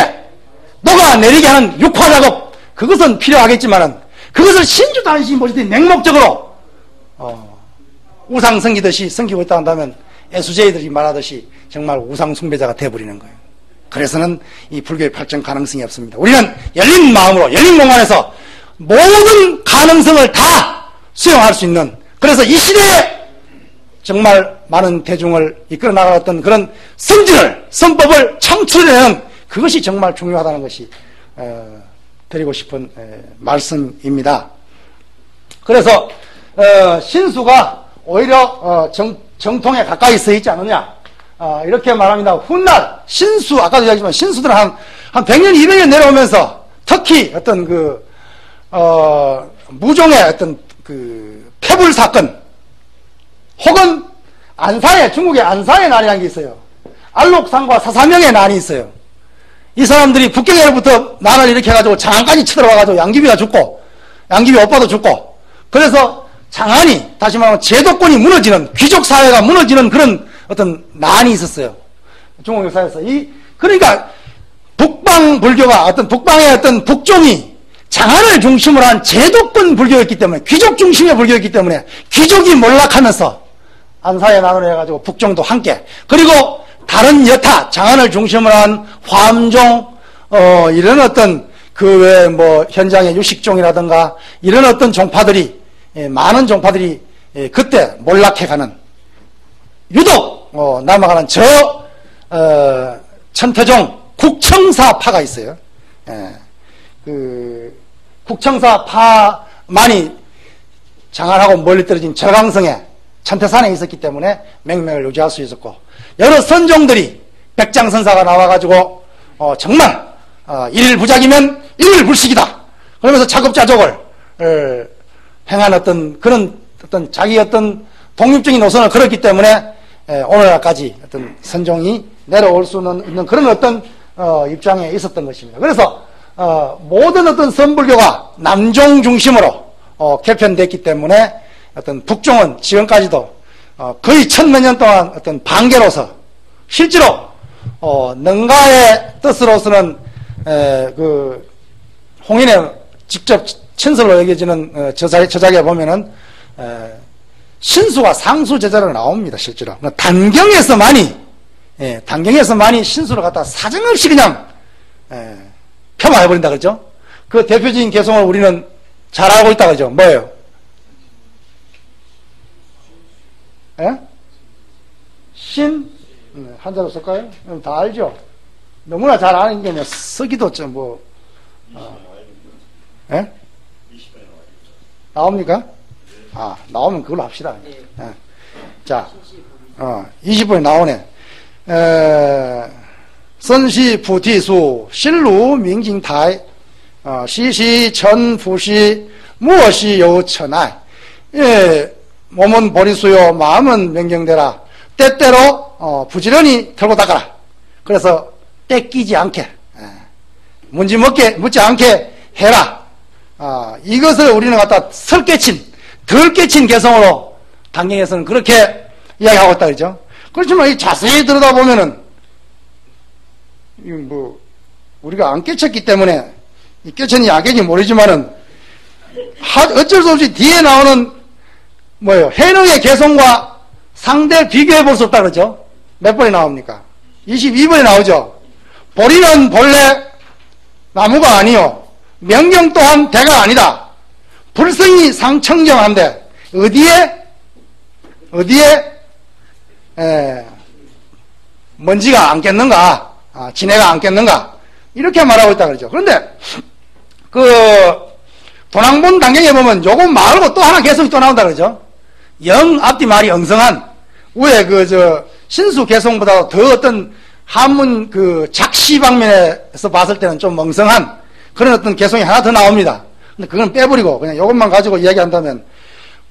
녹아내리게 하는 육화작업, 그것은 필요하겠지만은, 그것을 신주단식이 모시듯이 맹목적으로 우상 섬기고 있다 한다면 애수제이들이 말하듯이 정말 우상 숭배자가 되어버리는 거예요. 그래서는 이 불교의 발전 가능성이 없습니다. 우리는 열린 마음으로, 열린 공간에서 모든 가능성을 다 수용할 수 있는, 그래서 이 시대에 정말 많은 대중을 이끌어 나가었던 그런 성질을, 선법을 창출해내는, 그것이 정말 중요하다는 것이 드리고 싶은 말씀입니다. 그래서 신수가 오히려 정통에 가까이 서 있지 않느냐, 이렇게 말합니다. 훗날 신수, 아까도 이야기했지만 신수들은 한 100년, 200년 내려오면서 특히 어떤 무종의 어떤 폐불 사건, 혹은 중국의 안사의 난이라는 게 있어요. 알록상과 사사명의 난이 있어요. 이 사람들이 북경에로부터 난을 일으켜가지고 장안까지 쳐들어와가지고 양귀비가 죽고, 양귀비 오빠도 죽고, 그래서 장안이, 다시 말하면 제도권이 무너지는, 귀족사회가 무너지는 그런 어떤 난이 있었어요. 중국 역사에서. 그러니까 북방 불교가, 북방의 어떤 북종이 장안을 중심으로 한 제도권 불교였기 때문에, 귀족 중심의 불교였기 때문에, 귀족이 몰락하면서 안사의 난으로 해가지고 북종도 함께, 그리고 다른 여타, 장안을 중심으로 한 화엄종, 이런 어떤 현장의 유식종이라든가 이런 어떤 종파들이, 많은 종파들이 그때 몰락해가는, 유독 남아가는 천태종 국청사파가 있어요. 국청사파만이 장안하고 멀리 떨어진 저강성에, 천태산에 있었기 때문에 맹명을 유지할 수 있었고, 여러 선종들이, 백장선사가 나와가지고 정말 일일부작이면 일일불식이다 그러면서 작업자족을 행한 그런 자기 독립적인 노선을 걸었기 때문에 오늘날까지 선종이 내려올 수 있는 그런 입장에 있었던 것입니다. 그래서 모든 선불교가 남종 중심으로 개편됐기 때문에 북종은 지금까지도 거의 1000몇 년 동안 반계로서, 실제로 능가의 뜻으로서는 홍인의 직접 친설로 여겨지는 저작에 보면은 신수가 상수 제자로 나옵니다. 실제로 단경에서만이 신수를 갖다 사정없이 그냥 폄하해버린다 그러죠. 그 대표적인 개성을 우리는 잘 알고 있다 그러죠. 뭐예요? 한자로 쓸까요? 다 알죠? 너무나 잘 아는 게 쓰기도 나옵니까? 나오면 그걸로 합시다. 자, 20분에 나오네. 선시 부티수 실루 명징타이 시시 천푸시 무엇이 요 천하이. 몸은 보리수요 마음은 명경되라. 때때로 부지런히 털고 닦아라. 그래서 떼끼지 않게 문지 묻지 않게 해라. 이것을 우리는 갖다 덜 깨친 개성으로 당경에서는 그렇게 이야기하고 있다 그러죠. 그렇지만 이 자세히 들여다보면은 뭐 우리가 안 깨쳤기 때문에 이 깨쳤는지 안 깨졌는지 모르지만은 어쩔 수 없이 뒤에 나오는 뭐예요? 해능의 개성과 상대 비교해 볼 수 없다 그러죠. 몇 번이 나옵니까? 22번이 나오죠. 보리는 본래 나무가 아니요 명경 또한 대가 아니다. 불성이 상청정한데 어디에 먼지가 안 깼는가, 진해가 안 깼는가 이렇게 말하고 있다 그러죠. 그런데 도낭본 단경에 보면 요거 말고 또 하나 개성이 또 나온다 그러죠. 앞뒤 말이 엉성한 위에 신수 개성보다 더 어떤 한문 작시 방면에서 봤을 때는 좀 멍성한 그런 어떤 개성이 하나 더 나옵니다. 근데 그건 빼버리고 그냥 이것만 가지고 이야기한다면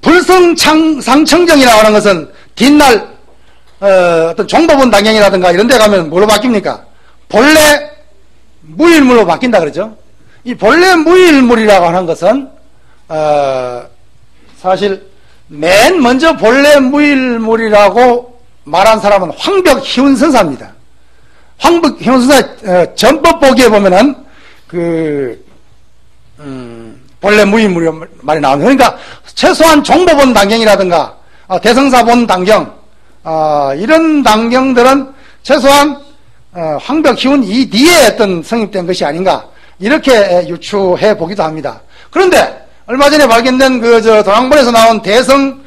불성상청정이라고 하는 것은 뒷날 어떤 종법원 단경이라든가 이런 데 가면 뭘로 바뀝니까? 본래 무일물로 바뀐다 그러죠. 이 본래 무일물이라고 하는 것은 사실 맨 먼저 본래 무일물이라고 말한 사람은 황벽희운선사입니다. 황벽희운선사 전법 보기에 보면은 본래 무일물이 말이 나옵니다. 그러니까 최소한 종법원 단경이라든가 대성사본 단경 이런 단경들은 최소한 황벽희운 이 뒤에 어떤 성립된 것이 아닌가 이렇게 유추해 보기도 합니다. 그런데 얼마 전에 발견된 도낭본에서 나온 대성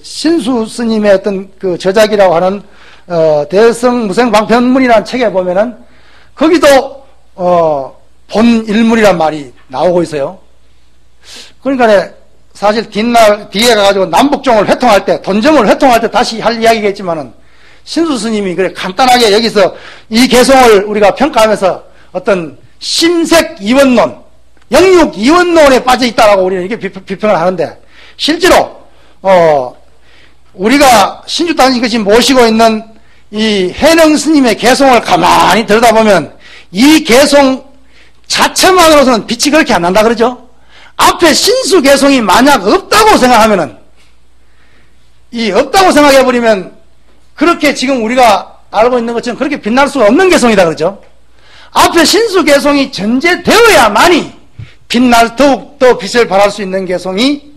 신수 스님의 어떤 저작이라고 하는 대성 무생 방편문이라는 책에 보면은 거기도 본 일물이란 말이 나오고 있어요. 그러니까 사실 뒤에 가가지고 남북종을 회통할 때, 돈점을 회통할 때 다시 할 이야기겠지만은 신수 스님이 그래 간단하게 여기서 이 개성을 우리가 평가하면서 어떤 심색 이원론, 영육 이원론에 빠져 있다라고 우리는 이렇게 비평을 하는데 실제로 우리가 신주단이 것이 모시고 있는 이 해능 스님의 개성을 가만히 들여다보면 이 개성 자체만으로서는 빛이 그렇게 안 난다 그러죠. 앞에 신수 개성이 만약 없다고 생각하면은 없다고 생각해버리면 그렇게 지금 우리가 알고 있는 것처럼 그렇게 빛날 수가 없는 개성이다 그러죠. 앞에 신수 개성이 전제되어야만이 더욱더 빛을 발할 수 있는 개성이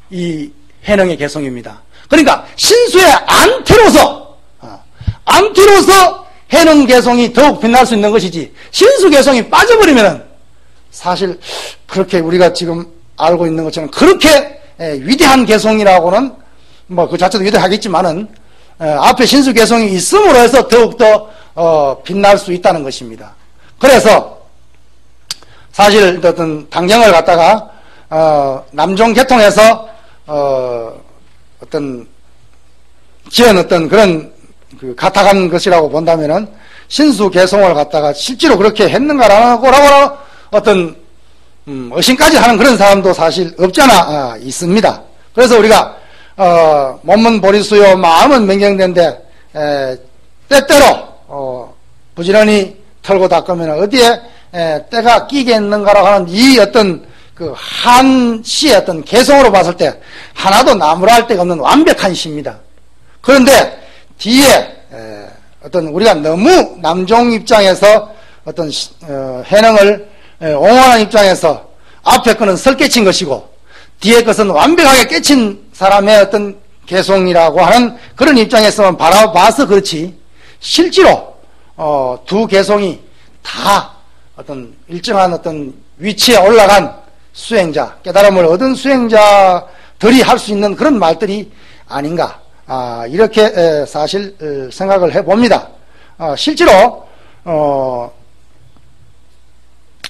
이 해능의 개성입니다. 그러니까 신수의 안티로서 해능 개성이 더욱 빛날 수 있는 것이지 신수 개성이 빠져버리면 사실 그렇게 우리가 지금 알고 있는 것처럼 그렇게 위대한 개성이라고는 뭐 그 자체도 위대하겠지만은 앞에 신수 개성이 있음으로 해서 더욱더 빛날 수 있다는 것입니다. 그래서 사실 어떤 당경을 갖다가 남종 계통에서 어떤 지은 어떤 그런 가타간 것이라고 본다면은 신수 개성을 갖다가 실제로 그렇게 했는가라고 어떤 의심까지 하는 그런 사람도 사실 없지 않아 있습니다. 그래서 우리가 몸은 보리수요 마음은 명경된데 때때로 부지런히 털고 닦으면 어디에 때가 끼겠는가라고 하는 이 어떤 한 시의 어떤 개성으로 봤을 때 하나도 나무랄 데가 없는 완벽한 시입니다. 그런데 뒤에 어떤 우리가 너무 남종 입장에서 어떤 해능을 옹호하는 입장에서 앞에 거는 설 깨친 것이고 뒤에 것은 완벽하게 깨친 사람의 어떤 개성이라고 하는 그런 입장에서만 바라봐서 그렇지 실제로 두 개성이 다 어떤 일정한 어떤 위치에 올라간 수행자, 깨달음을 얻은 수행자들이 할 수 있는 그런 말들이 아닌가 이렇게 사실 생각을 해봅니다. 실제로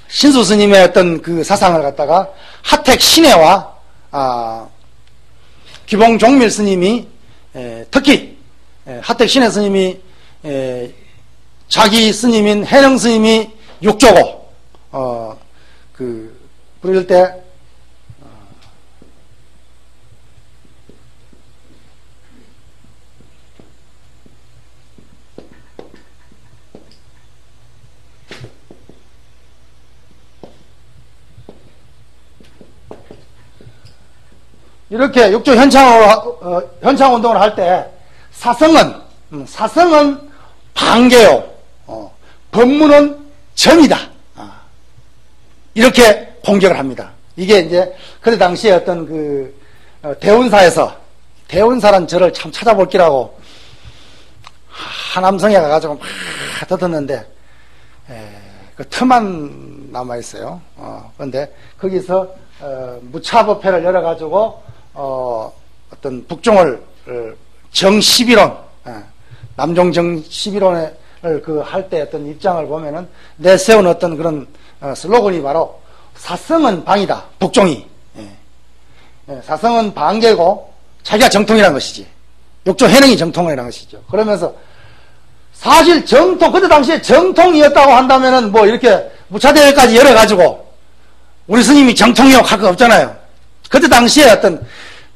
신수 스님의 어떤 그 사상을 갖다가 하택 신해와 기봉 종밀 스님이 특히 하택 신해 스님이 자기 스님인 해능 스님이 육조고 그럴 때 이렇게 육조 현창 운동을 할 때 사성은 반개요. 법문은 점이다. 이렇게 공격을 합니다. 이게 이제 그때 당시에 어떤 대운사에서 대운사란 절을 참 찾아볼 기라고 하남성에 가가지고 막 뜯었는데 그 틈만 남아 있어요. 그런데 거기서 무차법회를 열어가지고 어떤 북종을 정11원 남종 정11원을 할 때 어떤 입장을 보면은 내세운 어떤 그런 슬로건이 바로 사성은 방이다. 북종이 사성은 방계고 자기가 정통이라는 것이지. 육조 해능이 정통이라는 것이죠. 그러면서 사실 정통, 그때 당시에 정통이었다고 한다면은 뭐 이렇게 무차대회까지 열어가지고 우리 스님이 정통이라고 할 거 없잖아요. 그때 당시에 어떤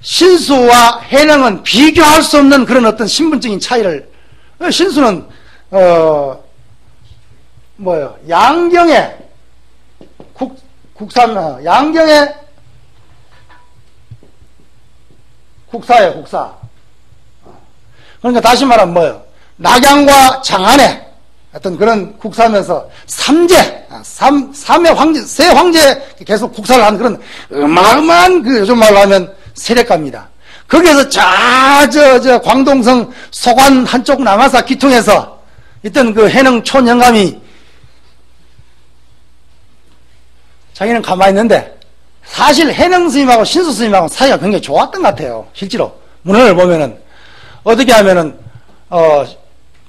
신수와 해능은 비교할 수 없는 그런 어떤 신분적인 차이를, 신수는, 양경에, 양경에 국사예요, 국사. 그러니까 다시 말하면 뭐예요? 낙양과 장안에 어떤 그런 국사면서 삼의 황제, 세 황제 계속 국사를 한 그런 어마어마한 요즘 말로 하면 세력가입니다. 거기에서 저 광동성 소관 한쪽 남아사 기통에서 있던 그 해능 촌영감이 자기는 가만히 있는데 사실 해능 스님하고 신수 스님하고 사이가 굉장히 좋았던 것 같아요. 실제로 문헌을 보면은 어떻게 하면은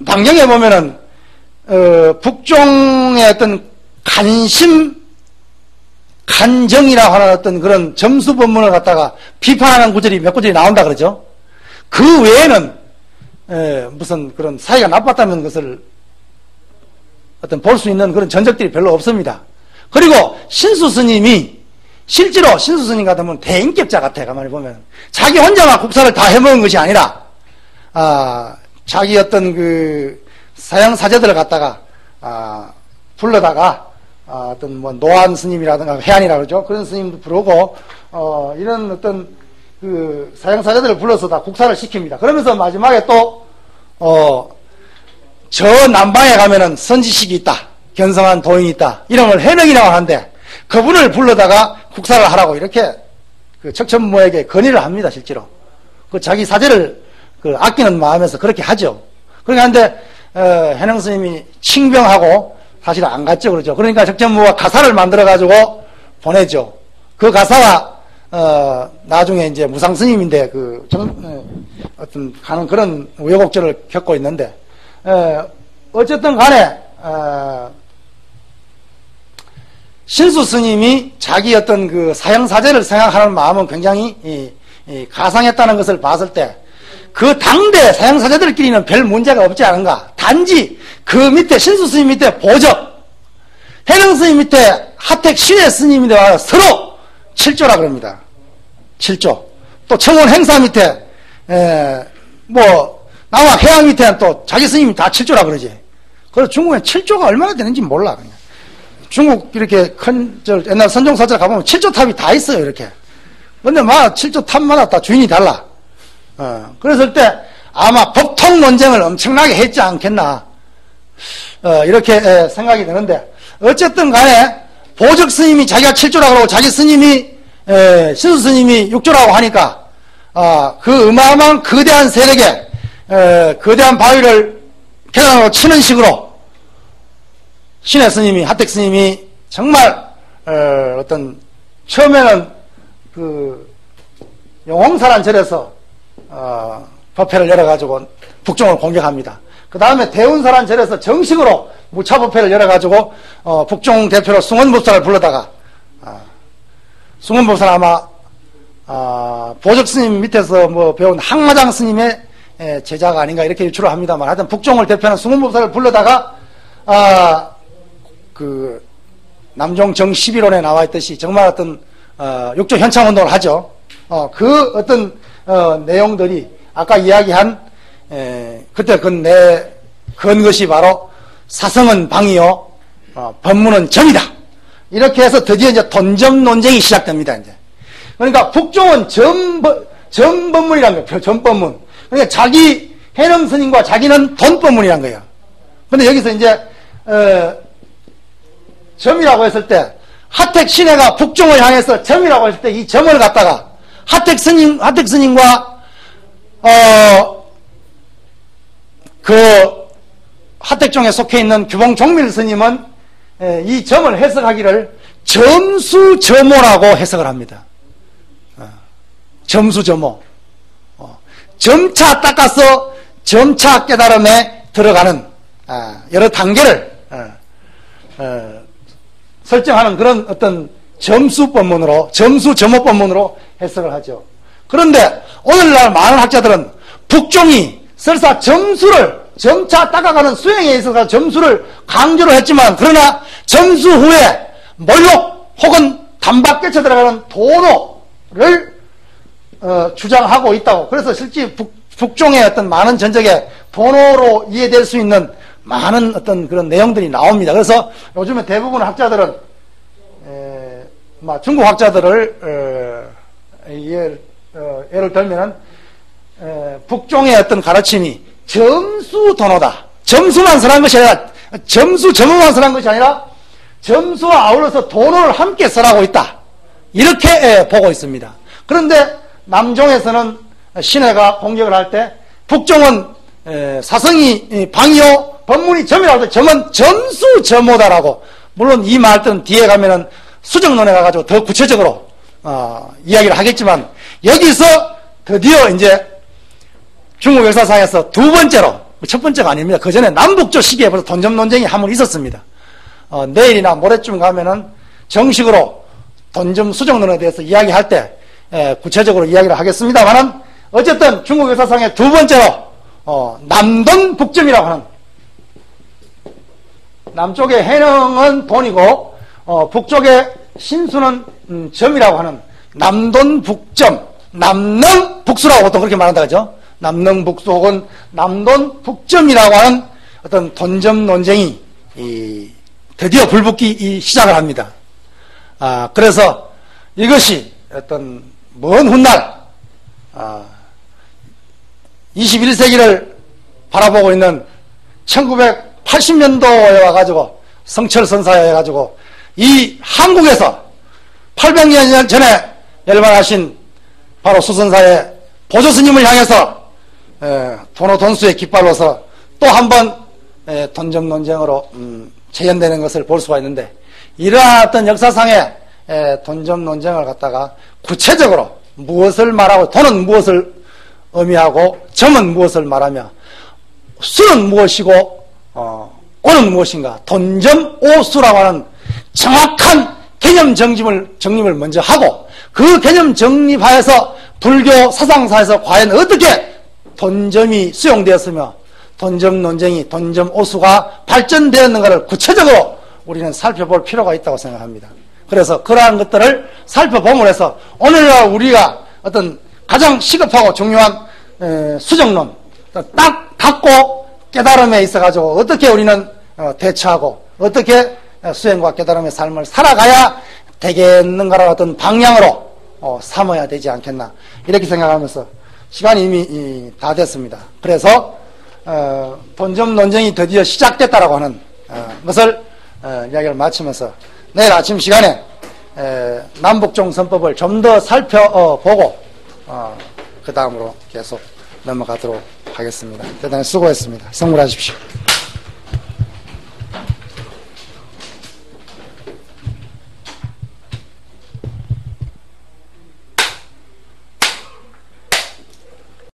당경에 보면은 북종의 어떤 간정이라고 하는 어떤 그런 점수 법문을 갖다가 비판하는 구절이 몇 구절이 나온다 그러죠. 그 외에는 무슨 그런 사이가 나빴다는 것을 어떤 볼 수 있는 그런 전적들이 별로 없습니다. 그리고 신수 스님이 실제로 신수 스님 같으면 대인격자 같아요. 가만히 보면 자기 혼자만 국사를 다 해먹은 것이 아니라 자기 어떤 서양 사제들을 갖다가 불러다가 어떤 뭐 노안 스님이라든가 해안이라 그러죠. 그런 스님도 부르고 이런 어떤 서양 사제들을 불러서 다 국사를 시킵니다. 그러면서 마지막에 또 저 남방에 가면은 선지식이 있다, 견성한 도인이 있다, 이름을 해능이라고 하는데 그분을 불러다가 국사를 하라고 이렇게 척천무에게 건의를 합니다. 실제로 자기 사제를 아끼는 마음에서 그렇게 하죠. 그러니까 한데 해능 스님이 칭병하고 사실 안 갔죠. 그러죠. 그러니까 척천무가 가사를 만들어가지고 보내죠. 그 가사가, 나중에 이제 무상 스님인데, 어떤, 가는 그런 우여곡절을 겪고 있는데, 어쨌든 간에, 신수 스님이 자기 어떤 사형 사제를 생각하는 마음은 굉장히 가상했다는 것을 봤을 때, 그 당대 사형사제들끼리는 별 문제가 없지 않은가. 단지 그 밑에 신수 스님 밑에 보적, 해능 스님 밑에 하택 신의 스님인데 서로 7조라 그럽니다. 7조. 또 청원 행사 밑에 나와 해양 밑에는 또 자기 스님이 다 7조라 그러지. 그래서 중국에 7조가 얼마나 되는지 몰라. 그냥. 중국 이렇게 큰 옛날 선종사절 가보면 7조 탑이 다 있어요. 이렇게. 근데 7조 탑마다 다 주인이 달라. 그랬을 때 아마 법통 논쟁을 엄청나게 했지 않겠나 이렇게 생각이 드는데 어쨌든 간에 보적 스님이 자기가 7조라고 그러고 자기 스님이 신수 스님이 6조라고 하니까 그 어마어마한 거대한 세력에 거대한 바위를 계단으로 치는 식으로 신의 스님이 하택 스님이 정말 어떤 처음에는 용홍사란 절에서 법회를 열어가지고 북종을 공격합니다. 그 다음에 대운사란 절에서 정식으로 무차법회를 열어가지고 북종 대표로 숭원법사를 불러다가 숭원법사는 아마 보적 스님 밑에서 배운 항마장 스님의 제자가 아닌가 이렇게 유추를 합니다만 하여튼 북종을 대표하는 숭원법사를 불러다가 남종 정 11원에 나와 있듯이 정말 어떤 육조 현창운동을 하죠. 그 어떤 내용들이 아까 이야기한 그때 건 것이 바로 사성은 방이요 법문은 점이다. 이렇게 해서 드디어 이제 돈점 논쟁이 시작됩니다. 이제 그러니까 북종은 전법문이란 거예요. 전법문. 그러니까 자기 해능 스님과 자기는 돈법문이란 거예요. 근데 여기서 이제 점이라고 했을 때 하택 신해가 북종을 향해서 점이라고 했을 때 이 점을 갖다가 하택 스님과 그 하택종에 속해 있는 규봉 종밀 스님은 이 점을 해석하기를 점수점오라고 해석을 합니다. 점수점오. 점차 닦아서 점차 깨달음에 들어가는 여러 단계를 설정하는 그런 어떤 점수법문으로, 점수점오법문으로 해석을 하죠. 그런데 오늘날 많은 학자들은 북종이 설사 점수를 점차 닦아가는 수행에 있어서 점수를 강조를 했지만, 그러나 점수 후에 몰록 혹은 단박 깨쳐 들어가는 도노를 주장하고 있다고. 그래서 실제 북종의 어떤 많은 전적에 도노로 이해될 수 있는 많은 어떤 그런 내용들이 나옵니다. 그래서 요즘에 대부분 학자들은 중국 학자들을 예를 들면은 북종의 어떤 가르침이 점수 도노다. 점수만 설한 것이 아니라, 점수 점수만 설한 것이 아니라 점수와 아울러서 도노를 함께 설하고 있다. 이렇게 보고 있습니다. 그런데 남종에서는 신해가 공격을 할 때 북종은 사성이 방이요 법문이 점이라고 할 때 점은 점수 점오다라고. 물론 이 말들은 뒤에 가면은 수정론에 가가지고 더 구체적으로 이야기를 하겠지만, 여기서 드디어 이제 중국 역사상에서 두 번째로, 첫 번째가 아닙니다. 그 전에 남북조 시기에 벌써 돈점 논쟁이 한 번 있었습니다. 내일이나 모레쯤 가면은 정식으로 돈점 수정론에 대해서 이야기할 때 구체적으로 이야기를 하겠습니다만은, 어쨌든 중국 역사상의 두 번째로 남돈 북점이라고 하는, 남쪽의 해능은 돈이고 북쪽의 신수는 점이라고 하는 남돈 북점, 남능 북수라고 보통 그렇게 말한다 그죠? 남능 북수 혹은 남돈 북점이라고 하는 어떤 돈점 논쟁이 드디어 불붙기 시작을 합니다. 그래서 이것이 어떤 먼 훗날 21세기를 바라보고 있는 1980년도에 와가지고 성철선사에 해가지고 이 한국에서 800년 전에 열반하신 바로 수선사의 보조스님을 향해서 도노돈수의 깃발로서 또 한 번 돈점 논쟁으로 재현되는 것을 볼 수가 있는데, 이러한 어떤 역사상의 돈점 논쟁을 갖다가 구체적으로 무엇을 말하고, 돈은 무엇을 의미하고 점은 무엇을 말하며 수는 무엇이고 오는 무엇인가, 돈점 오수라고 하는 정확한 개념 정립을 먼저 하고, 그 개념 정립하에서 불교 사상사에서 과연 어떻게 돈점이 수용되었으며 돈점 논쟁이, 돈점 오수가 발전되었는가를 구체적으로 우리는 살펴볼 필요가 있다고 생각합니다. 그래서 그러한 것들을 살펴봄으로 해서 오늘날 우리가 어떤 가장 시급하고 중요한 수정론, 딱 닫고 깨달음에 있어가지고 어떻게 우리는 대처하고 어떻게 수행과 깨달음의 삶을 살아가야 되겠는가라는 어떤 방향으로 삼아야 되지 않겠나, 이렇게 생각하면서 시간이 이미 다 됐습니다. 그래서 돈점 논쟁이 드디어 시작됐다라고 하는 것을 이야기를 마치면서 내일 아침 시간에 남북종 선법을 좀 더 살펴보고 그 다음으로 계속 넘어가도록 하겠습니다. 대단히 수고했습니다. 성불하십시오.